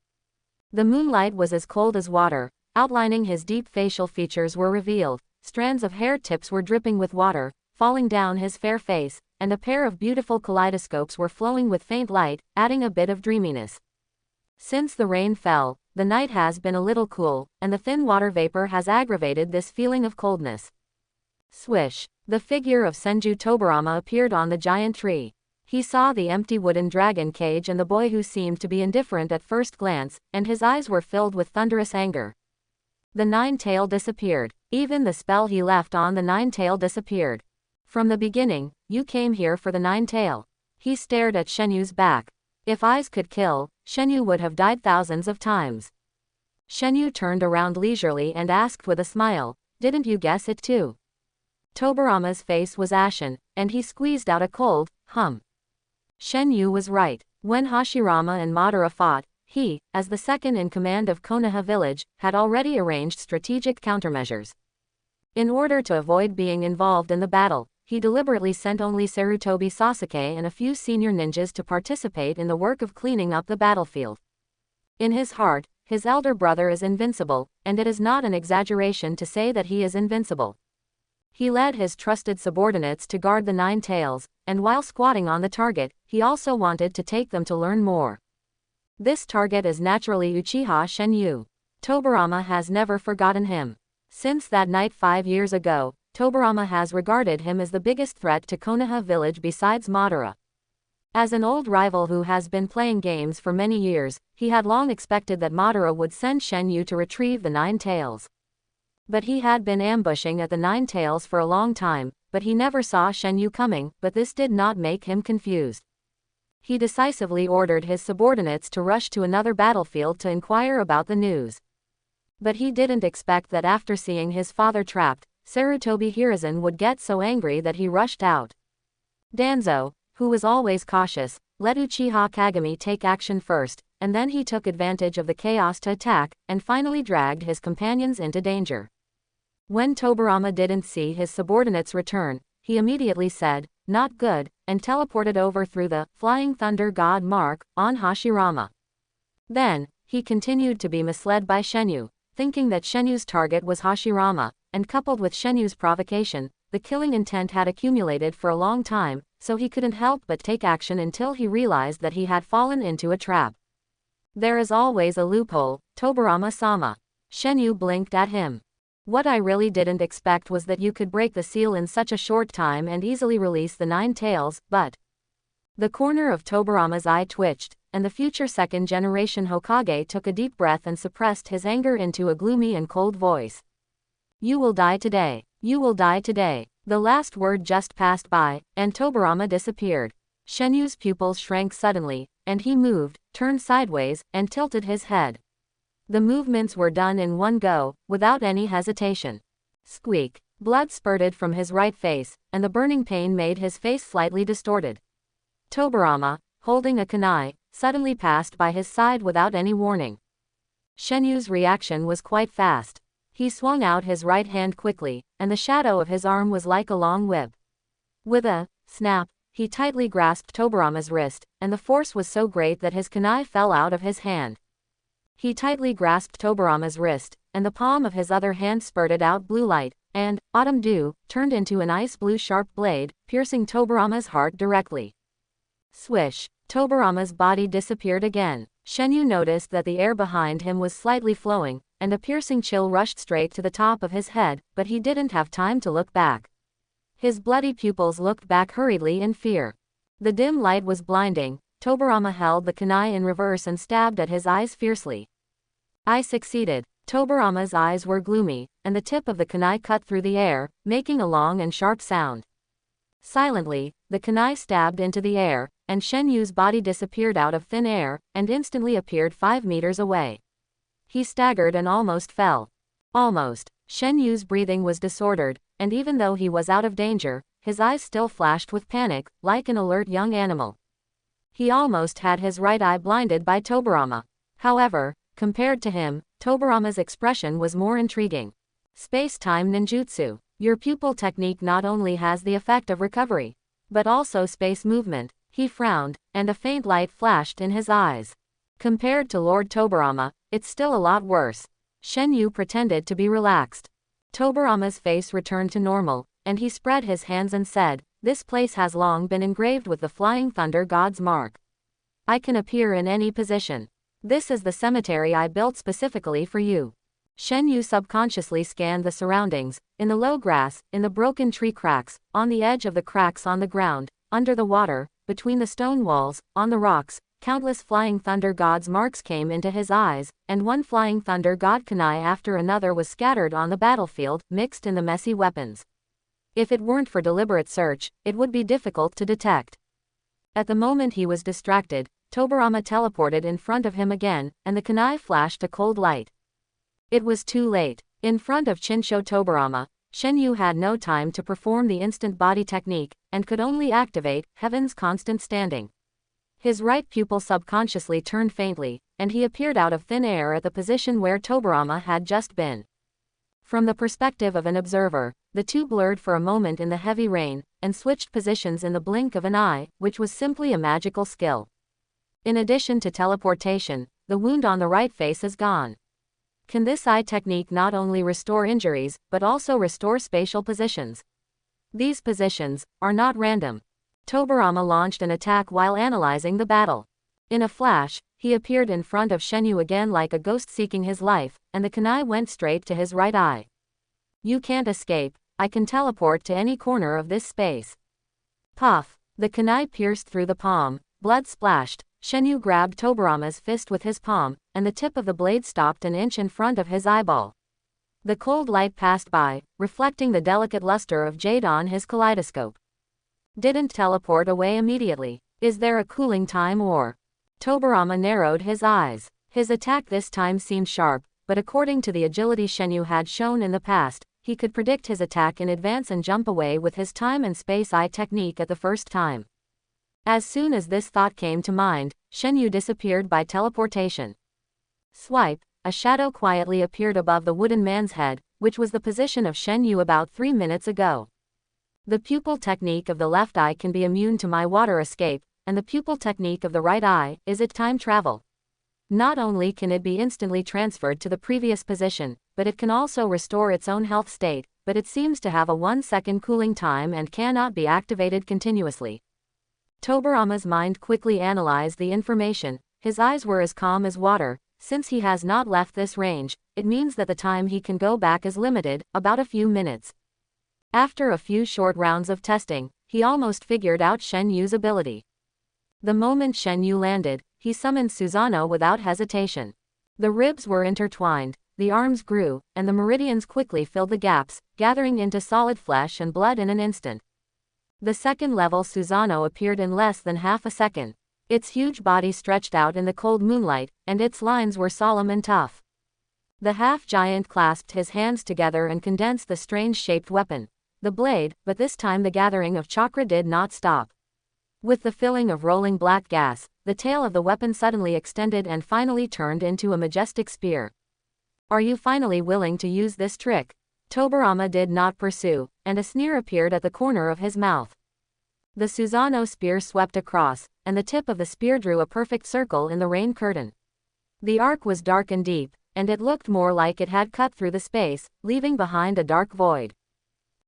The moonlight was as cold as water, outlining his deep facial features were revealed, strands of hair tips were dripping with water, falling down his fair face, and a pair of beautiful kaleidoscopes were flowing with faint light, adding a bit of dreaminess. Since the rain fell, the night has been a little cool, and the thin water vapor has aggravated this feeling of coldness. Swish! The figure of Senju Tobirama appeared on the giant tree. He saw the empty wooden dragon cage and the boy who seemed to be indifferent at first glance, and his eyes were filled with thunderous anger. The nine-tail disappeared. Even the spell he left on the nine-tail disappeared. From the beginning, you came here for the nine-tail. He stared at Shenyu's back. If eyes could kill, Shenyu would have died thousands of times. Shenyu turned around leisurely and asked with a smile, "Didn't you guess it too?" Tobirama's face was ashen, and he squeezed out a cold, hum. Shenyu was right. When Hashirama and Madara fought, he, as the second in command of Konoha village, had already arranged strategic countermeasures. In order to avoid being involved in the battle, he deliberately sent only Sarutobi Sasuke and a few senior ninjas to participate in the work of cleaning up the battlefield. In his heart, his elder brother is invincible, and it is not an exaggeration to say that he is invincible. He led his trusted subordinates to guard the Nine-Tails, and while squatting on the target, he also wanted to take them to learn more. This target is naturally Uchiha Shenyu. Tobirama has never forgotten him. Since that night 5 years ago, Tobirama has regarded him as the biggest threat to Konoha village besides Madara. As an old rival who has been playing games for many years, he had long expected that Madara would send Shenyu to retrieve the Nine-Tails. But he had been ambushing at the Nine-Tails for a long time, but he never saw Shenyu coming, but this did not make him confused. He decisively ordered his subordinates to rush to another battlefield to inquire about the news. But he didn't expect that after seeing his father trapped, Sarutobi Hiruzen would get so angry that he rushed out. Danzo, who was always cautious, let Uchiha Kagami take action first, and then he took advantage of the chaos to attack, and finally dragged his companions into danger. When Tobirama didn't see his subordinates return, he immediately said, "Not good," and teleported over through the Flying Thunder God mark on Hashirama. Then, he continued to be misled by Shenyu, thinking that Shenyu's target was Hashirama, and coupled with Shenyu's provocation, the killing intent had accumulated for a long time, so he couldn't help but take action until he realized that he had fallen into a trap. There is always a loophole, Tobirama-sama. Shenyu blinked at him. What I really didn't expect was that you could break the seal in such a short time and easily release the Nine-Tails, but... The corner of Tobirama's eye twitched, and the future second-generation Hokage took a deep breath and suppressed his anger into a gloomy and cold voice. "You will die today. You will die today." The last word just passed by, and Tobirama disappeared. Shenyu's pupils shrank suddenly, and he moved, turned sideways, and tilted his head. The movements were done in one go, without any hesitation. Squeak. Blood spurted from his right face, and the burning pain made his face slightly distorted. Tobirama, holding a kunai, suddenly passed by his side without any warning. Shenyu's reaction was quite fast. He swung out his right hand quickly, and the shadow of his arm was like a long whip. With a snap, he tightly grasped Tobirama's wrist, and the force was so great that his kunai fell out of his hand. He tightly grasped Tobirama's wrist, and the palm of his other hand spurted out blue light, and, autumn dew, turned into an ice-blue sharp blade, piercing Tobirama's heart directly. Swish. Tobirama's body disappeared again. Shenyu noticed that the air behind him was slightly flowing, and a piercing chill rushed straight to the top of his head, but he didn't have time to look back. His bloody pupils looked back hurriedly in fear. The dim light was blinding. Tobirama held the kunai in reverse and stabbed at his eyes fiercely. I succeeded. Tobirama's eyes were gloomy, and the tip of the kunai cut through the air, making a long and sharp sound. Silently, the kunai stabbed into the air, and Shenyu's body disappeared out of thin air, and instantly appeared 5 meters away. He staggered and almost fell. Almost. Shenyu's breathing was disordered, and even though he was out of danger, his eyes still flashed with panic, like an alert young animal. He almost had his right eye blinded by Tobirama. However, compared to him, Tobirama's expression was more intriguing. Space-time ninjutsu. Your pupil technique not only has the effect of recovery, but also space movement. He frowned, and a faint light flashed in his eyes. Compared to Lord Tobirama, it's still a lot worse. Shenyu pretended to be relaxed. Tobirama's face returned to normal, and he spread his hands and said, "This place has long been engraved with the Flying Thunder God's mark. I can appear in any position. This is the cemetery I built specifically for you." Shenyu subconsciously scanned the surroundings, in the low grass, in the broken tree cracks, on the edge of the cracks on the ground, under the water, between the stone walls, on the rocks. Countless Flying Thunder God's marks came into his eyes, and one Flying Thunder God kunai after another was scattered on the battlefield, mixed in the messy weapons. If it weren't for deliberate search, it would be difficult to detect. At the moment he was distracted, Tobirama teleported in front of him again, and the kunai flashed a cold light. It was too late. In front of Chinsho Tobirama, Shenyu had no time to perform the instant body technique, and could only activate Heaven's Constant Standing. His right pupil subconsciously turned faintly, and he appeared out of thin air at the position where Tobirama had just been. From the perspective of an observer, The two blurred for a moment in the heavy rain, and switched positions in the blink of an eye, which was simply a magical skill. In addition to teleportation, the wound on the right face is gone. Can this eye technique not only restore injuries, but also restore spatial positions? These positions are not random. Tobirama launched an attack while analyzing the battle. In a flash, he appeared in front of Shenyu again like a ghost seeking his life, and the kunai went straight to his right eye. You can't escape, I can teleport to any corner of this space. Puff! The kunai pierced through the palm, blood splashed. Shenyu grabbed Tobirama's fist with his palm, and the tip of the blade stopped an inch in front of his eyeball. The cold light passed by, reflecting the delicate luster of jade on his kaleidoscope. Didn't teleport away immediately. Is there a cooling time or? Tobirama narrowed his eyes. His attack this time seemed sharp, but according to the agility Shenyu had shown in the past, he could predict his attack in advance and jump away with his time and space eye technique at the first time. As soon as this thought came to mind, Shenyu disappeared by teleportation. Swipe, a shadow quietly appeared above the wooden man's head, which was the position of Shenyu about 3 minutes ago. The pupil technique of the left eye can be immune to my water escape, and the pupil technique of the right eye, is it time travel? Not only can it be instantly transferred to the previous position, but it can also restore its own health state, but it seems to have a 1-second cooling time and cannot be activated continuously. Tobirama's mind quickly analyzed the information. His eyes were as calm as water. Since he has not left this range, it means that the time he can go back is limited, about a few minutes. After a few short rounds of testing, he almost figured out Shenyu's ability. The moment Shenyu landed, he summoned Susanoo without hesitation. The ribs were intertwined, the arms grew, and the meridians quickly filled the gaps, gathering into solid flesh and blood in an instant. The second-level Susanoo appeared in less than half a second. Its huge body stretched out in the cold moonlight, and its lines were solemn and tough. The half-giant clasped his hands together and condensed the strange-shaped weapon. The blade, but this time the gathering of chakra did not stop. With the filling of rolling black gas, the tail of the weapon suddenly extended and finally turned into a majestic spear. Are you finally willing to use this trick? Tobirama did not pursue, and a sneer appeared at the corner of his mouth. The Susanoo spear swept across, and the tip of the spear drew a perfect circle in the rain curtain. The arc was dark and deep, and it looked more like it had cut through the space, leaving behind a dark void.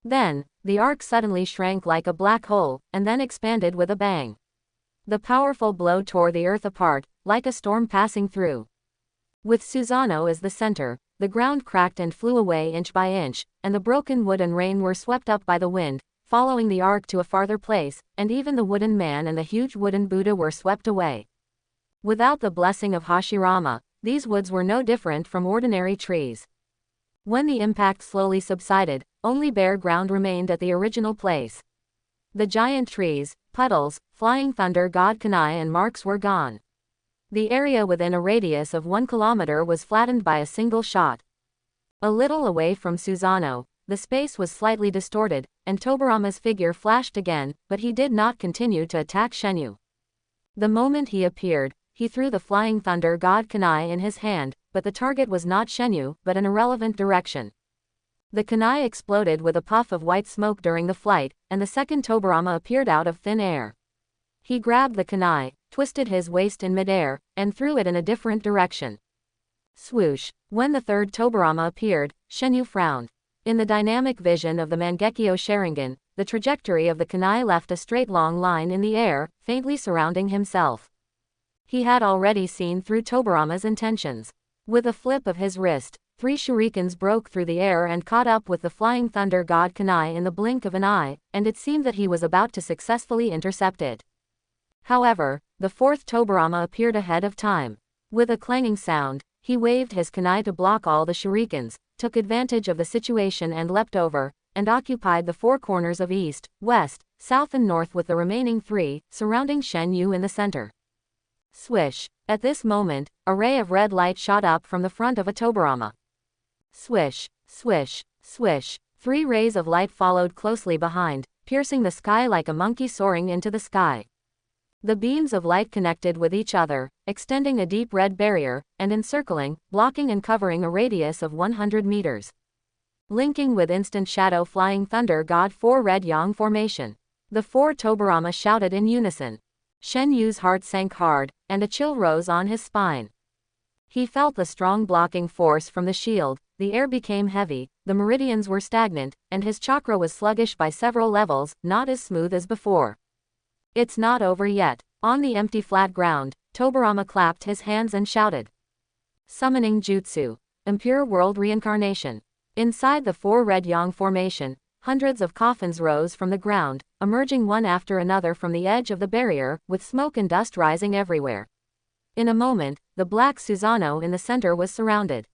Then, the arc suddenly shrank like a black hole, and then expanded with a bang. The powerful blow tore the earth apart, like a storm passing through. With Susanoo as the center, the ground cracked and flew away inch by inch, and the broken wood and rain were swept up by the wind, following the arc to a farther place, and even the wooden man and the huge wooden Buddha were swept away. Without the blessing of Hashirama, these woods were no different from ordinary trees. When the impact slowly subsided, only bare ground remained at the original place. The giant trees, puddles, flying thunder god kunai and marks were gone. The area within a radius of 1 kilometer was flattened by a single shot. A little away from Susanoo, the space was slightly distorted, and Tobirama's figure flashed again, but he did not continue to attack Shenyu. The moment he appeared, he threw the flying thunder god kunai in his hand, but the target was not Shenyu, but an irrelevant direction. The kunai exploded with a puff of white smoke during the flight, and the second Tobirama appeared out of thin air. He grabbed the kunai, twisted his waist in midair, and threw it in a different direction. Swoosh! When the third Tobirama appeared, Shenyu frowned. In the dynamic vision of the Mangekyō Sharingan, the trajectory of the kunai left a straight long line in the air, faintly surrounding himself. He had already seen through Tobirama's intentions. With a flip of his wrist, 3 shurikens broke through the air and caught up with the flying thunder god kunai in the blink of an eye, and it seemed that he was about to successfully intercept it. However, the fourth Tobirama appeared ahead of time. With a clanging sound, he waved his kunai to block all the shurikens, took advantage of the situation and leapt over, and occupied the 4 corners of east, west, south and north with the remaining 3, surrounding Shenyu in the center. Swish! At this moment, a ray of red light shot up from the front of a Tobirama. Swish! Swish! Swish! 3 rays of light followed closely behind, piercing the sky like a monkey soaring into the sky. The beams of light connected with each other, extending a deep red barrier, and encircling, blocking and covering a radius of 100 meters. linking with instant shadow flying thunder god 4 red yang formation. The 4 Tobirama shouted in unison. Shen Yu's heart sank hard, and a chill rose on his spine. He felt the strong blocking force from the shield, the air became heavy, the meridians were stagnant, and his chakra was sluggish by several levels, not as smooth as before. It's not over yet. On the empty flat ground, Tobirama clapped his hands and shouted. Summoning Jutsu. Impure World Reincarnation. Inside the 4 red yang formation, hundreds of coffins rose from the ground, emerging one after another from the edge of the barrier, with smoke and dust rising everywhere. In a moment, the black Susanoo in the center was surrounded.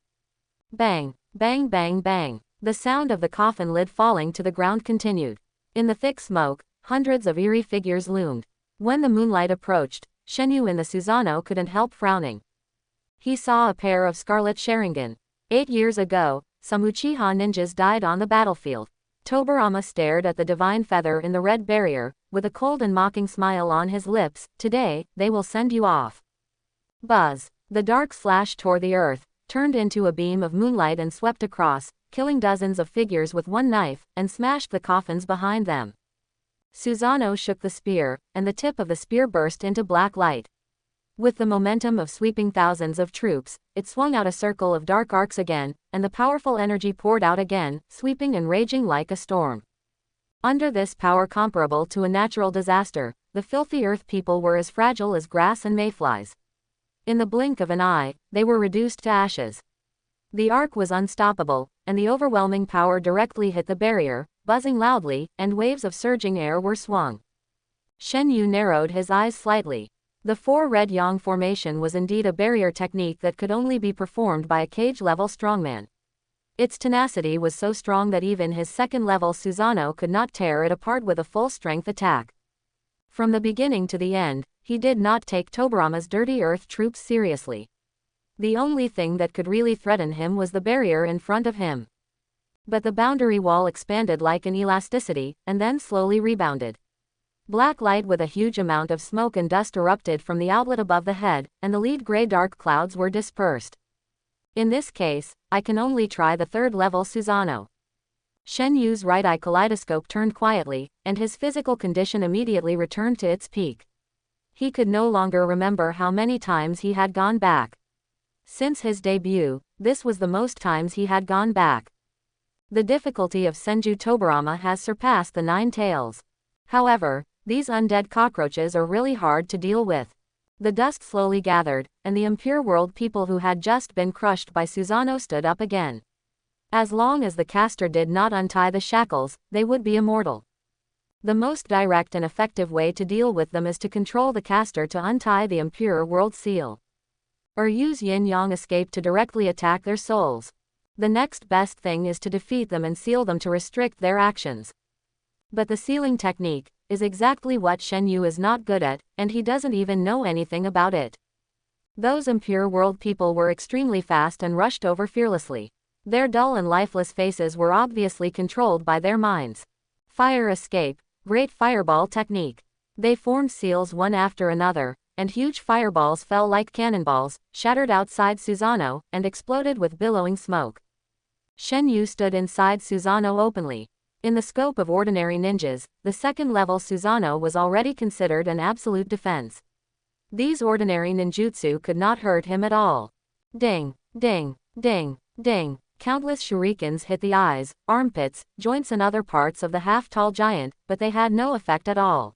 Bang, bang, bang, bang. The sound of the coffin lid falling to the ground continued. In the thick smoke, hundreds of eerie figures loomed. When the moonlight approached, Shen Yu in the Susanoo couldn't help frowning. He saw a pair of scarlet Sharingan. 8 years ago, some Uchiha ninjas died on the battlefield. Tobirama stared at the divine feather in the red barrier, with a cold and mocking smile on his lips. Today, they will send you off. Buzz. The dark slash tore the earth, turned into a beam of moonlight and swept across, killing dozens of figures with one knife, and smashed the coffins behind them. Susanoo shook the spear, and the tip of the spear burst into black light. With the momentum of sweeping thousands of troops, it swung out a circle of dark arcs again, and the powerful energy poured out again, sweeping and raging like a storm. Under this power comparable to a natural disaster, the filthy earth people were as fragile as grass and mayflies. In the blink of an eye, they were reduced to ashes. The arc was unstoppable, and the overwhelming power directly hit the barrier, buzzing loudly, and waves of surging air were swung. Shen Yu narrowed his eyes slightly. The 4 red yang formation was indeed a barrier technique that could only be performed by a cage-level strongman. Its tenacity was so strong that even his second-level Susanoo could not tear it apart with a full-strength attack. From the beginning to the end, he did not take Tobirama's dirty earth troops seriously. The only thing that could really threaten him was the barrier in front of him. But the boundary wall expanded like an elasticity, and then slowly rebounded. Black light with a huge amount of smoke and dust erupted from the outlet above the head, and the lead gray dark clouds were dispersed. In this case, I can only try the third-level Susanoo. Shen Yu's right eye kaleidoscope turned quietly, and his physical condition immediately returned to its peak. He could no longer remember how many times he had gone back. Since his debut, this was the most times he had gone back. The difficulty of Senju Tobirama has surpassed the Nine-Tails. However, these undead cockroaches are really hard to deal with. The dust slowly gathered, and the impure world people who had just been crushed by Susanoo stood up again. As long as the caster did not untie the shackles, they would be immortal. The most direct and effective way to deal with them is to control the caster to untie the impure world seal. Or use yin-yang escape to directly attack their souls. The next best thing is to defeat them and seal them to restrict their actions. But the sealing technique is exactly what Shen Yu is not good at, and he doesn't even know anything about it. Those impure world people were extremely fast and rushed over fearlessly. Their dull and lifeless faces were obviously controlled by their minds. Fire escape, great fireball technique. They formed seals one after another, and huge fireballs fell like cannonballs, shattered outside Susanoo, and exploded with billowing smoke. Shen Yu stood inside Susanoo openly. In the scope of ordinary ninjas, the second-level Susanoo was already considered an absolute defense. These ordinary ninjutsu could not hurt him at all. Ding, ding, ding, ding. Countless shurikens hit the eyes, armpits, joints and other parts of the half-tall giant, but they had no effect at all.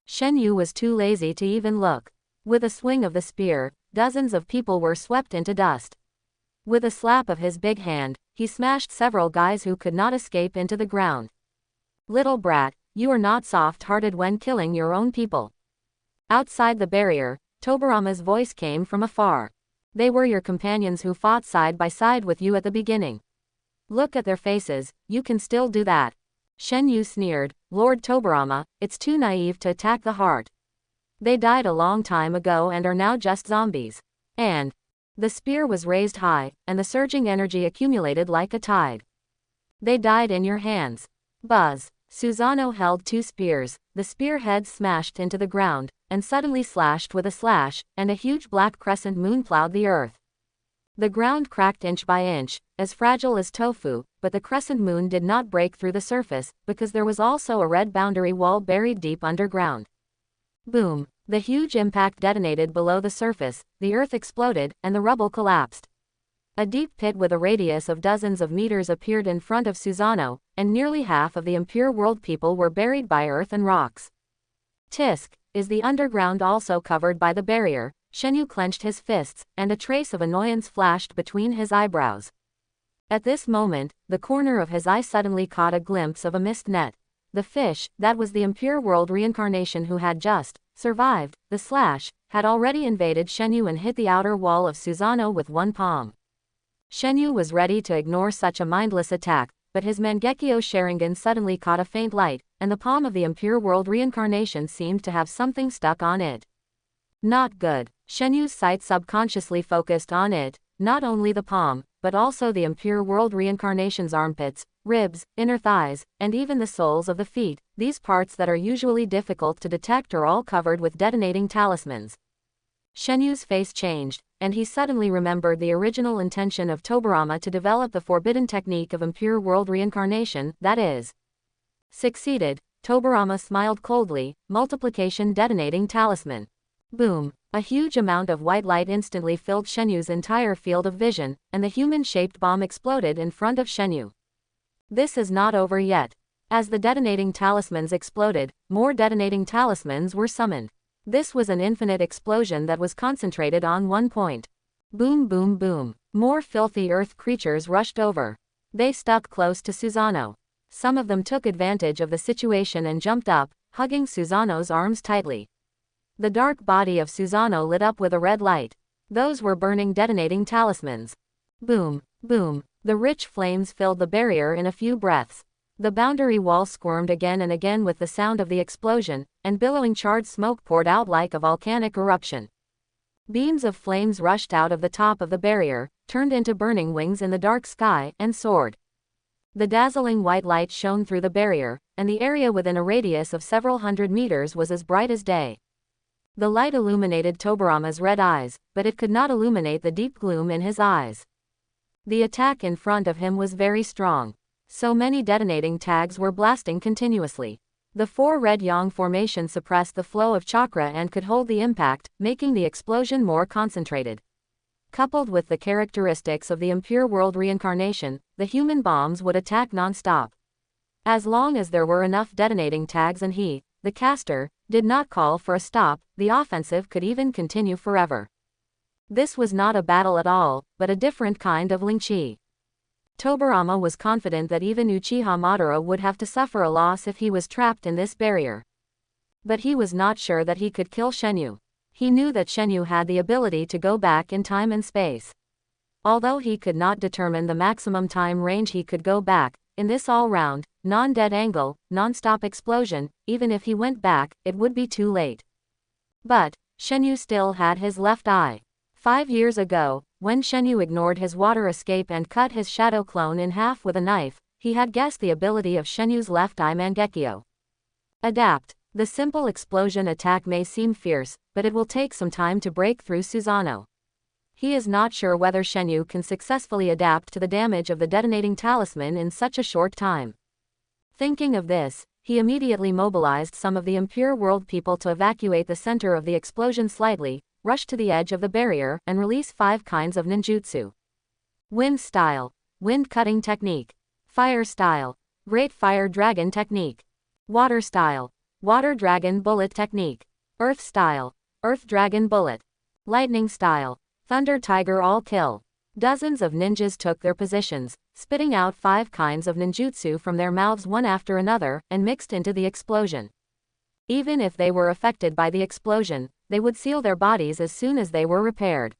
Shen Yu was too lazy to even look. With a swing of the spear, dozens of people were swept into dust. With a slap of his big hand, he smashed several guys who could not escape into the ground. Little brat, you are not soft-hearted when killing your own people. Outside the barrier, Tobirama's voice came from afar. They were your companions who fought side by side with you at the beginning. Look at their faces, you can still do that. Shen Yu sneered, Lord Tobirama, it's too naive to attack the heart. They died a long time ago and are now just zombies. And the spear was raised high, and the surging energy accumulated like a tide. They died in your hands. Buzz. Susanoo held 2 spears, the spearheads smashed into the ground, and suddenly slashed with a slash, and a huge black crescent moon plowed the earth. The ground cracked inch by inch, as fragile as tofu, but the crescent moon did not break through the surface, because there was also a red boundary wall buried deep underground. Boom! The huge impact detonated below the surface, the earth exploded, and the rubble collapsed. A deep pit with a radius of dozens of meters appeared in front of Susanoo, and nearly half of the impure world people were buried by earth and rocks. Tisk, is the underground also covered by the barrier? Shenyu clenched his fists, and a trace of annoyance flashed between his eyebrows. At this moment, the corner of his eye suddenly caught a glimpse of a mist net. The fish, that was the impure world reincarnation who had just survived the slash, had already invaded Shenyu and hit the outer wall of Susanoo with one palm. Shenyu was ready to ignore such a mindless attack, but his Mangekyō Sharingan suddenly caught a faint light, and the palm of the impure world reincarnation seemed to have something stuck on it. Not good. Shenyu's sight subconsciously focused on it, not only the palm, but also the impure world reincarnation's armpits, ribs, inner thighs, and even the soles of the feet. These parts that are usually difficult to detect are all covered with detonating talismans. Shenyu's face changed, and he suddenly remembered the original intention of Tobirama to develop the forbidden technique of impure world reincarnation, that is. Succeeded. Tobirama smiled coldly. Multiplication detonating talisman. Boom! A huge amount of white light instantly filled Shenyu's entire field of vision, and the human-shaped bomb exploded in front of Shenyu. This is not over yet. As the detonating talismans exploded, more detonating talismans were summoned. This was an infinite explosion that was concentrated on one point. Boom boom boom. More filthy earth creatures rushed over. They stuck close to Susanoo. Some of them took advantage of the situation and jumped up, hugging Susanoo's arms tightly. The dark body of Susanoo lit up with a red light. Those were burning detonating talismans. Boom, boom. The rich flames filled the barrier in a few breaths. The boundary wall squirmed again and again with the sound of the explosion, and billowing charred smoke poured out like a volcanic eruption. Beams of flames rushed out of the top of the barrier, turned into burning wings in the dark sky, and soared. The dazzling white light shone through the barrier, and the area within a radius of several hundred meters was as bright as day. The light illuminated Tobirama's red eyes, but it could not illuminate the deep gloom in his eyes. The attack in front of him was very strong. So many detonating tags were blasting continuously. The four red yang formation suppressed the flow of chakra and could hold the impact, making the explosion more concentrated. Coupled with the characteristics of the impure world reincarnation, the human bombs would attack non-stop. As long as there were enough detonating tags and he, the caster, did not call for a stop, the offensive could even continue forever. This was not a battle at all, but a different kind of lingqi. Tobirama was confident that even Uchiha Madara would have to suffer a loss if he was trapped in this barrier. But he was not sure that he could kill Shenyu. He knew that Shenyu had the ability to go back in time and space. Although he could not determine the maximum time range he could go back, in this all-round, non-dead angle, non-stop explosion, even if he went back, it would be too late. But Shenyu still had his left eye. 5 years ago, when Shenyu ignored his water escape and cut his shadow clone in half with a knife, he had guessed the ability of Shenyu's left eye Mangekyō. Adapt. The simple explosion attack may seem fierce, but it will take some time to break through Susanoo. He is not sure whether Shenyu can successfully adapt to the damage of the detonating talisman in such a short time. Thinking of this, he immediately mobilized some of the impure world people to evacuate the center of the explosion slightly, rush to the edge of the barrier, and release 5 kinds of ninjutsu. Wind style, wind cutting technique. Fire style, great fire dragon technique. Water style, water dragon bullet technique. Earth style, earth dragon bullet. Lightning style, thunder tiger all kill. Dozens of ninjas took their positions, spitting out 5 kinds of ninjutsu from their mouths one after another, and mixed into the explosion. Even if they were affected by the explosion, they would seal their bodies as soon as they were repaired.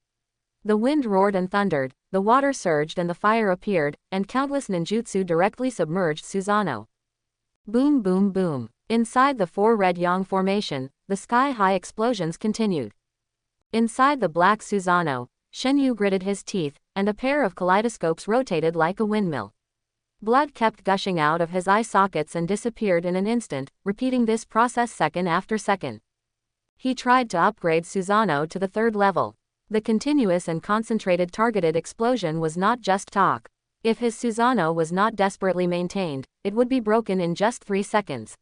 The wind roared and thundered, the water surged and the fire appeared, and countless ninjutsu directly submerged Susanoo. Boom boom boom. Inside the 4 red yang formation, the sky-high explosions continued. Inside the black Susanoo, Shenyu gritted his teeth, and a pair of kaleidoscopes rotated like a windmill. Blood kept gushing out of his eye sockets and disappeared in an instant, repeating this process second after second. He tried to upgrade Susanoo to the 3rd level. The continuous and concentrated targeted explosion was not just talk. If his Susanoo was not desperately maintained, it would be broken in just 3 seconds.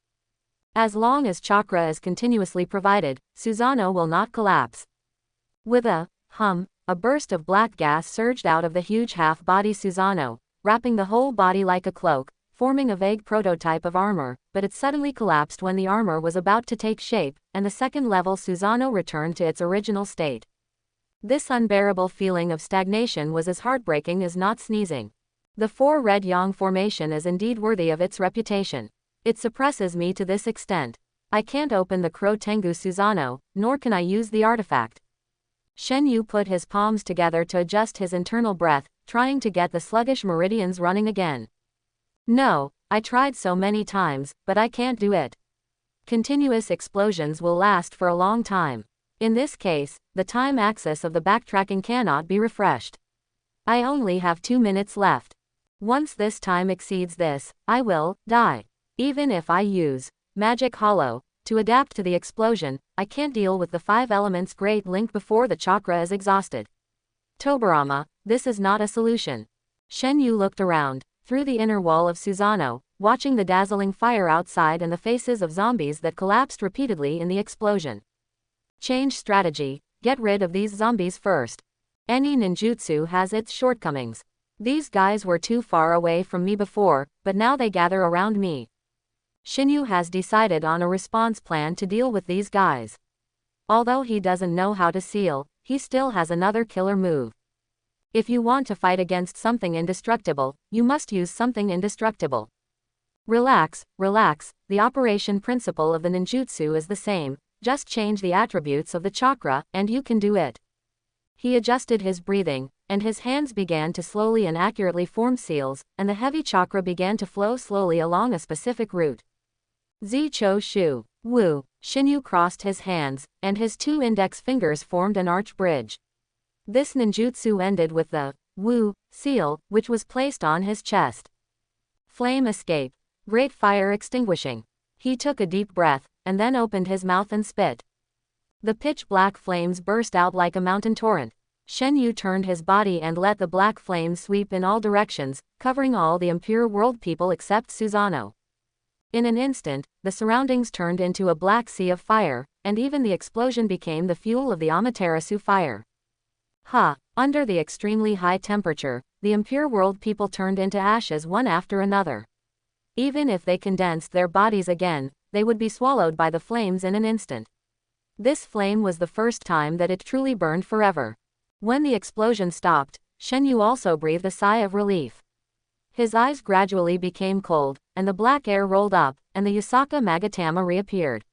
As long as chakra is continuously provided, Susanoo will not collapse. With a hum, a burst of black gas surged out of the huge half-body Susanoo, wrapping the whole body like a cloak, forming a vague prototype of armor, but it suddenly collapsed when the armor was about to take shape, and the second-level Susanoo returned to its original state. This unbearable feeling of stagnation was as heartbreaking as not sneezing. The 4 red yang formation is indeed worthy of its reputation. It suppresses me to this extent. I can't open the Crow Tengu Susanoo, nor can I use the artifact. Shen Yu put his palms together to adjust his internal breath, trying to get the sluggish meridians running again. No, I tried so many times, but I can't do it. Continuous explosions will last for a long time. In this case, the time axis of the backtracking cannot be refreshed. I only have 2 minutes left. Once this time exceeds this, I will die. Even if I use Magic Hollow to adapt to the explosion, I can't deal with the 5 elements Great Link before the chakra is exhausted. Tobirama, this is not a solution. Shen Yu looked around, through the inner wall of Susanoo, watching the dazzling fire outside and the faces of zombies that collapsed repeatedly in the explosion. Change strategy, get rid of these zombies first. Any ninjutsu has its shortcomings. These guys were too far away from me before, but now they gather around me. Shinyu has decided on a response plan to deal with these guys. Although he doesn't know how to seal, he still has another killer move. If you want to fight against something indestructible, you must use something indestructible. Relax, relax, the operation principle of the ninjutsu is the same, just change the attributes of the chakra, and you can do it. He adjusted his breathing, and his hands began to slowly and accurately form seals, and the heavy chakra began to flow slowly along a specific route. Zi Cho Shu. Wu. Shinyu crossed his hands, and his 2 index fingers formed an arch bridge. This ninjutsu ended with the Wu seal, which was placed on his chest. Flame escape. Great fire extinguishing. He took a deep breath, and then opened his mouth and spit. The pitch-black flames burst out like a mountain torrent. Shen Yu turned his body and let the black flames sweep in all directions, covering all the impure world people except Susanoo. In an instant, the surroundings turned into a black sea of fire, and even the explosion became the fuel of the Amaterasu fire. Under the extremely high temperature, the impure world people turned into ashes one after another. Even if they condensed their bodies again, they would be swallowed by the flames in an instant. This flame was the first time that it truly burned forever. When the explosion stopped, Shen Yu also breathed a sigh of relief. His eyes gradually became cold, and the black air rolled up, and the Yusaka Magatama reappeared.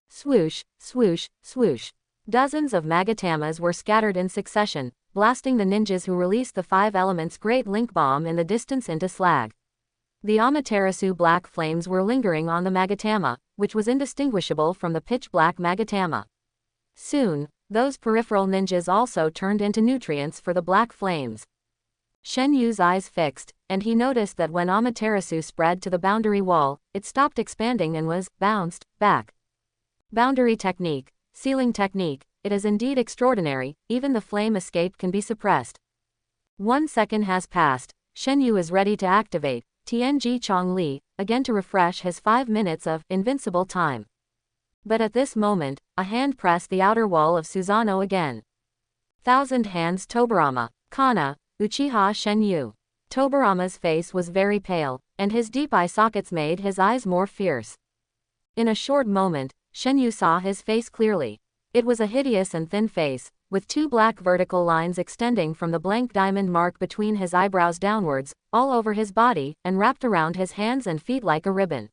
Swoosh, swoosh, swoosh. Dozens of Magatamas were scattered in succession, blasting the ninjas who released the 5 elements Great Link Bomb in the distance into slag. The Amaterasu black flames were lingering on the Magatama, which was indistinguishable from the pitch-black Magatama. Soon, those peripheral ninjas also turned into nutrients for the black flames. Shen Yu's eyes fixed, and he noticed that when Amaterasu spread to the boundary wall, it stopped expanding and was bounced back. Boundary technique, sealing technique, it is indeed extraordinary, even the flame escape can be suppressed. 1 second has passed, Shen Yu is ready to activate Tianji Chongli, again to refresh his 5 minutes of invincible time. But at this moment, a hand pressed the outer wall of Susanoo again. Thousand Hands Tobirama, Kana, Uchiha Shen Yu. Tobirama's face was very pale, and his deep eye sockets made his eyes more fierce. In a short moment, Shen Yu saw his face clearly. It was a hideous and thin face, with 2 black vertical lines extending from the blank diamond mark between his eyebrows downwards, all over his body, and wrapped around his hands and feet like a ribbon.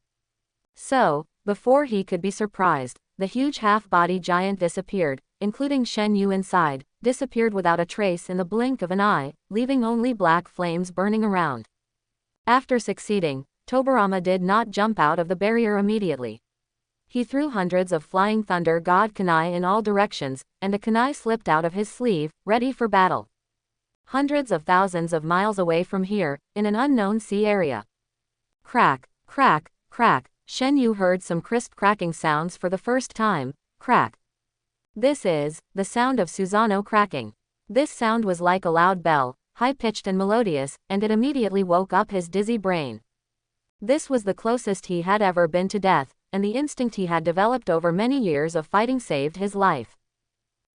So, before he could be surprised, the huge half-body giant disappeared, including Shen Yu inside, disappeared without a trace in the blink of an eye, leaving only black flames burning around. After succeeding, Tobirama did not jump out of the barrier immediately. He threw hundreds of flying thunder god kunai in all directions, and a kunai slipped out of his sleeve, ready for battle. Hundreds of thousands of miles away from here, in an unknown sea area. Crack, crack, crack. Shen Yu heard some crisp cracking sounds for the first time. Crack. This is the sound of Susanoo cracking. This sound was like a loud bell, high-pitched and melodious, and it immediately woke up his dizzy brain. This was the closest he had ever been to death, and the instinct he had developed over many years of fighting saved his life.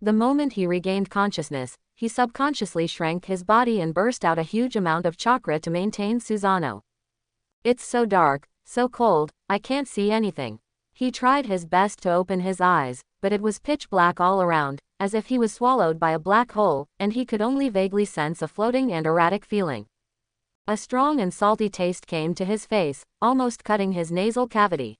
The moment he regained consciousness, he subconsciously shrank his body and burst out a huge amount of chakra to maintain Susanoo. It's so dark, so cold, I can't see anything. He tried his best to open his eyes, but it was pitch black all around, as if he was swallowed by a black hole, and he could only vaguely sense a floating and erratic feeling. A strong and salty taste came to his face, almost cutting his nasal cavity.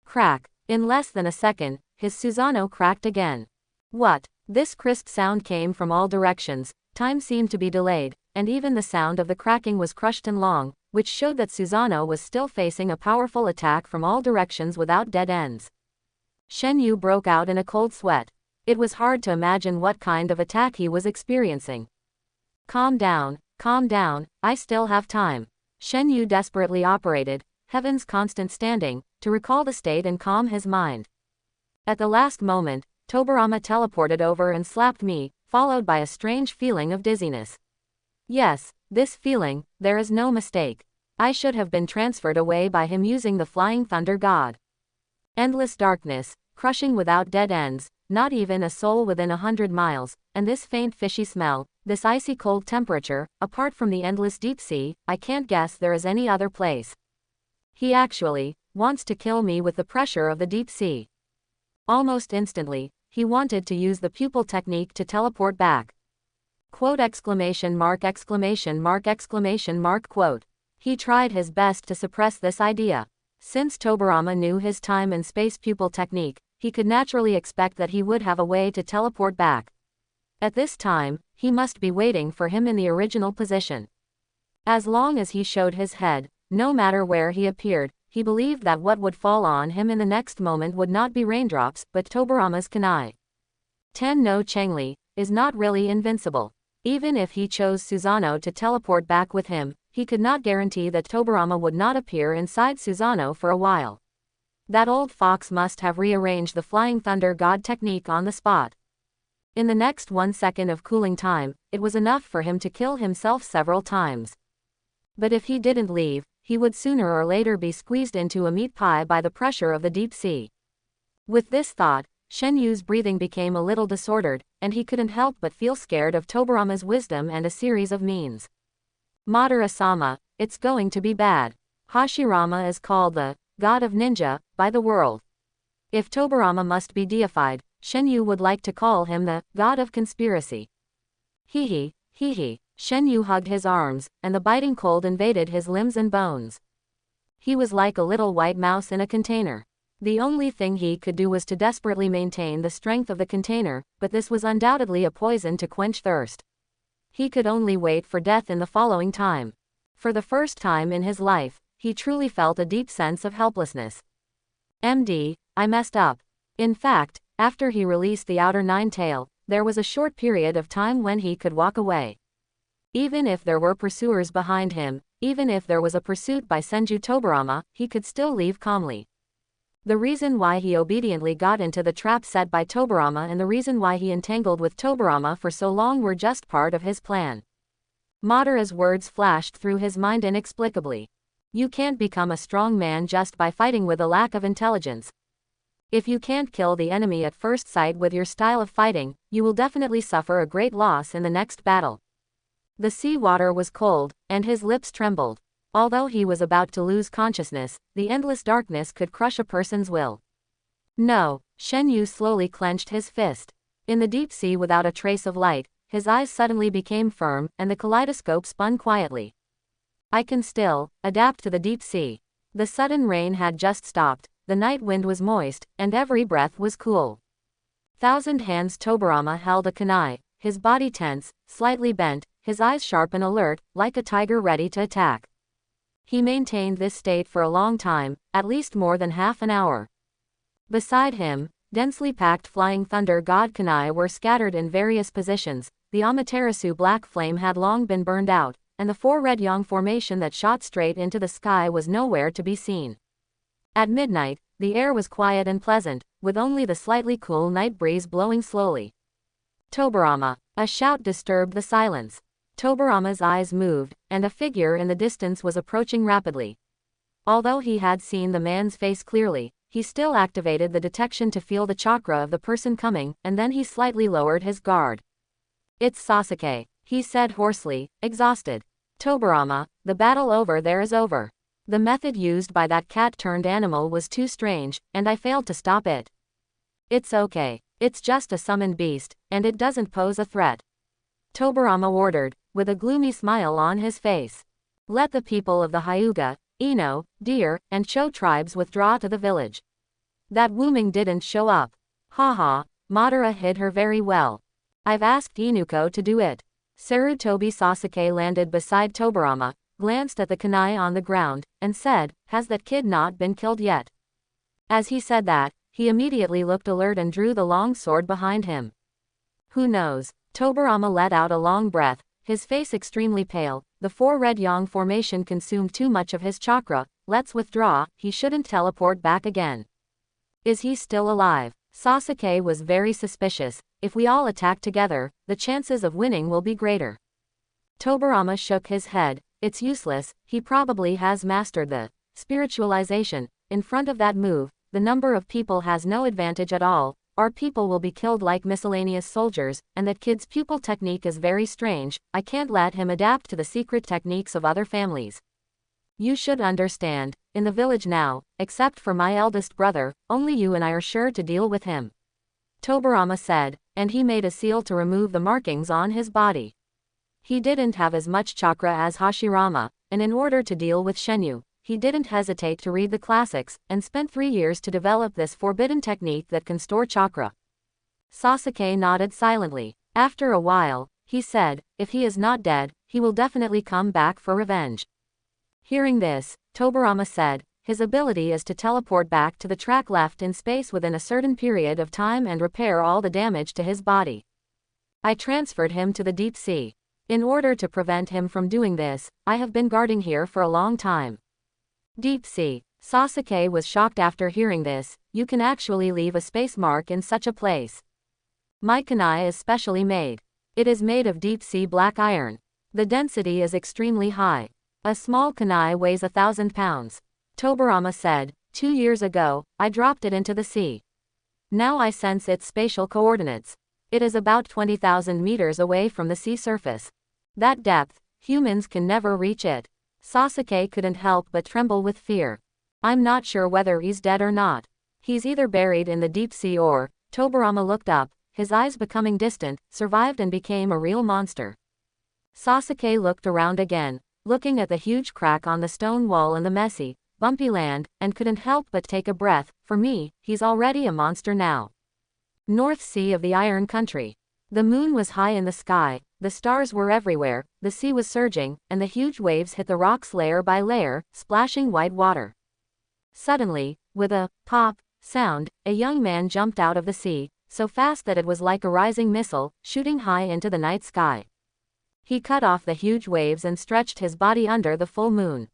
Crack. In less than a second, his Susanoo cracked again. What? This crisp sound came from all directions, time seemed to be delayed, and even the sound of the cracking was crushed and long, which showed that Susanoo was still facing a powerful attack from all directions without dead ends. Shen Yu broke out in a cold sweat. It was hard to imagine what kind of attack he was experiencing. Calm down, I still have time. Shen Yu desperately operated, Heaven's constant standing, to recall the state and calm his mind. At the last moment, Tobirama teleported over and slapped me, followed by a strange feeling of dizziness. Yes, this feeling, there is no mistake. I should have been transferred away by him using the Flying Thunder God. Endless darkness, crushing without dead ends, not even a soul within 100 miles, and this faint fishy smell, this icy cold temperature, apart from the endless deep sea, I can't guess there is any other place. He actually wants to kill me with the pressure of the deep sea. Almost instantly, he wanted to use the pupil technique to teleport back. Quote exclamation mark exclamation mark exclamation mark quote. He tried his best to suppress this idea. Since Tobirama knew his time and space pupil technique, he could naturally expect that he would have a way to teleport back. At this time, he must be waiting for him in the original position. As long as he showed his head, no matter where he appeared, he believed that what would fall on him in the next moment would not be raindrops but Tobirama's kunai. Ten no Changli is not really invincible. Even if he chose Susanoo to teleport back with him, he could not guarantee that Tobirama would not appear inside Susanoo for a while. That old fox must have rearranged the Flying Thunder God technique on the spot. In the next 1 second of cooling time, it was enough for him to kill himself several times. But if he didn't leave, he would sooner or later be squeezed into a meat pie by the pressure of the deep sea. With this thought, Shen Yu's breathing became a little disordered, and he couldn't help but feel scared of Tobirama's wisdom and a series of means. Madara-sama, it's going to be bad. Hashirama is called the God of Ninja by the world. If Tobirama must be deified, Shen Yu would like to call him the God of Conspiracy. Hee hee. Shen Yu hugged his arms, and the biting cold invaded his limbs and bones. He was like a little white mouse in a container. The only thing he could do was to desperately maintain the strength of the container, but this was undoubtedly a poison to quench thirst. He could only wait for death in the following time. For the first time in his life, he truly felt a deep sense of helplessness. MD, I messed up. In fact, after he released the outer nine-tail, there was a short period of time when he could walk away. Even if there were pursuers behind him, even if there was a pursuit by Senju Tobirama, he could still leave calmly. The reason why he obediently got into the trap set by Tobirama and the reason why he entangled with Tobirama for so long were just part of his plan. Madara's words flashed through his mind inexplicably. You can't become a strong man just by fighting with a lack of intelligence. If you can't kill the enemy at first sight with your style of fighting, you will definitely suffer a great loss in the next battle. The sea water was cold, and his lips trembled. Although he was about to lose consciousness, the endless darkness could crush a person's will. No, Shen Yu slowly clenched his fist. In the deep sea without a trace of light, his eyes suddenly became firm, and the kaleidoscope spun quietly. I can still adapt to the deep sea. The sudden rain had just stopped, the night wind was moist, and every breath was cool. Thousand hands Tobirama held a kunai, his body tense, slightly bent, his eyes sharp and alert, like a tiger ready to attack. He maintained this state for a long time, at least more than half an hour. Beside him, densely packed Flying Thunder God kunai were scattered in various positions. The Amaterasu black flame had long been burned out, and the four red yang formation that shot straight into the sky was nowhere to be seen. At midnight, the air was quiet and pleasant, with only the slightly cool night breeze blowing slowly. Tobirama! A shout disturbed the silence. Tobirama's eyes moved, and a figure in the distance was approaching rapidly. Although he had seen the man's face clearly, he still activated the detection to feel the chakra of the person coming, and then he slightly lowered his guard. "It's Sasuke," he said hoarsely, exhausted. "Tobirama, the battle over there is over. The method used by that cat-turned animal was too strange, and I failed to stop it. It's okay. It's just a summoned beast, and it doesn't pose a threat," Tobirama ordered, with a gloomy smile on his face. "Let the people of the Hyuga, Ino, Deer, and Cho tribes withdraw to the village." "That Wuming didn't show up. Haha, Madara hid her very well. I've asked Inuko to do it." Sarutobi Sasuke landed beside Tobirama, glanced at the kunai on the ground, and said, "Has that kid not been killed yet?" As he said that, he immediately looked alert and drew the long sword behind him. "Who knows?" Tobirama let out a long breath, his face extremely pale. "The four red yang formation consumed too much of his chakra. Let's withdraw, he shouldn't teleport back again." "Is he still alive?" Sasuke was very suspicious. "If we all attack together, the chances of winning will be greater." Tobirama shook his head. "It's useless, he probably has mastered the spiritualization. In front of that move, the number of people has no advantage at all. Our people will be killed like miscellaneous soldiers, and that kid's pupil technique is very strange. I can't let him adapt to the secret techniques of other families. You should understand, in the village now, except for my eldest brother, only you and I are sure to deal with him," Tobirama said, and he made a seal to remove the markings on his body. He didn't have as much chakra as Hashirama, and in order to deal with Shenyu, he didn't hesitate to read the classics, and spent 3 years to develop this forbidden technique that can store chakra. Sasuke nodded silently. After a while, he said, "If he is not dead, he will definitely come back for revenge." Hearing this, Tobirama said, "His ability is to teleport back to the track left in space within a certain period of time and repair all the damage to his body. I transferred him to the deep sea. In order to prevent him from doing this, I have been guarding here for a long time." Deep sea. Sasuke was shocked after hearing this. "You can actually leave a space mark in such a place." "My kunai is specially made. It is made of deep sea black iron. The density is extremely high. A small kunai weighs 1,000 pounds. Tobirama said, 2 years ago, I dropped it into the sea. Now I sense its spatial coordinates. It is about 20,000 meters away from the sea surface. That depth, humans can never reach it." Sasuke couldn't help but tremble with fear. "I'm not sure whether he's dead or not. He's either buried in the deep sea or," Tobirama looked up, his eyes becoming distant, "survived and became a real monster." Sasuke looked around again, looking at the huge crack on the stone wall and the messy, bumpy land, and couldn't help but take a breath. "For me, he's already a monster now." North Sea of the Iron Country. The moon was high in the sky, the stars were everywhere, the sea was surging, and the huge waves hit the rocks layer by layer, splashing white water. Suddenly, with a pop sound, a young man jumped out of the sea, so fast that it was like a rising missile, shooting high into the night sky. He cut off the huge waves and stretched his body under the full moon.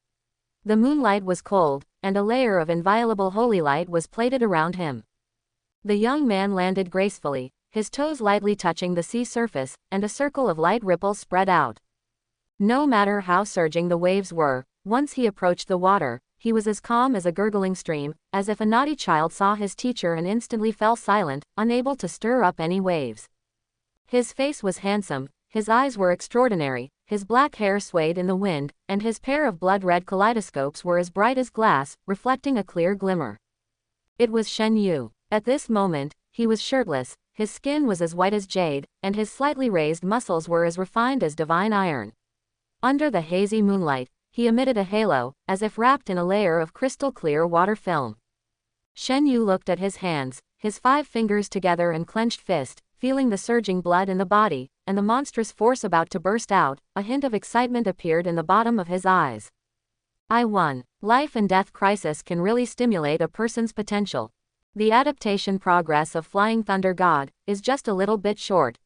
The moonlight was cold, and a layer of inviolable holy light was plated around him. The young man landed gracefully, his toes lightly touching the sea surface, and a circle of light ripples spread out. No matter how surging the waves were, once he approached the water, he was as calm as a gurgling stream, as if a naughty child saw his teacher and instantly fell silent, unable to stir up any waves. His face was handsome, his eyes were extraordinary, his black hair swayed in the wind, and his pair of blood-red kaleidoscopes were as bright as glass, reflecting a clear glimmer. It was Shen Yu. At this moment, he was shirtless, his skin was as white as jade, and his slightly raised muscles were as refined as divine iron. Under the hazy moonlight, he emitted a halo, as if wrapped in a layer of crystal-clear water film. Shen Yu looked at his hands, his 5 fingers together and clenched fist, feeling the surging blood in the body, and the monstrous force about to burst out. A hint of excitement appeared in the bottom of his eyes. "I won. Life and death crisis can really stimulate a person's potential. The adaptation progress of Flying Thunder God is just a little bit short."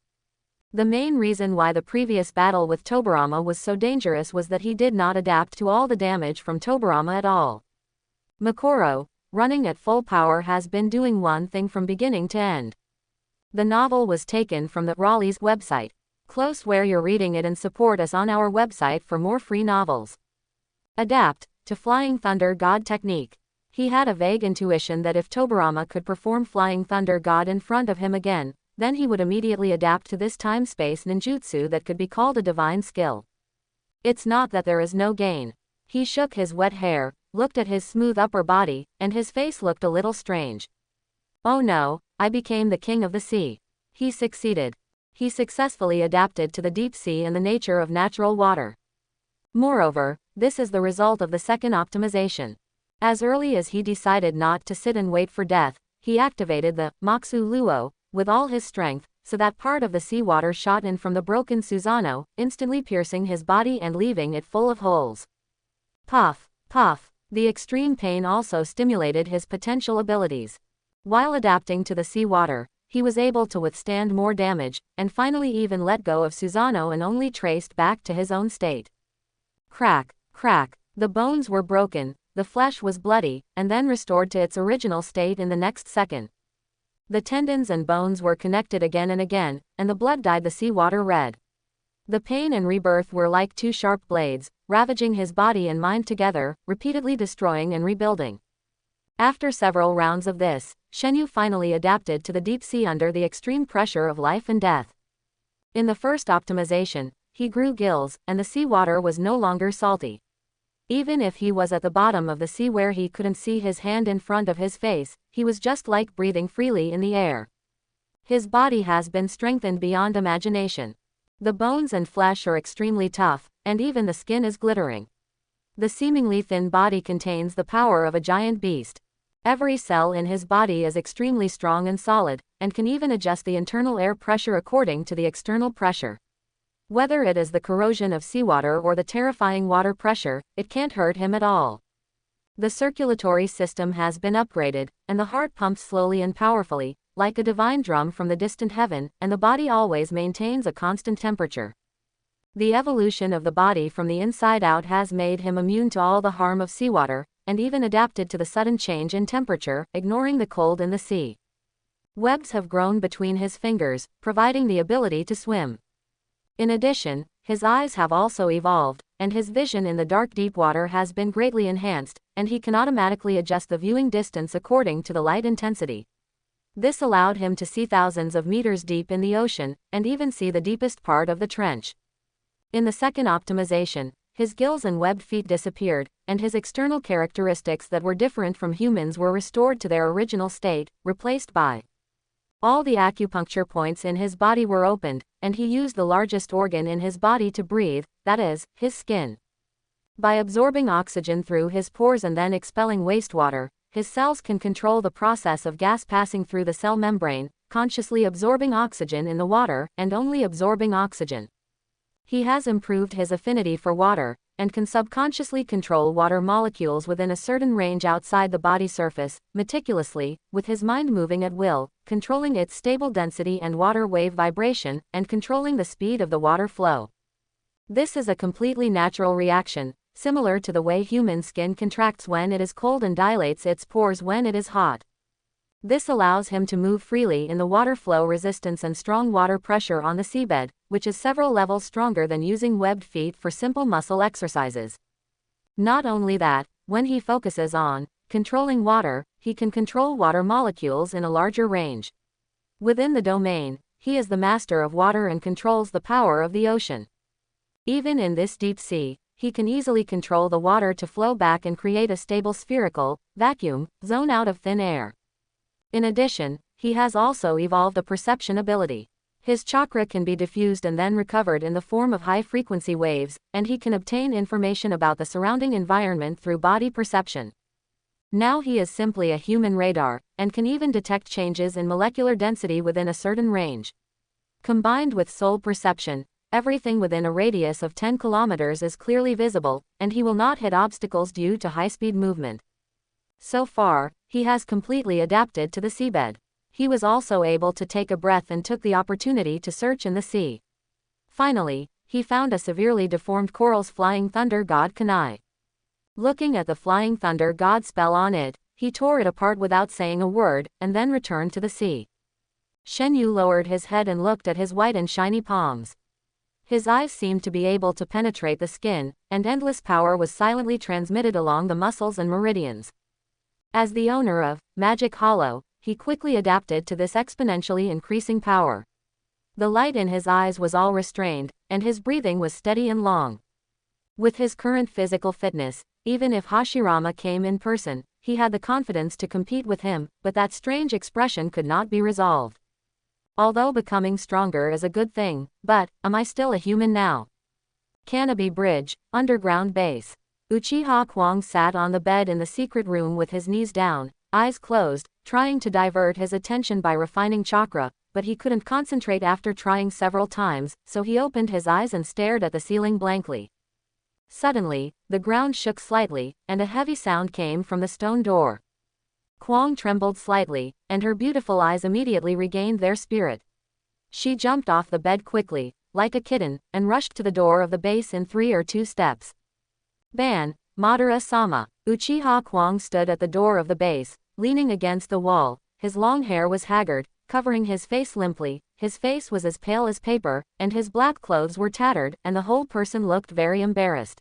The main reason why the previous battle with Tobirama was so dangerous was that he did not adapt to all the damage from Tobirama at all. Makoro, running at full power, has been doing one thing from beginning to end. The novel was taken from the Raleigh's website. Close where you're reading it and support us on our website for more free novels. Adapt to Flying Thunder God technique. He had a vague intuition that if Tobirama could perform Flying Thunder God in front of him again, then he would immediately adapt to this time-space ninjutsu that could be called a divine skill. It's not that there is no gain. He shook his wet hair, looked at his smooth upper body, and his face looked a little strange. Oh no, I became the king of the sea. He succeeded. He successfully adapted to the deep sea and the nature of natural water. Moreover, this is the result of the second optimization. As early as he decided not to sit and wait for death, he activated the Moxu Luo with all his strength, so that part of the seawater shot in from the broken Susanoo, instantly piercing his body and leaving it full of holes. Puff, puff. The extreme pain also stimulated his potential abilities. While adapting to the seawater, he was able to withstand more damage, and finally even let go of Susanoo and only traced back to his own state. Crack, crack. The bones were broken, the flesh was bloody, and then restored to its original state in the next second. The tendons and bones were connected again and again, and the blood dyed the seawater red. The pain and rebirth were like two sharp blades, ravaging his body and mind together, repeatedly destroying and rebuilding. After several rounds of this, Shenyu finally adapted to the deep sea under the extreme pressure of life and death. In the first optimization, he grew gills, and the seawater was no longer salty. Even if he was at the bottom of the sea where he couldn't see his hand in front of his face, he was just like breathing freely in the air. His body has been strengthened beyond imagination. The bones and flesh are extremely tough, and even the skin is glittering. The seemingly thin body contains the power of a giant beast. Every cell in his body is extremely strong and solid, and can even adjust the internal air pressure according to the external pressure. Whether it is the corrosion of seawater or the terrifying water pressure, it can't hurt him at all. The circulatory system has been upgraded, and the heart pumps slowly and powerfully, like a divine drum from the distant heaven, and the body always maintains a constant temperature. The evolution of the body from the inside out has made him immune to all the harm of seawater, and even adapted to the sudden change in temperature, ignoring the cold in the sea. Webs have grown between his fingers, providing the ability to swim. In addition, his eyes have also evolved, and his vision in the dark deep water has been greatly enhanced, and he can automatically adjust the viewing distance according to the light intensity. This allowed him to see thousands of meters deep in the ocean, and even see the deepest part of the trench. In the second optimization, his gills and webbed feet disappeared, and his external characteristics that were different from humans were restored to their original state, replaced by all the acupuncture points in his body were opened, and he used the largest organ in his body to breathe, that is, his skin. By absorbing oxygen through his pores and then expelling wastewater, his cells can control the process of gas passing through the cell membrane, consciously absorbing oxygen in the water, and only absorbing oxygen. He has improved his affinity for water, and can subconsciously control water molecules within a certain range outside the body surface, meticulously, with his mind moving at will, controlling its stable density and water wave vibration, and controlling the speed of the water flow. This is a completely natural reaction, similar to the way human skin contracts when it is cold and dilates its pores when it is hot. This allows him to move freely in the water flow resistance and strong water pressure on the seabed, which is several levels stronger than using webbed feet for simple muscle exercises. Not only that, when he focuses on controlling water, he can control water molecules in a larger range. Within the domain, he is the master of water and controls the power of the ocean. Even in this deep sea, he can easily control the water to flow back and create a stable spherical vacuum zone out of thin air. In addition, he has also evolved a perception ability. His chakra can be diffused and then recovered in the form of high-frequency waves, and he can obtain information about the surrounding environment through body perception. Now he is simply a human radar, and can even detect changes in molecular density within a certain range. Combined with soul perception, everything within a radius of 10 kilometers is clearly visible, and he will not hit obstacles due to high-speed movement. So far, he has completely adapted to the seabed. He was also able to take a breath and took the opportunity to search in the sea. Finally, he found a severely deformed coral's flying thunder god kunai. Looking at the flying thunder god spell on it, He tore it apart without saying a word, and then returned to the sea. Shen Yu lowered his head and looked at his white and shiny palms. His eyes seemed to be able to penetrate the skin, and endless power was silently transmitted along the muscles and meridians. As the owner of Magic Hollow, he quickly adapted to this exponentially increasing power. The light in his eyes was all restrained, and his breathing was steady and long. With his current physical fitness, even if Hashirama came in person, he had the confidence to compete with him, but that strange expression could not be resolved. Although becoming stronger is a good thing, but, am I still a human now? Canopy Bridge, underground base. Uchiha Kwong sat on the bed in the secret room with his knees down, eyes closed, trying to divert his attention by refining chakra, but he couldn't concentrate after trying several times, so he opened his eyes and stared at the ceiling blankly. Suddenly, the ground shook slightly, and a heavy sound came from the stone door. Kwong trembled slightly, and her beautiful eyes immediately regained their spirit. She jumped off the bed quickly, like a kitten, and rushed to the door of the base in 3 or 2 steps. Ban, Madara-sama. Uchiha Kwong stood at the door of the base, leaning against the wall. His long hair was haggard, covering his face limply. His face was as pale as paper, and his black clothes were tattered, and the whole person looked very embarrassed.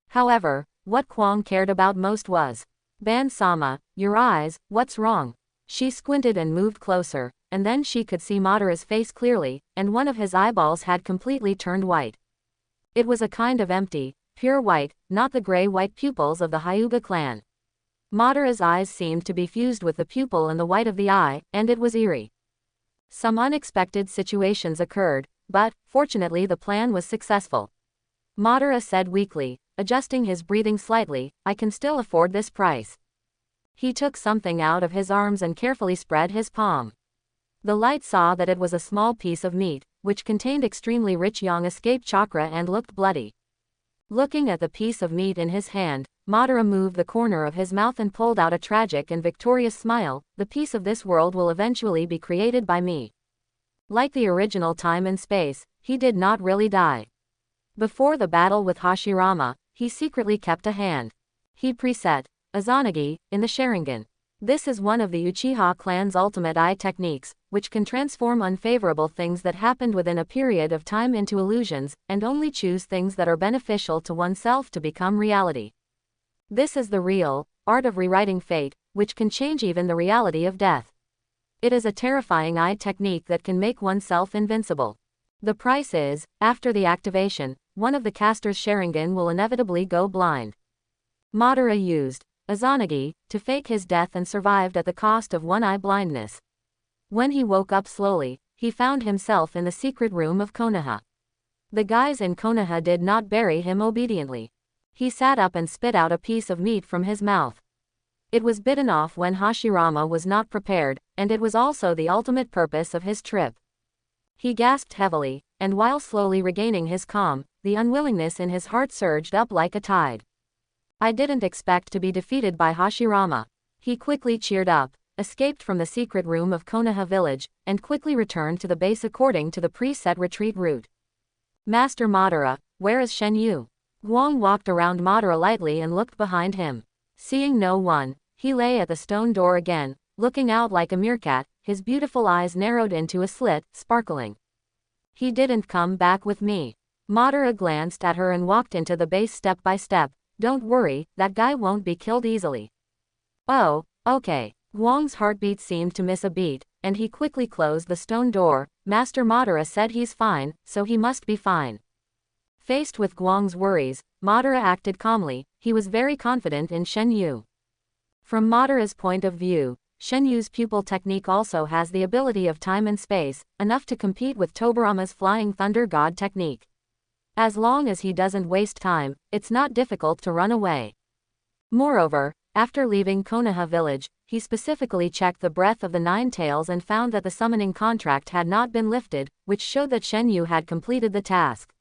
However, what Kwong cared about most was, Ban-sama, your eyes, what's wrong? She squinted and moved closer, and then she could see Madara's face clearly, and one of his eyeballs had completely turned white. It was a kind of empty, pure white, not the gray-white pupils of the Hyuga clan. Madara's eyes seemed to be fused with the pupil and the white of the eye, and it was eerie. Some unexpected situations occurred, but, fortunately the plan was successful. Madara said weakly, adjusting his breathing slightly, I can still afford this price. He took something out of his arms and carefully spread his palm. The light saw that it was a small piece of meat, which contained extremely rich yang escape chakra and looked bloody. Looking at the piece of meat in his hand, Madara moved the corner of his mouth and pulled out a tragic and victorious smile. The piece of this world will eventually be created by me. Like the original Time and Space, he did not really die. Before the battle with Hashirama, he secretly kept a hand. He preset Izanagi in the Sharingan. This is one of the Uchiha clan's ultimate eye techniques, which can transform unfavorable things that happened within a period of time into illusions, and only choose things that are beneficial to oneself to become reality. This is the real art of rewriting fate, which can change even the reality of death. It is a terrifying eye technique that can make oneself invincible. The price is, after the activation, one of the caster's Sharingan will inevitably go blind. Madara used Izanagi to fake his death and survived at the cost of one eye blindness. When he woke up slowly, he found himself in the secret room of Konoha. The guys in Konoha did not bury him obediently. He sat up and spit out a piece of meat from his mouth. It was bitten off when Hashirama was not prepared, and it was also the ultimate purpose of his trip. He gasped heavily, and while slowly regaining his calm, the unwillingness in his heart surged up like a tide. I didn't expect to be defeated by Hashirama. He quickly cheered up, escaped from the secret room of Konoha village, and quickly returned to the base according to the preset retreat route. Master Madara, where is Shen Yu? Guang walked around Madara lightly and looked behind him. Seeing no one, he lay at the stone door again, looking out like a meerkat, his beautiful eyes narrowed into a slit, sparkling. He didn't come back with me. Madara glanced at her and walked into the base step by step. Don't worry, that guy won't be killed easily. Oh, okay. Guang's heartbeat seemed to miss a beat, and he quickly closed the stone door. Master Madara said he's fine, so he must be fine. Faced with Guang's worries, Madara acted calmly. He was very confident in Shen Yu. From Madara's point of view, Shen Yu's pupil technique also has the ability of time and space, enough to compete with Tobirama's Flying Thunder God technique. As long as he doesn't waste time, it's not difficult to run away. Moreover, after leaving Konoha village, he specifically checked the breath of the Nine-Tails and found that the summoning contract had not been lifted, which showed that Shen Yu had completed the task.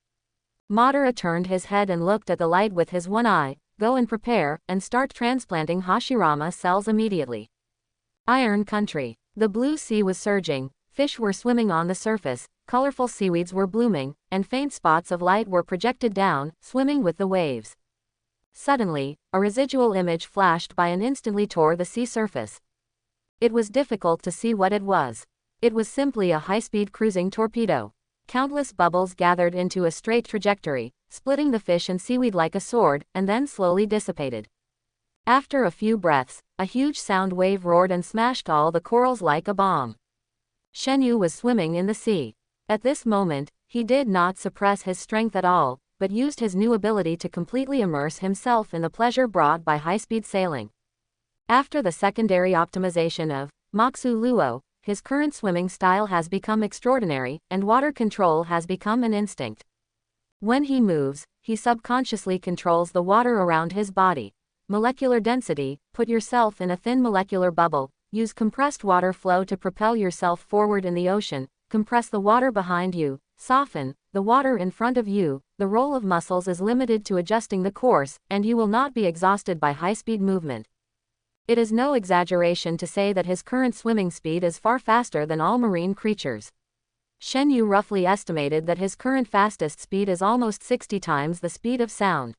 Madara turned his head and looked at the light with his one eye. Go and prepare, and start transplanting Hashirama cells immediately. Iron Country. The blue sea was surging, fish were swimming on the surface, colorful seaweeds were blooming, and faint spots of light were projected down, swimming with the waves. Suddenly, a residual image flashed by and instantly tore the sea surface. It was difficult to see what it was. It was simply a high-speed cruising torpedo. Countless bubbles gathered into a straight trajectory, splitting the fish and seaweed like a sword, and then slowly dissipated. After a few breaths, a huge sound wave roared and smashed all the corals like a bomb. Shenyu was swimming in the sea. At this moment, he did not suppress his strength at all, but used his new ability to completely immerse himself in the pleasure brought by high-speed sailing. After the secondary optimization of Moxu Luo, his current swimming style has become extraordinary, and water control has become an instinct. When he moves, he subconsciously controls the water around his body. Molecular density: put yourself in a thin molecular bubble, use compressed water flow to propel yourself forward in the ocean, compress the water behind you, soften the water in front of you. The role of muscles is limited to adjusting the course, and you will not be exhausted by high-speed movement. It is no exaggeration to say that his current swimming speed is far faster than all marine creatures. Shenyu roughly estimated that his current fastest speed is almost 60 times the speed of sound.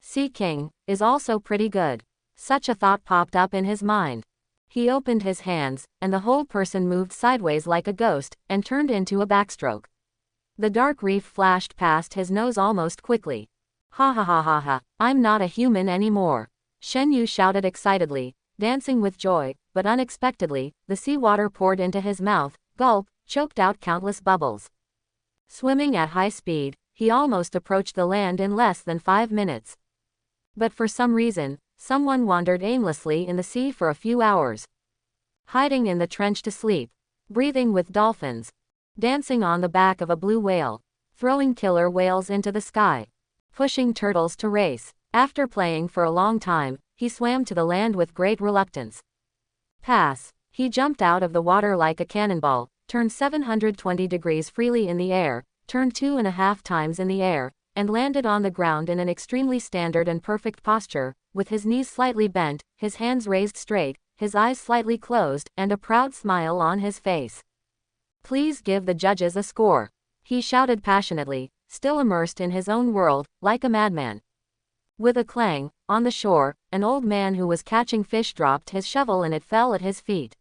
Sea King is also pretty good. Such a thought popped up in his mind. He opened his hands, and the whole person moved sideways like a ghost, and turned into a backstroke. The dark reef flashed past his nose almost quickly. Ha ha ha ha ha, I'm not a human anymore. Shenyu shouted excitedly, dancing with joy, but unexpectedly, the seawater poured into his mouth, gulp, choked out countless bubbles. Swimming at high speed, he almost approached the land in less than 5 minutes. But for some reason, someone wandered aimlessly in the sea for a few hours. Hiding in the trench to sleep, breathing with dolphins, dancing on the back of a blue whale, throwing killer whales into the sky, pushing turtles to race. After playing for a long time, he swam to the land with great reluctance. Pass. He jumped out of the water like a cannonball, turned 720 degrees freely in the air, turned 2.5 times in the air, and landed on the ground in an extremely standard and perfect posture, with his knees slightly bent, his hands raised straight, his eyes slightly closed, and a proud smile on his face. Please give the judges a score. He shouted passionately, still immersed in his own world, like a madman. With a clang, on the shore, an old man who was catching fish dropped his shovel and it fell at his feet.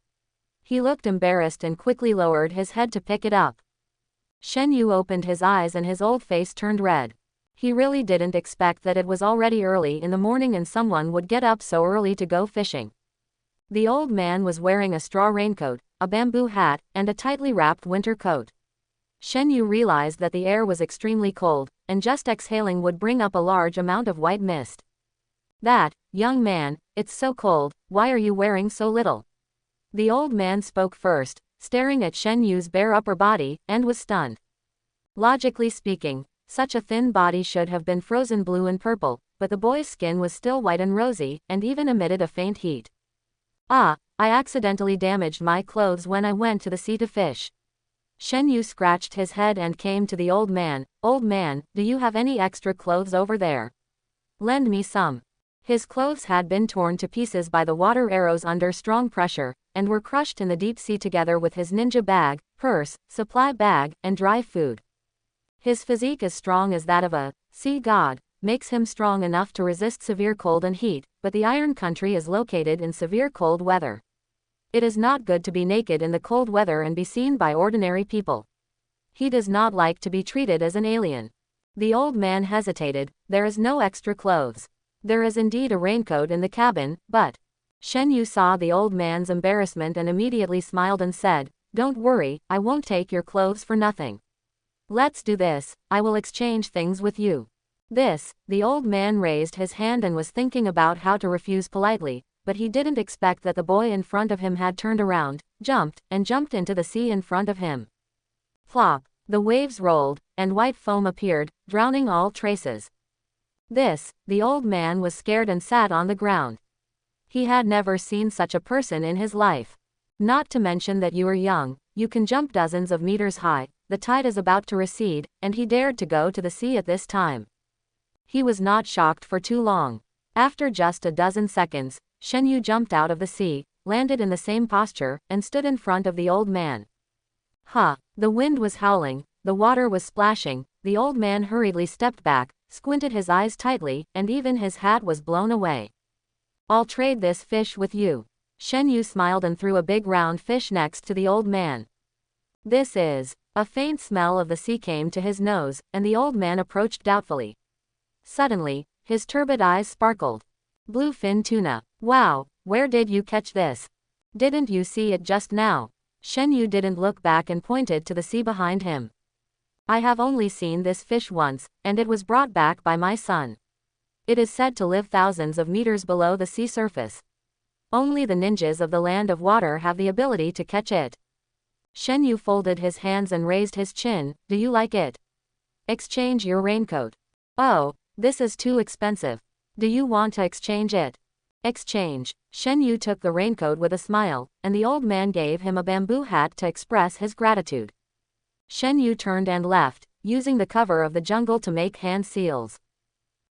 He looked embarrassed and quickly lowered his head to pick it up. Shenyu opened his eyes and his old face turned red. He really didn't expect that it was already early in the morning and someone would get up so early to go fishing. The old man was wearing a straw raincoat, a bamboo hat, and a tightly wrapped winter coat. Shenyu realized that the air was extremely cold, and just exhaling would bring up a large amount of white mist. That, young man, it's so cold, why are you wearing so little? The old man spoke first, staring at Shenyu's bare upper body, and was stunned. Logically speaking, such a thin body should have been frozen blue and purple, but the boy's skin was still white and rosy, and even emitted a faint heat. Ah, I accidentally damaged my clothes when I went to the sea to fish. Shenyu scratched his head and came to the old man. Old man, do you have any extra clothes over there? Lend me some. His clothes had been torn to pieces by the water arrows under strong pressure, and were crushed in the deep sea together with his ninja bag, purse, supply bag, and dry food. His physique as strong as that of a sea god, makes him strong enough to resist severe cold and heat, but the Iron Country is located in severe cold weather. It is not good to be naked in the cold weather and be seen by ordinary people. He does not like to be treated as an alien. The old man hesitated. There is no extra clothes. There is indeed a raincoat in the cabin, but... Shenyu saw the old man's embarrassment and immediately smiled and said, don't worry, I won't take your clothes for nothing. Let's do this, I will exchange things with you. This, the old man raised his hand and was thinking about how to refuse politely, but he didn't expect that the boy in front of him had turned around, jumped into the sea in front of him. Plop! The waves rolled, and white foam appeared, drowning all traces. This, the old man was scared and sat on the ground. He had never seen such a person in his life. Not to mention that you are young, you can jump dozens of meters high, the tide is about to recede, and he dared to go to the sea at this time. He was not shocked for too long. After just a dozen seconds, Shenyu jumped out of the sea, landed in the same posture, and stood in front of the old man. The wind was howling, the water was splashing, the old man hurriedly stepped back, squinted his eyes tightly, and even his hat was blown away. I'll trade this fish with you. Shen Yu smiled and threw a big round fish next to the old man. This is. A faint smell of the sea came to his nose, and the old man approached doubtfully. Suddenly, his turbid eyes sparkled. Bluefin tuna. Wow, where did you catch this? Didn't you see it just now? Shen Yu didn't look back and pointed to the sea behind him. I have only seen this fish once, and it was brought back by my son. It is said to live thousands of meters below the sea surface. Only the ninjas of the land of water have the ability to catch it. Shen Yu folded his hands and raised his chin. Do you like it? Exchange your raincoat. Oh, this is too expensive. Do you want to exchange it? Exchange. Shen Yu took the raincoat with a smile, and the old man gave him a bamboo hat to express his gratitude. Shen Yu turned and left, using the cover of the jungle to make hand seals.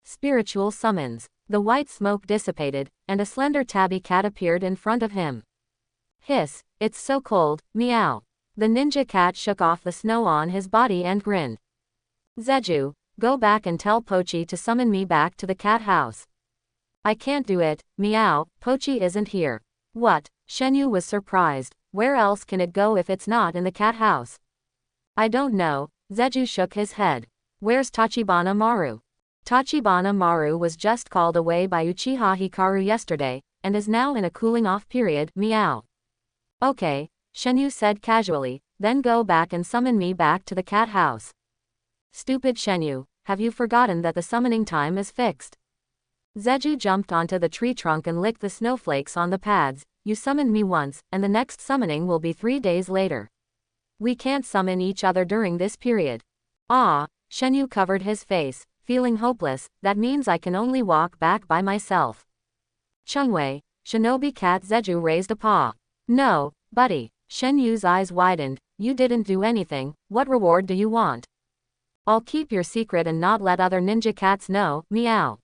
Spiritual summons. The white smoke dissipated, and a slender tabby cat appeared in front of him. Hiss, it's so cold, meow. The ninja cat shook off the snow on his body and grinned. Zeju, go back and tell Pochi to summon me back to the cat house. I can't do it, meow, Pochi isn't here. What? Shen Yu was surprised. Where else can it go if it's not in the cat house? I don't know. Zeju shook his head. Where's Tachibana Maru? Tachibana Maru was just called away by Uchiha Hikaru yesterday, and is now in a cooling off period, meow. Okay, Shen Yu said casually, then go back and summon me back to the cat house. Stupid Shen Yu, have you forgotten that the summoning time is fixed? Zeju jumped onto the tree trunk and licked the snowflakes on the pads. You summoned me once, and the next summoning will be 3 days later. We can't summon each other during this period. Ah, Shen Yu covered his face, feeling hopeless. That means I can only walk back by myself. Chungwei, Shinobi Cat Zeju raised a paw. No, buddy. Shen Yu's eyes widened. You didn't do anything. What reward do you want? I'll keep your secret and not let other ninja cats know, meow.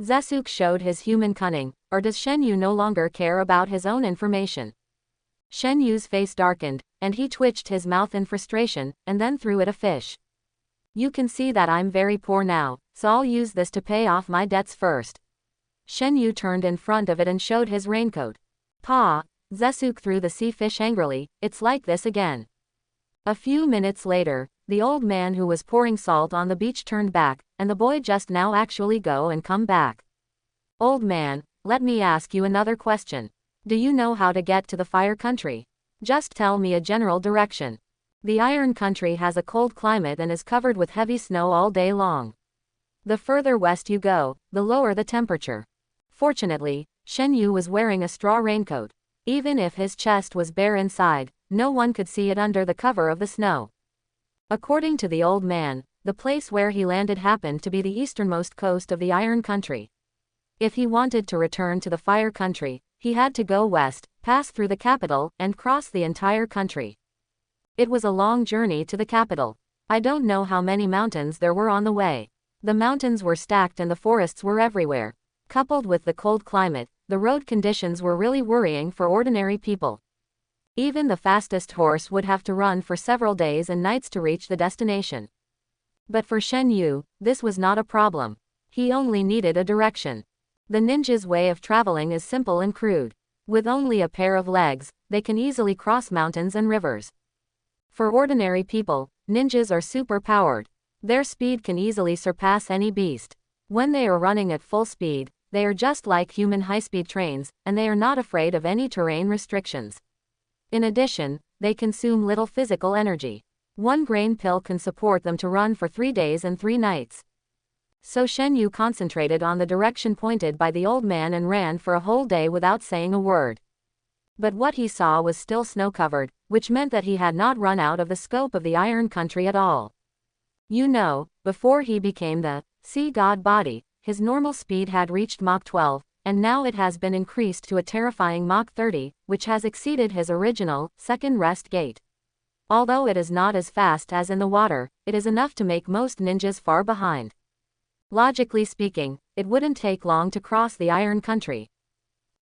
Zesuke showed his human cunning, or does Shen Yu no longer care about his own information? Shen Yu's face darkened, and he twitched his mouth in frustration, and then threw it a fish. You can see that I'm very poor now, so I'll use this to pay off my debts first. Shen Yu turned in front of it and showed his raincoat. Pa, Zesuke threw the sea fish angrily, it's like this again. A few minutes later, the old man who was pouring salt on the beach turned back, and the boy just now actually go and come back. Old man, let me ask you another question. Do you know how to get to the fire country? Just tell me a general direction. The iron country has a cold climate and is covered with heavy snow all day long. The further west you go, the lower the temperature. Fortunately, Shen Yu was wearing a straw raincoat. Even if his chest was bare inside, no one could see it under the cover of the snow. According to the old man, the place where he landed happened to be the easternmost coast of the Iron Country. If he wanted to return to the Fire Country, he had to go west, pass through the capital, and cross the entire country. It was a long journey to the capital. I don't know how many mountains there were on the way. The mountains were stacked and the forests were everywhere. Coupled with the cold climate, the road conditions were really worrying for ordinary people. Even the fastest horse would have to run for several days and nights to reach the destination. But for Shen Yu, this was not a problem. He only needed a direction. The ninja's way of traveling is simple and crude. With only a pair of legs, they can easily cross mountains and rivers. For ordinary people, ninjas are super-powered. Their speed can easily surpass any beast. When they are running at full speed, they are just like human high-speed trains, and they are not afraid of any terrain restrictions. In addition, they consume little physical energy. 1 grain pill can support them to run for 3 days and 3 nights. So Shen Yu concentrated on the direction pointed by the old man and ran for a whole day without saying a word. But what he saw was still snow-covered, which meant that he had not run out of the scope of the Iron Country at all. You know, before he became the sea god body, his normal speed had reached Mach 12, and now it has been increased to a terrifying Mach 30, which has exceeded his original, second rest gate. Although it is not as fast as in the water, it is enough to make most ninjas far behind. Logically speaking, it wouldn't take long to cross the Iron Country.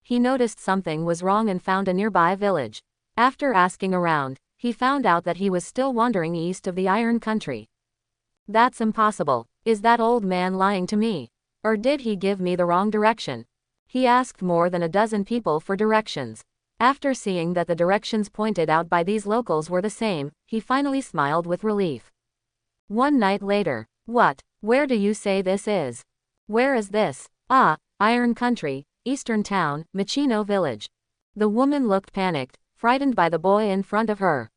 He noticed something was wrong and found a nearby village. After asking around, he found out that he was still wandering east of the Iron Country. That's impossible. Is that old man lying to me? Or did he give me the wrong direction? He asked more than a dozen people for directions. After seeing that the directions pointed out by these locals were the same, he finally smiled with relief. One night later. What? Where do you say this is? Where is this? Ah, Iron Country, Eastern Town, Michino Village. The woman looked panicked, frightened by the boy in front of her.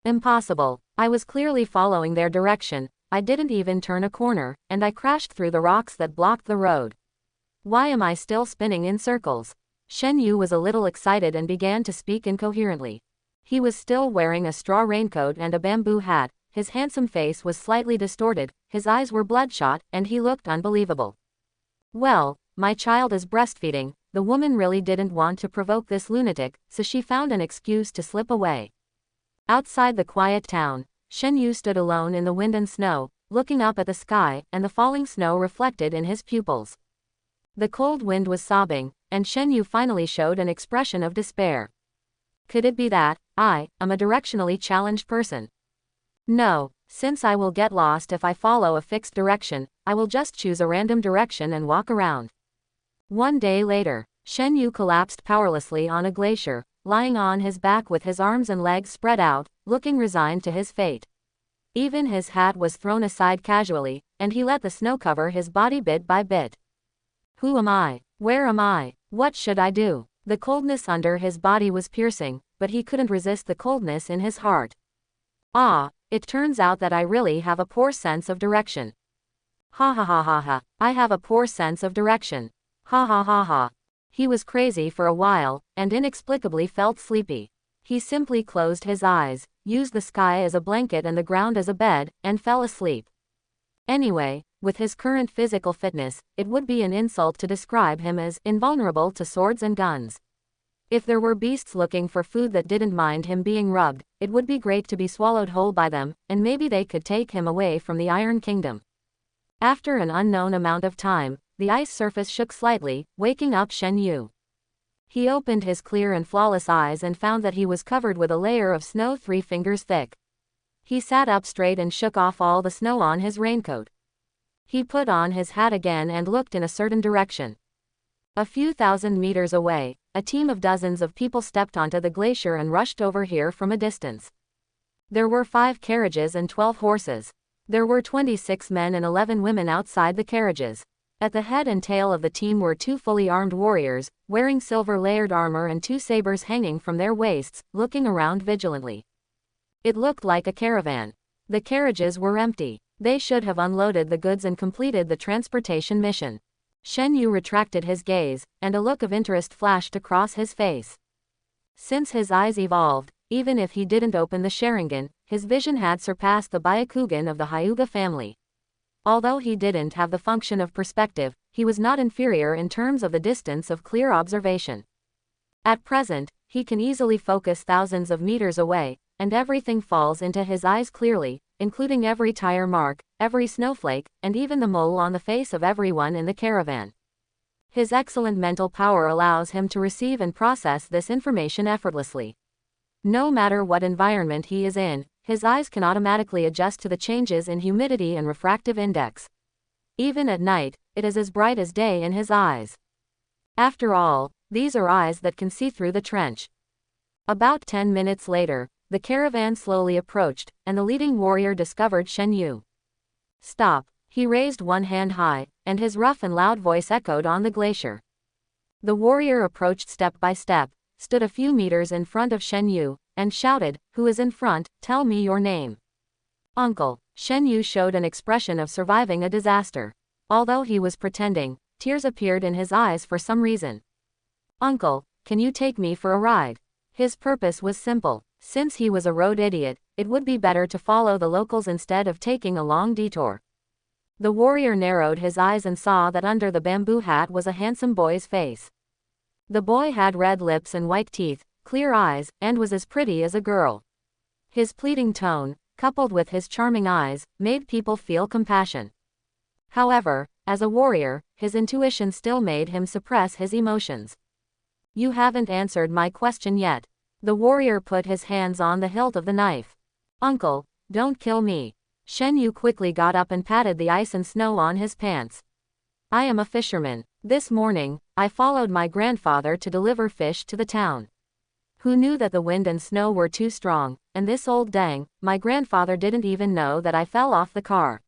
Impossible. I was clearly following their direction. I didn't even turn a corner, and I crashed through the rocks that blocked the road. Why am I still spinning in circles? Shen Yu was a little excited and began to speak incoherently. He was still wearing a straw raincoat and a bamboo hat, his handsome face was slightly distorted, his eyes were bloodshot, and he looked unbelievable. Well, my child is breastfeeding. The woman really didn't want to provoke this lunatic, so she found an excuse to slip away. Outside the quiet town, Shen Yu stood alone in the wind and snow, looking up at the sky, and the falling snow reflected in his pupils. The cold wind was sobbing, and Shen Yu finally showed an expression of despair. Could it be that I am a directionally challenged person? No, since I will get lost if I follow a fixed direction, I will just choose a random direction and walk around. One day later, Shen Yu collapsed powerlessly on a glacier, lying on his back with his arms and legs spread out, looking resigned to his fate. Even his hat was thrown aside casually, and he let the snow cover his body bit by bit. Who am I? Where am I? What should I do? The coldness under his body was piercing, but he couldn't resist the coldness in his heart. Ah, it turns out that I really have a poor sense of direction. Ha ha ha ha ha, I have a poor sense of direction. Ha ha ha ha. He was crazy for a while, and inexplicably felt sleepy. He simply closed his eyes, used the sky as a blanket and the ground as a bed, and fell asleep. Anyway, with his current physical fitness, it would be an insult to describe him as invulnerable to swords and guns. If there were beasts looking for food that didn't mind him being rubbed, it would be great to be swallowed whole by them, and maybe they could take him away from the Iron Kingdom. After an unknown amount of time, the ice surface shook slightly, waking up Shen Yu. He opened his clear and flawless eyes and found that he was covered with a layer of snow 3 fingers thick. He sat up straight and shook off all the snow on his raincoat. He put on his hat again and looked in a certain direction. A few thousand meters away, a team of dozens of people stepped onto the glacier and rushed over here from a distance. There were 5 carriages and 12 horses. There were 26 men and 11 women outside the carriages. At the head and tail of the team were 2 fully armed warriors, wearing silver-layered armor and 2 sabers hanging from their waists, looking around vigilantly. It looked like a caravan. The carriages were empty. They should have unloaded the goods and completed the transportation mission. Shen Yu retracted his gaze, and a look of interest flashed across his face. Since his eyes evolved, even if he didn't open the Sharingan, his vision had surpassed the Byakugan of the Hyuga family. Although he didn't have the function of perspective, he was not inferior in terms of the distance of clear observation. At present, he can easily focus thousands of meters away, and everything falls into his eyes clearly, including every tire mark, every snowflake, and even the mole on the face of everyone in the caravan. His excellent mental power allows him to receive and process this information effortlessly. No matter what environment he is in, his eyes can automatically adjust to the changes in humidity and refractive index. Even at night, it is as bright as day in his eyes. After all, these are eyes that can see through the trench. About 10 minutes later, the caravan slowly approached, and the leading warrior discovered Shen Yu. Stop. He raised one hand high, and his rough and loud voice echoed on the glacier. The warrior approached step by step, stood a few meters in front of Shen Yu, and shouted, "Who is in front? Tell me your name." "Uncle." Shen Yu showed an expression of surviving a disaster. Although he was pretending, tears appeared in his eyes for some reason. "Uncle, can you take me for a ride?" His purpose was simple. Since he was a road idiot, it would be better to follow the locals instead of taking a long detour. The warrior narrowed his eyes and saw that under the bamboo hat was a handsome boy's face. The boy had red lips and white teeth, clear eyes, and was as pretty as a girl. His pleading tone, coupled with his charming eyes, made people feel compassion. However, as a warrior, his intuition still made him suppress his emotions. "You haven't answered my question yet." The warrior put his hands on the hilt of the knife. "Uncle, don't kill me." Shen Yu quickly got up and patted the ice and snow on his pants. I am a fisherman. This morning, I followed my grandfather to deliver fish to the town. Who knew that the wind and snow were too strong, and this old dang, my grandfather didn't even know that I fell off the car.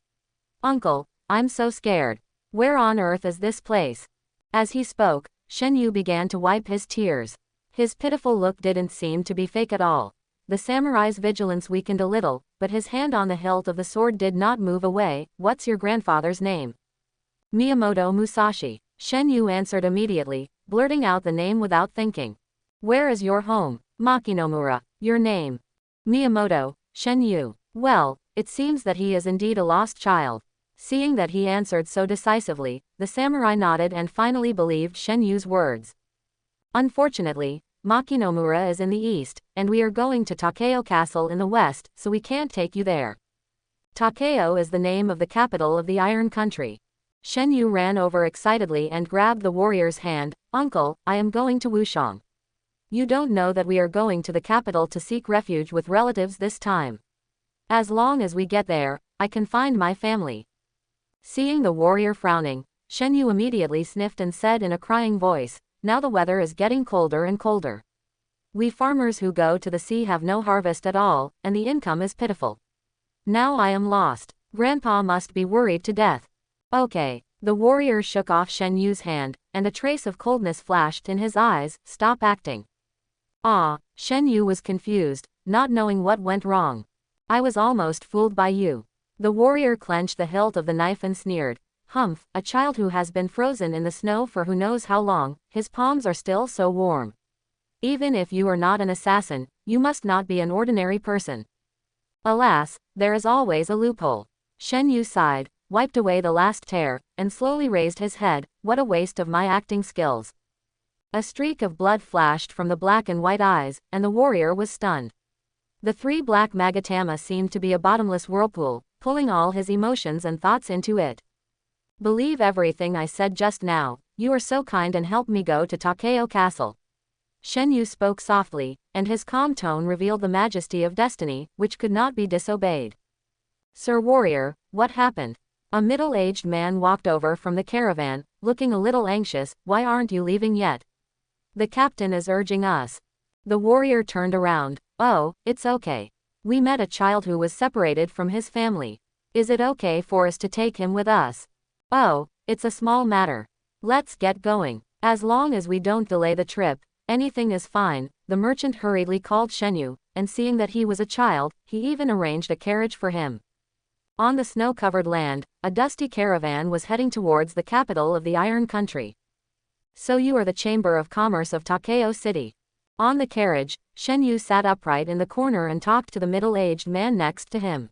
Uncle, I'm so scared. Where on earth is this place? As he spoke, Shen Yu began to wipe his tears. His pitiful look didn't seem to be fake at all. The samurai's vigilance weakened a little, but his hand on the hilt of the sword did not move away. What's your grandfather's name? Miyamoto Musashi. Shen Yu answered immediately, blurting out the name without thinking. Where is your home? Makinomura. Your name? Miyamoto, Shen Yu. Well, it seems that he is indeed a lost child. Seeing that he answered so decisively, the samurai nodded and finally believed Shen Yu's words. Unfortunately, Makinomura is in the east, and we are going to Takeo Castle in the west, so we can't take you there. Takeo is the name of the capital of the Iron Country. Shen Yu ran over excitedly and grabbed the warrior's hand. Uncle, I am going to Wushang. You don't know that we are going to the capital to seek refuge with relatives this time. As long as we get there, I can find my family. Seeing the warrior frowning, Shen Yu immediately sniffed and said in a crying voice, now the weather is getting colder and colder. We farmers who go to the sea have no harvest at all, and the income is pitiful. Now I am lost. Grandpa must be worried to death. Okay. The warrior shook off Shen Yu's hand, and a trace of coldness flashed in his eyes. Stop acting. Ah, Shen Yu was confused, not knowing what went wrong. I was almost fooled by you. The warrior clenched the hilt of the knife and sneered. Humph, a child who has been frozen in the snow for who knows how long, his palms are still so warm. Even if you are not an assassin, you must not be an ordinary person. Alas, there is always a loophole. Shen Yu sighed, wiped away the last tear, and slowly raised his head. What a waste of my acting skills. A streak of blood flashed from the black and white eyes, and the warrior was stunned. The three black magatama seemed to be a bottomless whirlpool, pulling all his emotions and thoughts into it. Believe everything I said just now. You are so kind and help me go to Takeo Castle. Shen Yu spoke softly, and his calm tone revealed the majesty of destiny, which could not be disobeyed. Sir Warrior, what happened? A middle-aged man walked over from the caravan, looking a little anxious. Why aren't you leaving yet? The captain is urging us. The warrior turned around. Oh, it's okay. We met a child who was separated from his family. Is it okay for us to take him with us? Oh, it's a small matter. Let's get going. As long as we don't delay the trip, anything is fine. The merchant hurriedly called Shen Yu, and seeing that he was a child, he even arranged a carriage for him. On the snow-covered land, a dusty caravan was heading towards the capital of the Iron Country. So you are the Chamber of Commerce of Takeo City. On the carriage, Shen Yu sat upright in the corner and talked to the middle-aged man next to him.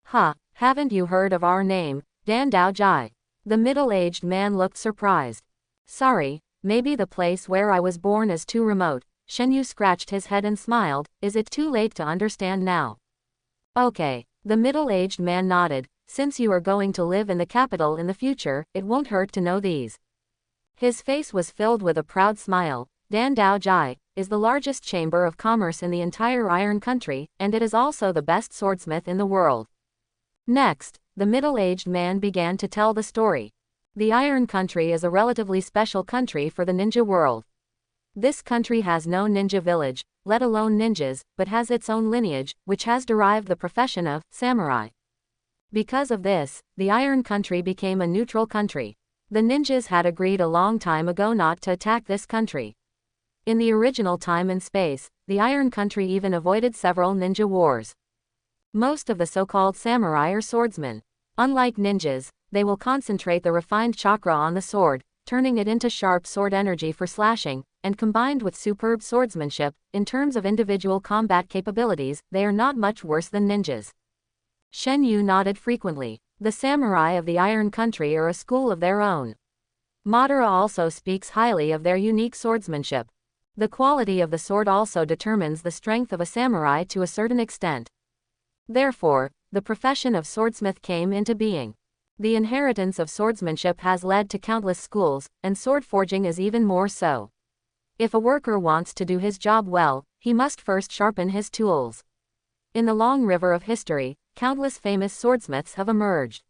Huh, haven't you heard of our name, Dan Dao Jai? The middle-aged man looked surprised. Sorry, maybe the place where I was born is too remote. Shen Yu scratched his head and smiled. Is it too late to understand now? Okay. The middle-aged man nodded. Since you are going to live in the capital in the future, it won't hurt to know these. His face was filled with a proud smile. Dan Dao Jai is the largest chamber of commerce in the entire Iron Country, and it is also the best swordsmith in the world. Next, the middle-aged man began to tell the story. The Iron Country is a relatively special country for the ninja world. This country has no ninja village, let alone ninjas, but has its own lineage, which has derived the profession of samurai. Because of this, the Iron Country became a neutral country. The ninjas had agreed a long time ago not to attack this country. In the original time and space, the Iron Country even avoided several ninja wars. Most of the so-called samurai are swordsmen. Unlike ninjas, they will concentrate the refined chakra on the sword, turning it into sharp sword energy for slashing, and combined with superb swordsmanship, in terms of individual combat capabilities, they are not much worse than ninjas. Shen Yu nodded frequently. The samurai of the Iron Country are a school of their own. Madara also speaks highly of their unique swordsmanship. The quality of the sword also determines the strength of a samurai to a certain extent. Therefore, the profession of swordsmith came into being. The inheritance of swordsmanship has led to countless schools, and sword forging is even more so. If a worker wants to do his job well, he must first sharpen his tools. In the long river of history, countless famous swordsmiths have emerged.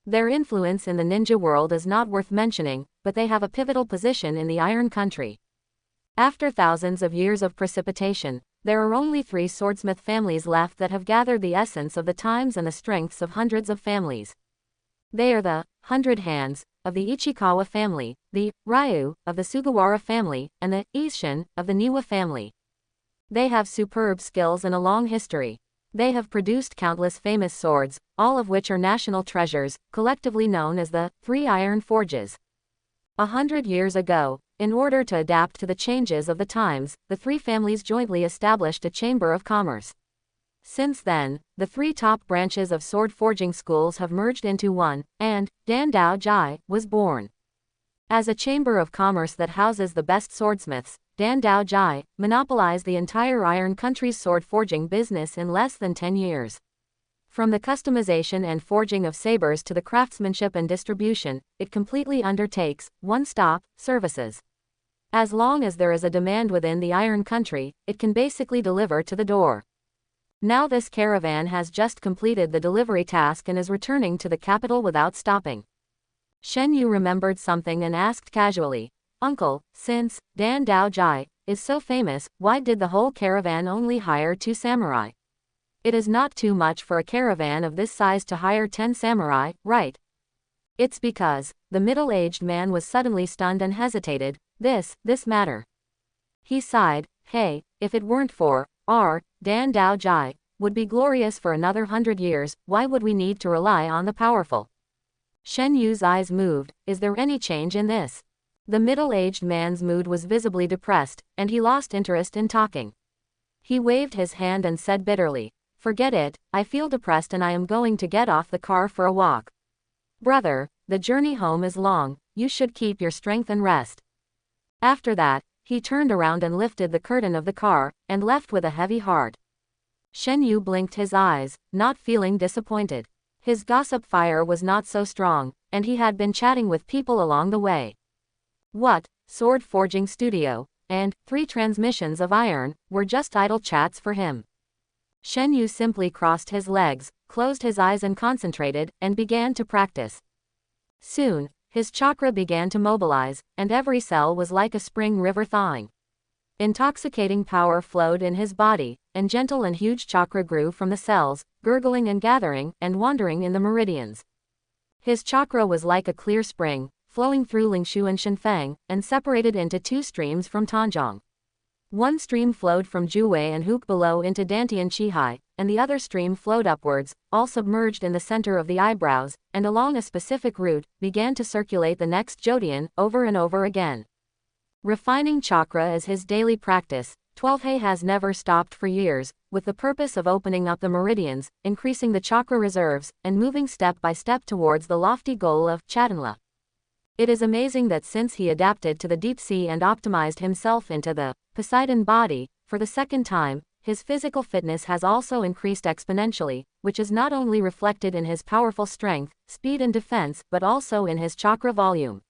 Their influence in the ninja world is not worth mentioning, but they have a pivotal position in the Iron Country. After thousands of years of precipitation, there are only 3 swordsmith families left that have gathered the essence of the times and the strengths of hundreds of families. They are the 100 Hands of the Ichikawa family, the Ryu of the Sugawara family, and the Isshin of the Niwa family. They have superb skills and a long history. They have produced countless famous swords, all of which are national treasures, collectively known as the 3 Iron Forges. 100 years ago, in order to adapt to the changes of the times, the 3 families jointly established a chamber of commerce. Since then, the 3 top branches of sword forging schools have merged into one, and Dandao Jai was born. As a chamber of commerce that houses the best swordsmiths, Dandao Jai monopolized the entire Iron Country's sword forging business in less than 10 years. From the customization and forging of sabers to the craftsmanship and distribution, it completely undertakes one-stop services. As long as there is a demand within the Iron Country, it can basically deliver to the door. Now this caravan has just completed the delivery task and is returning to the capital without stopping. Shen Yu remembered something and asked casually, "Uncle, since Dandao Jai is so famous, why did the whole caravan only hire 2 samurai? It is not too much for a caravan of this size to hire 10 samurai, right?" "It's because," the middle-aged man was suddenly stunned and hesitated, this matter. He sighed, "Hey, if it weren't for Dandao Jai would be glorious for another 100 years, why would we need to rely on the powerful?" Shen Yu's eyes moved. "Is there any change in this?" The middle-aged man's mood was visibly depressed, and he lost interest in talking. He waved his hand and said bitterly, "Forget it, I feel depressed and I am going to get off the car for a walk. Brother, the journey home is long, you should keep your strength and rest." After that, he turned around and lifted the curtain of the car, and left with a heavy heart. Shen Yu blinked his eyes, not feeling disappointed. His gossip fire was not so strong, and he had been chatting with people along the way. What, sword forging studio, and 3 transmissions of iron, were just idle chats for him. Shen Yu simply crossed his legs, closed his eyes and concentrated, and began to practice. Soon, his chakra began to mobilize, and every cell was like a spring river thawing. Intoxicating power flowed in his body, and gentle and huge chakra grew from the cells, gurgling and gathering, and wandering in the meridians. His chakra was like a clear spring, flowing through Lingshu and Shenfeng, and separated into 2 streams from Tanjiang. One stream flowed from Juwei and Hook below into Dantian Chihai, and the other stream flowed upwards, all submerged in the center of the eyebrows, and along a specific route, began to circulate the next Jodian, over and over again. Refining chakra is his daily practice. 12He has never stopped for years, with the purpose of opening up the meridians, increasing the chakra reserves, and moving step by step towards the lofty goal of Chatanla. It is amazing that since he adapted to the deep sea and optimized himself into the Poseidon body, for the second time, his physical fitness has also increased exponentially, which is not only reflected in his powerful strength, speed and defense, but also in his chakra volume.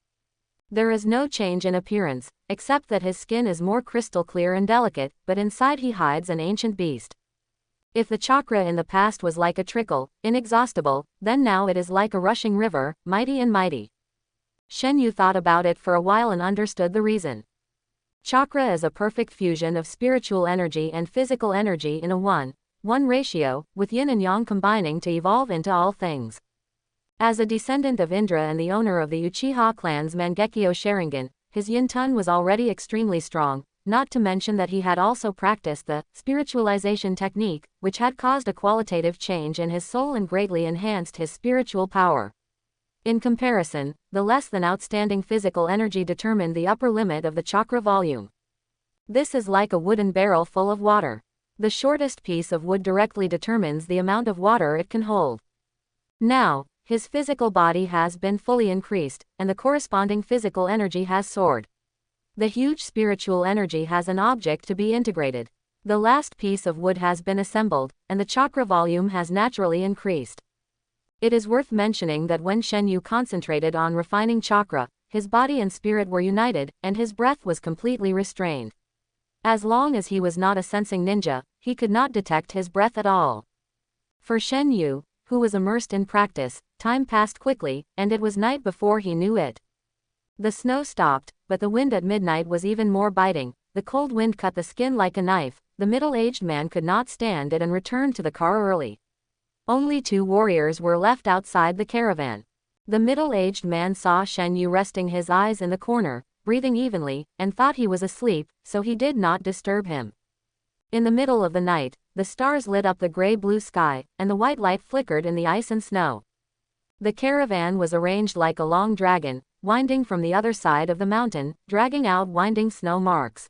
There is no change in appearance, except that his skin is more crystal clear and delicate, but inside he hides an ancient beast. If the chakra in the past was like a trickle, inexhaustible, then now it is like a rushing river, mighty and mighty. Shen Yu thought about it for a while and understood the reason. Chakra is a perfect fusion of spiritual energy and physical energy in a 1:1 ratio, with yin and yang combining to evolve into all things. As a descendant of Indra and the owner of the Uchiha clan's Mangekyō Sharingan, his yin-tun was already extremely strong, not to mention that he had also practiced the spiritualization technique, which had caused a qualitative change in his soul and greatly enhanced his spiritual power. In comparison, the less than outstanding physical energy determined the upper limit of the chakra volume. This is like a wooden barrel full of water. The shortest piece of wood directly determines the amount of water it can hold. Now, his physical body has been fully increased, and the corresponding physical energy has soared. The huge spiritual energy has an object to be integrated. The last piece of wood has been assembled, and the chakra volume has naturally increased. It is worth mentioning that when Shen Yu concentrated on refining chakra, his body and spirit were united, and his breath was completely restrained. As long as he was not a sensing ninja, he could not detect his breath at all. For Shen Yu, who was immersed in practice, time passed quickly, and it was night before he knew it. The snow stopped, but the wind at midnight was even more biting. The cold wind cut the skin like a knife. The middle-aged man could not stand it and returned to the car early. Only 2 warriors were left outside the caravan. The middle-aged man saw Shen Yu resting his eyes in the corner, breathing evenly, and thought he was asleep, so he did not disturb him. In the middle of the night, the stars lit up the gray-blue sky, and the white light flickered in the ice and snow. The caravan was arranged like a long dragon, winding from the other side of the mountain, dragging out winding snow marks.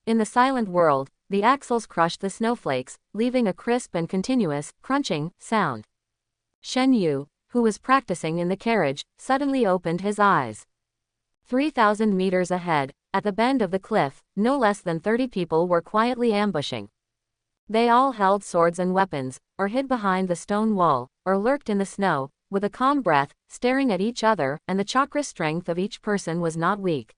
In the silent world, the axles crushed the snowflakes, leaving a crisp and continuous, crunching, sound. Shen Yu, who was practicing in the carriage, suddenly opened his eyes. 3,000 meters ahead, at the bend of the cliff, no less than 30 people were quietly ambushing. They all held swords and weapons, or hid behind the stone wall, or lurked in the snow, with a calm breath, staring at each other, and the chakra strength of each person was not weak.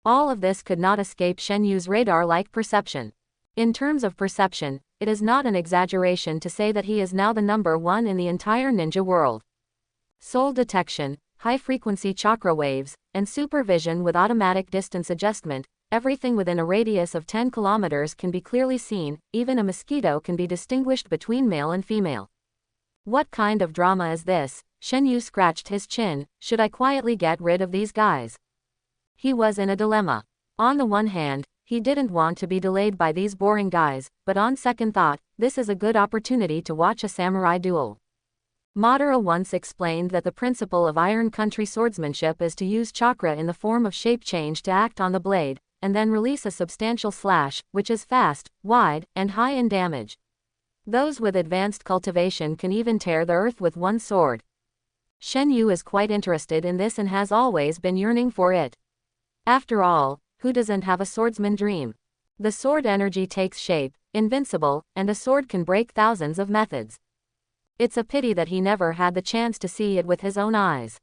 All of this could not escape Shen Yu's radar-like perception. In terms of perception, it is not an exaggeration to say that he is now the number 1 in the entire ninja world. Soul detection, high-frequency chakra waves, and supervision with automatic distance adjustment, everything within a radius of 10 kilometers can be clearly seen, even a mosquito can be distinguished between male and female. What kind of drama is this? Shen Yu scratched his chin. Should I quietly get rid of these guys? He was in a dilemma. On the one hand, he didn't want to be delayed by these boring guys, but on second thought, this is a good opportunity to watch a samurai duel. Madara once explained that the principle of Iron Country swordsmanship is to use chakra in the form of shape change to act on the blade, and then release a substantial slash, which is fast, wide, and high in damage. Those with advanced cultivation can even tear the earth with one sword. Shen Yu is quite interested in this and has always been yearning for it. After all, who doesn't have a swordsman dream? The sword energy takes shape, invincible, and a sword can break thousands of methods. It's a pity that he never had the chance to see it with his own eyes.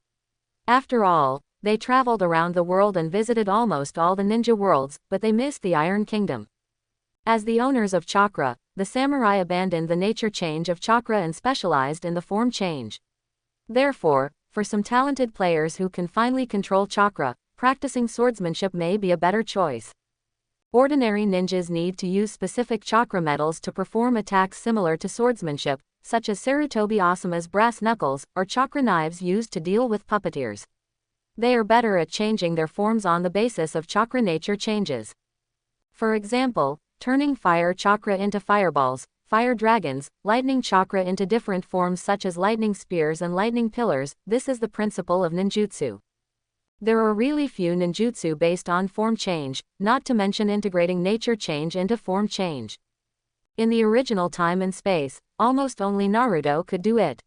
After all, they traveled around the world and visited almost all the ninja worlds, but they missed the Iron Kingdom. As the owners of chakra, the samurai abandoned the nature change of chakra and specialized in the form change. Therefore, for some talented players who can finally control chakra, practicing swordsmanship may be a better choice. Ordinary ninjas need to use specific chakra metals to perform attacks similar to swordsmanship, such as Sarutobi Asama's brass knuckles, or chakra knives used to deal with puppeteers. They are better at changing their forms on the basis of chakra nature changes. For example, turning fire chakra into fireballs, fire dragons, lightning chakra into different forms such as lightning spears and lightning pillars. This is the principle of ninjutsu. There are really few ninjutsu based on form change, not to mention integrating nature change into form change. In the original time and space, almost only Naruto could do it.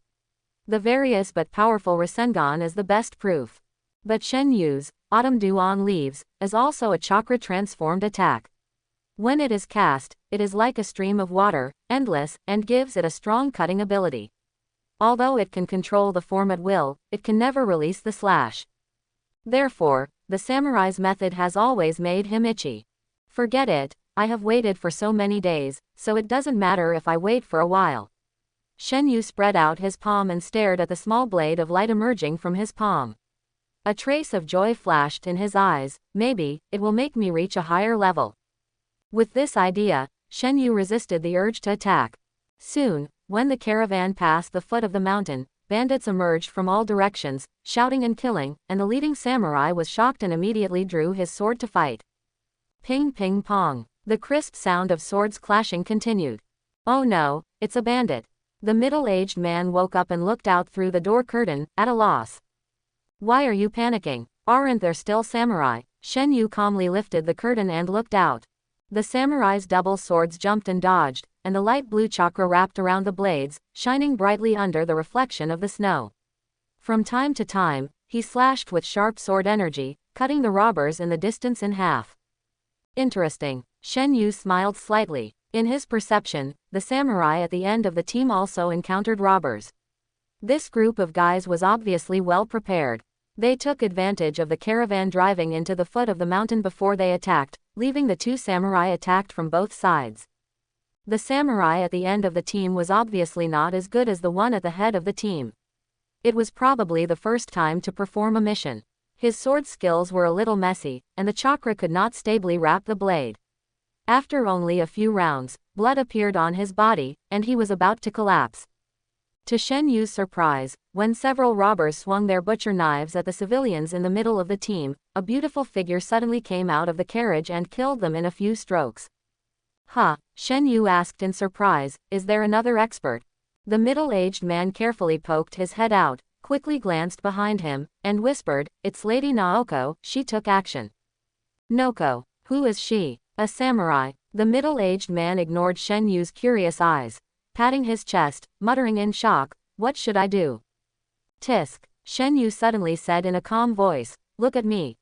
The various but powerful Rasengan is the best proof. But Shen Yu's Autumn Dew on Leaves is also a chakra transformed attack. When it is cast, it is like a stream of water, endless, and gives it a strong cutting ability. Although it can control the form at will, it can never release the slash. Therefore, the samurai's method has always made him itchy. Forget it, I have waited for so many days, so it doesn't matter if I wait for a while. Shen Yu spread out his palm and stared at the small blade of light emerging from his palm. A trace of joy flashed in his eyes. Maybe, it will make me reach a higher level. With this idea, Shen Yu resisted the urge to attack. Soon, when the caravan passed the foot of the mountain, bandits emerged from all directions, shouting and killing, and the leading samurai was shocked and immediately drew his sword to fight. Ping ping pong. The crisp sound of swords clashing continued. Oh no, it's a bandit. The middle-aged man woke up and looked out through the door curtain, at a loss. Why are you panicking? Aren't there still samurai? Shen Yu calmly lifted the curtain and looked out. The samurai's double swords jumped and dodged, and the light blue chakra wrapped around the blades, shining brightly under the reflection of the snow. From time to time, he slashed with sharp sword energy, cutting the robbers in the distance in half. Interesting. Shen Yu smiled slightly. In his perception, the samurai at the end of the team also encountered robbers. This group of guys was obviously well prepared. They took advantage of the caravan driving into the foot of the mountain before they attacked, leaving the two samurai attacked from both sides. The samurai at the end of the team was obviously not as good as the one at the head of the team. It was probably the first time to perform a mission. His sword skills were a little messy, and the chakra could not stably wrap the blade. After only a few rounds, blood appeared on his body, and he was about to collapse. To Shen Yu's surprise, when several robbers swung their butcher knives at the civilians in the middle of the team, a beautiful figure suddenly came out of the carriage and killed them in a few strokes. Huh, Shen Yu asked in surprise, is there another expert? The middle-aged man carefully poked his head out, quickly glanced behind him, and whispered, it's Lady Naoko, she took action. Noko, who is she? A samurai. The middle-aged man ignored Shen Yu's curious eyes, patting his chest, muttering in shock, what should I do? Tisk, Shen Yu suddenly said in a calm voice, look at me.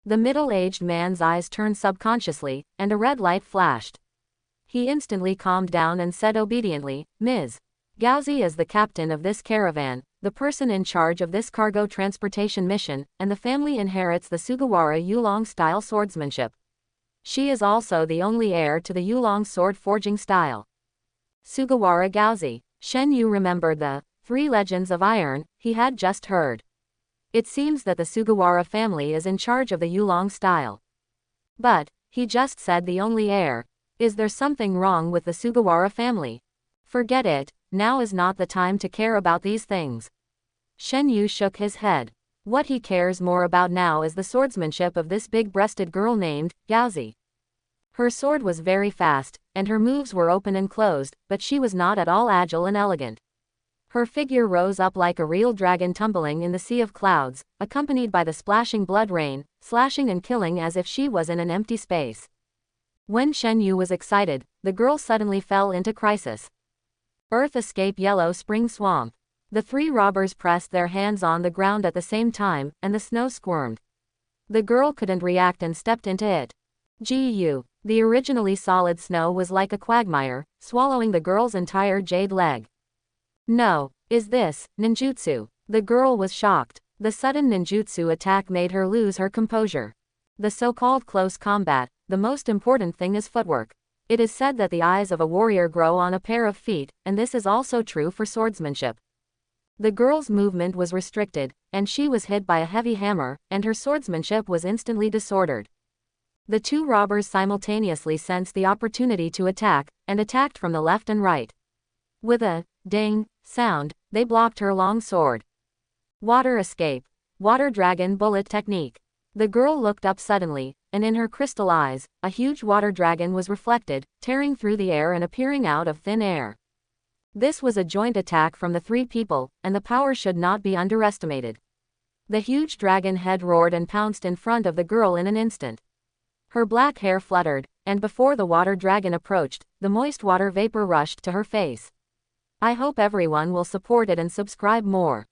The middle-aged man's eyes turned subconsciously, and a red light flashed. He instantly calmed down and said obediently, Ms. Gaozi is the captain of this caravan, the person in charge of this cargo transportation mission, and the family inherits the Sugawara Yulong-style swordsmanship. She is also the only heir to the Yulong sword forging style. Sugawara Gaozi. Shen Yu remembered the 3 legends of iron he had just heard. It seems that the Sugawara family is in charge of the Yulong style. But, he just said the only heir. Is there something wrong with the Sugawara family? Forget it, now is not the time to care about these things. Shen Yu shook his head. What he cares more about now is the swordsmanship of this big-breasted girl named Gaozi. Her sword was very fast, and her moves were open and closed, but she was not at all agile and elegant. Her figure rose up like a real dragon tumbling in the sea of clouds, accompanied by the splashing blood rain, slashing and killing as if she was in an empty space. When Shen Yu was excited, the girl suddenly fell into crisis. Earth escape yellow spring swamp. The 3 robbers pressed their hands on the ground at the same time, and the snow squirmed. The girl couldn't react and stepped into it. Gu. The originally solid snow was like a quagmire, swallowing the girl's entire jade leg. No, is this ninjutsu? The girl was shocked. The sudden ninjutsu attack made her lose her composure. The so-called close combat, the most important thing is footwork. It is said that the eyes of a warrior grow on a pair of feet, and this is also true for swordsmanship. The girl's movement was restricted, and she was hit by a heavy hammer, and her swordsmanship was instantly disordered. The 2 robbers simultaneously sensed the opportunity to attack, and attacked from the left and right. With a ding sound, they blocked her long sword. Water escape. Water dragon bullet technique. The girl looked up suddenly, and in her crystal eyes, a huge water dragon was reflected, tearing through the air and appearing out of thin air. This was a joint attack from the 3 people, and the power should not be underestimated. The huge dragon head roared and pounced in front of the girl in an instant. Her black hair fluttered, and before the water dragon approached, the moist water vapor rushed to her face. I hope everyone will support it and subscribe more.